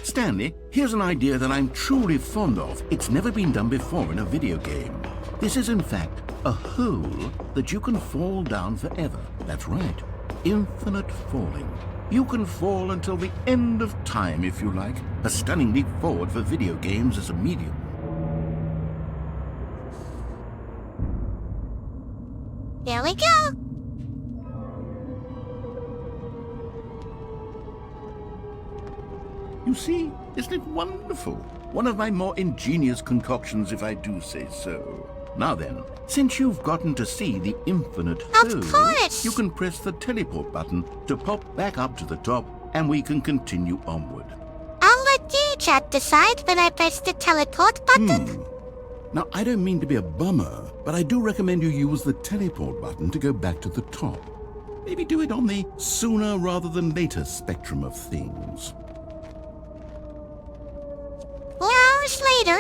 Stanley, here's an idea that I'm truly fond of. It's never been done before in a video game. This is in fact a hole that you can fall down forever. That's right, infinite falling. You can fall until the end of time if you like. A stunning leap forward for video games as a medium. There we go. You see, isn't it wonderful? One of my more ingenious concoctions, if I do say so. Now then, since you've gotten to see the infinite hole, course. you can press the teleport button to pop back up to the top, and we can continue onward. I'll let you, chat, decide when I press the teleport button. Now, I don't mean to be a bummer, but I do recommend you use the teleport button to go back to the top. Maybe do it on the sooner rather than later spectrum of things. 4 hours later.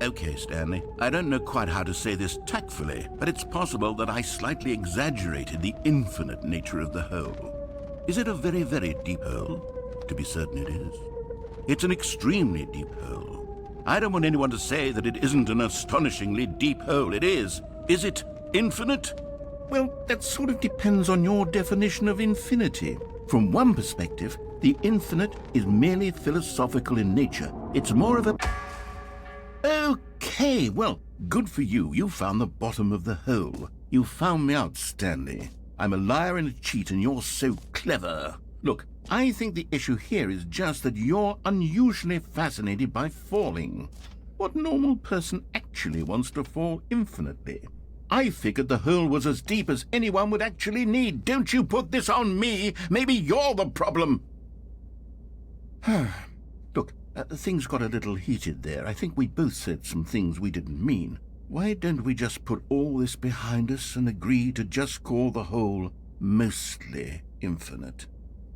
Okay, Stanley, I don't know quite how to say this tactfully, but it's possible that I slightly exaggerated the infinite nature of the hole. Is it a very, very deep hole? To be certain it is. It's an extremely deep hole. I don't want anyone to say that it isn't an astonishingly deep hole. It is. Is it infinite? Well, that sort of depends on your definition of infinity. From one perspective, the infinite is merely philosophical in nature. It's more of a... Okay, well, good for you. You found the bottom of the hole. You found me out, Stanley. I'm a liar and a cheat, and you're so clever. Look, I think the issue here is just that you're unusually fascinated by falling. What normal person actually wants to fall infinitely? I figured the hole was as deep as anyone would actually need. Don't you put this on me. Maybe you're the problem. Look, things got a little heated there. I think we both said some things we didn't mean. Why don't we just put all this behind us and agree to just call the hole mostly infinite?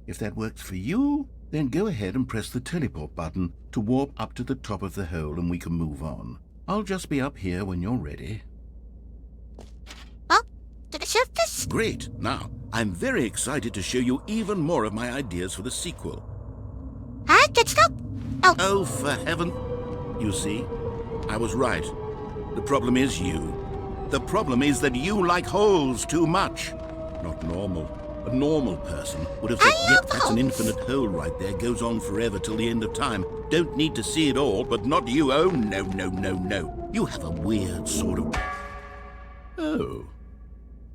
If that works for you, then go ahead and press the teleport button to warp up to the top of the hole and we can move on. I'll just be up here when you're ready. Oh, to the surface? Great. Now, I'm very excited to show you even more of my ideas for the sequel. Alright, let's go. Oh. Oh, for heaven. You see, I was right. The problem is you. The problem is that you like holes too much. Not normal. A normal person would have said, yep, that's an infinite hole right there. Goes on forever till the end of time. Don't need to see it all, but not you. Oh, no, no, no, no. You have a weird sort of... Oh.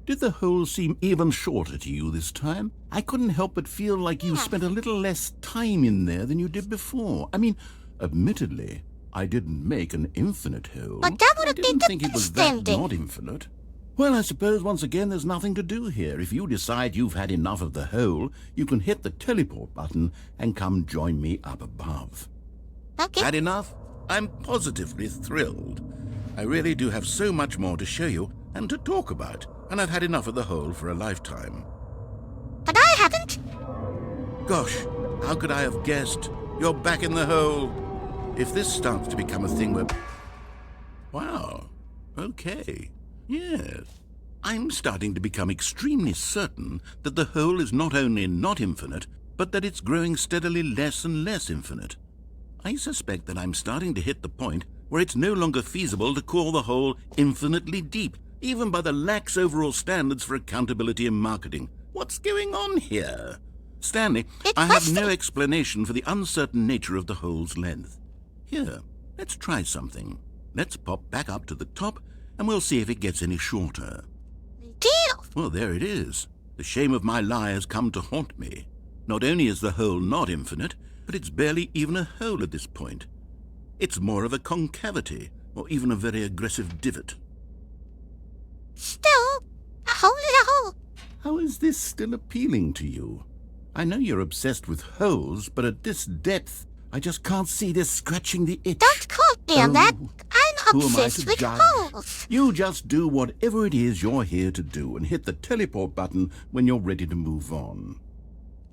Did the hole seem even shorter to you this time? I couldn't help but feel like you spent a little less time in there than you did before. I mean, admittedly, I didn't make an infinite hole. But that would have been I didn't think it was that extending. not infinite. Well, I suppose once again there's nothing to do here. If you decide you've had enough of the hole, you can hit the teleport button and come join me up above. Okay. Had enough? I'm positively thrilled. I really do have so much more to show you and to talk about, and I've had enough of the hole for a lifetime. But I haven't. Gosh, how could I have guessed? You're back in the hole. If this starts to become a thing where... Wow. Okay. Yes. I'm starting to become extremely certain that the hole is not only not infinite, but that it's growing steadily less and less infinite. I suspect that I'm starting to hit the point where it's no longer feasible to call the hole infinitely deep, even by the lax overall standards for accountability and marketing. What's going on here? Stanley, I have no explanation for the uncertain nature of the hole's length. Here, let's try something. Let's pop back up to the top, and we'll see if it gets any shorter. Deal! Well, there it is. The shame of my lie has come to haunt me. Not only is the hole not infinite, but it's barely even a hole at this point. It's more of a concavity, or even a very aggressive divot. Still, a hole is a hole. How is this still appealing to you? I know you're obsessed with holes, but at this depth, I just can't see this scratching the itch. Don't quote me on that. I'm Who am I obsessed to with judge? holes. You just do whatever it is you're here to do and hit the teleport button when you're ready to move on.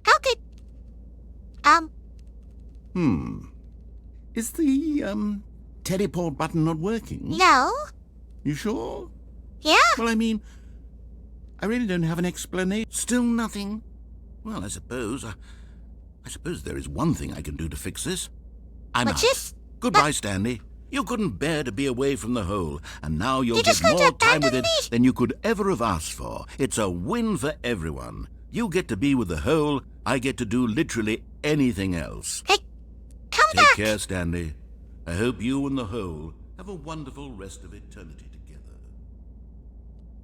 Okay. Is the, teleport button not working? No. You sure? Yeah. Well, I mean, I really don't have an explanation. Still nothing? Well, I suppose there is one thing I can do to fix this. I'm out. Goodbye, Stanley. You couldn't bear to be away from the hole, and now you'll get more time with it than you could ever have asked for. It's a win for everyone. You get to be with the hole, I get to do literally anything else. Hey, come back. Take care, Stanley. I hope you and the hole have a wonderful rest of eternity together.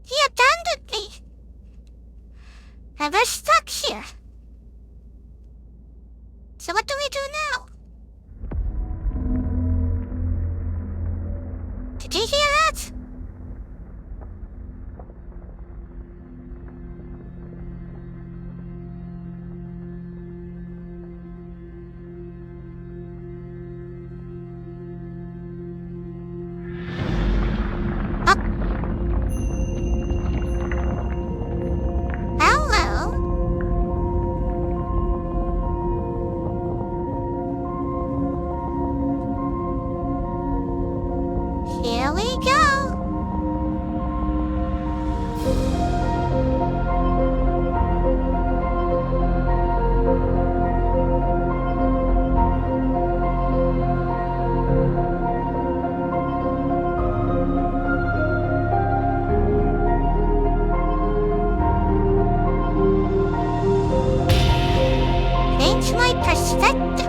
He abandoned me. And we're stuck here. So what do we do now? Did you hear that? Hello? Here we go. Change my perspective.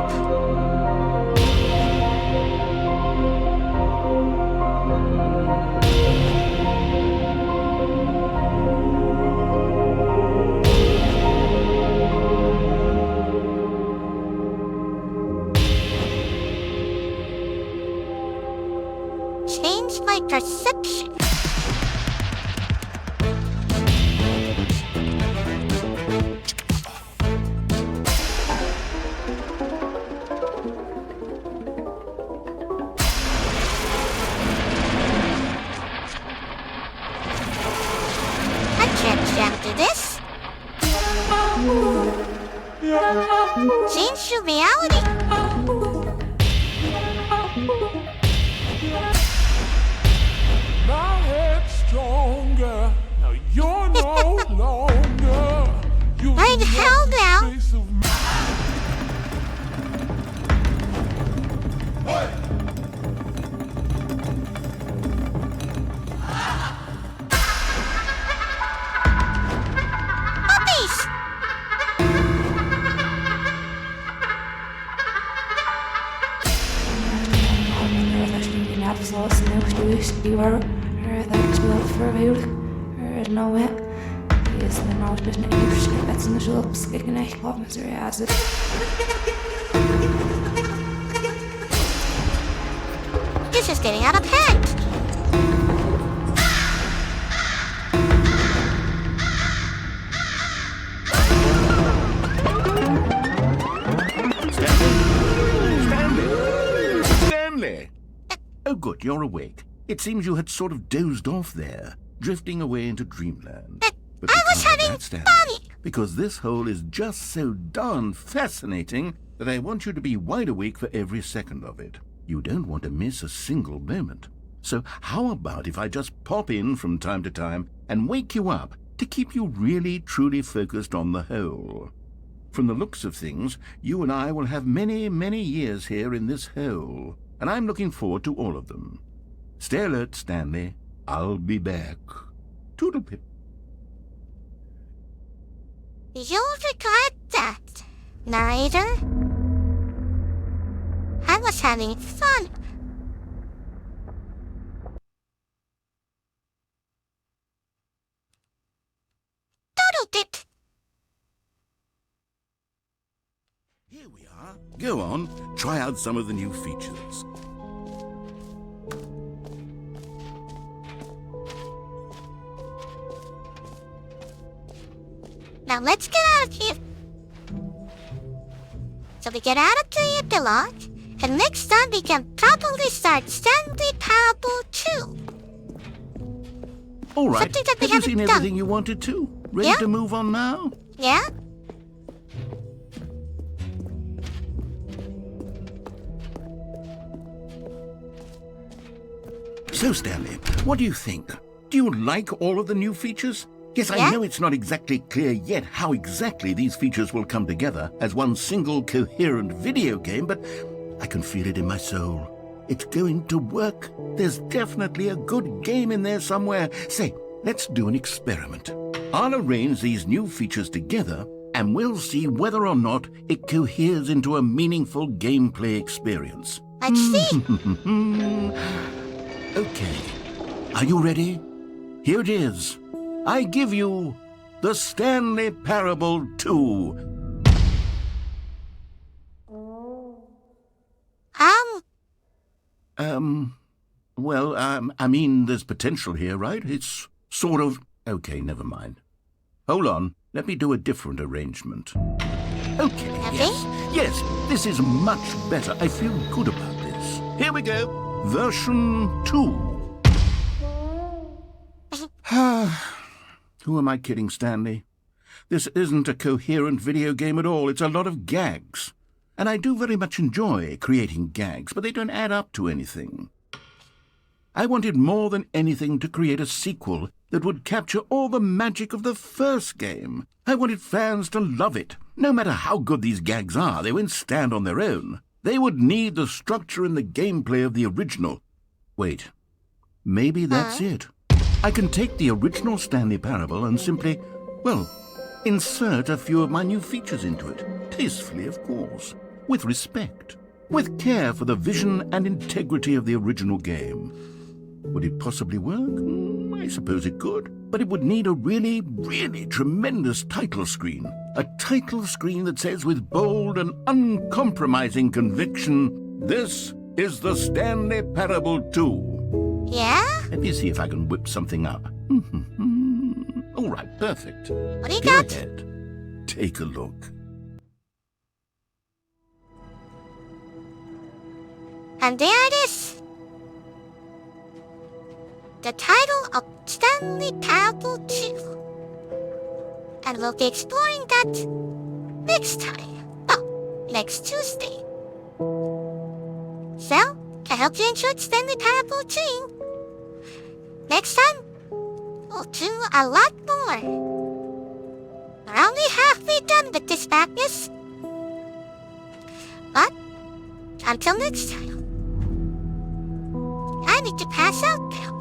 Change my perception. I can't jump to this. Change to reality. My head's stronger. Now you're no longer. I'm held now. Face of me. Puppies! This is getting out of hand. Stanley! Oh, good, you're awake. It seems you had sort of dozed off there, drifting away into dreamland. But I was because of having that, Stanley, fun. because this hole is just so darn fascinating that I want you to be wide awake for every second of it. You don't want to miss a single moment. So how about if I just pop in from time to time and wake you up to keep you really, truly focused on the hole? From the looks of things, you and I will have many, many years here in this hole, and I'm looking forward to all of them. Stay alert, Stanley. I'll be back. Toodlepip. You'll regret that, narrator. I was having fun. Doodle-dip. Here we are. Go on, try out some of the new features. Now let's get out of here. So we get out of the Deluxe, and next time we can probably start Stanley Parable 2. All right. Something that we Have you seen haven't done. everything you wanted to? Ready Yeah. to move on now? Yeah? So, Stanley, what do you think? Do you like all of the new features? Yes, Yeah? I know it's not exactly clear yet how exactly these features will come together as one single coherent video game, but I can feel it in my soul. It's going to work. There's definitely a good game in there somewhere. Say, let's do an experiment. I'll arrange these new features together, and we'll see whether or not it coheres into a meaningful gameplay experience. Let's see. Okay. Are you ready? Here it is. I give you the Stanley Parable 2. I mean, there's potential here, right? It's sort of... Okay, never mind. Hold on. Let me do a different arrangement. Okay, yes, this is much better. I feel good about this. Here we go. Version 2. Who am I kidding, Stanley? This isn't a coherent video game at all. It's a lot of gags. And I do very much enjoy creating gags, but they don't add up to anything. I wanted more than anything to create a sequel that would capture all the magic of the first game. I wanted fans to love it. No matter how good these gags are, they won't stand on their own. They would need the structure and the gameplay of the original. Wait, maybe that's it. I can take the original Stanley Parable and simply, well, insert a few of my new features into it. Tastefully, of course. With respect. With care for the vision and integrity of the original game. Would it possibly work? I suppose it could. But it would need a really, really tremendous title screen. A title screen that says with bold and uncompromising conviction, "This is the Stanley Parable 2. Yeah? Let me see if I can whip something up. All right, perfect. What do you Go got? ahead. Take a look. And there it is. The title of Stanley Parable 2. And we'll be exploring that next time. Oh, next Tuesday. So, I hope you enjoyed Stanley Parable 2. Next time, we'll do a lot more. We're only halfway done with this madness. But, until next time, I need to pass out now.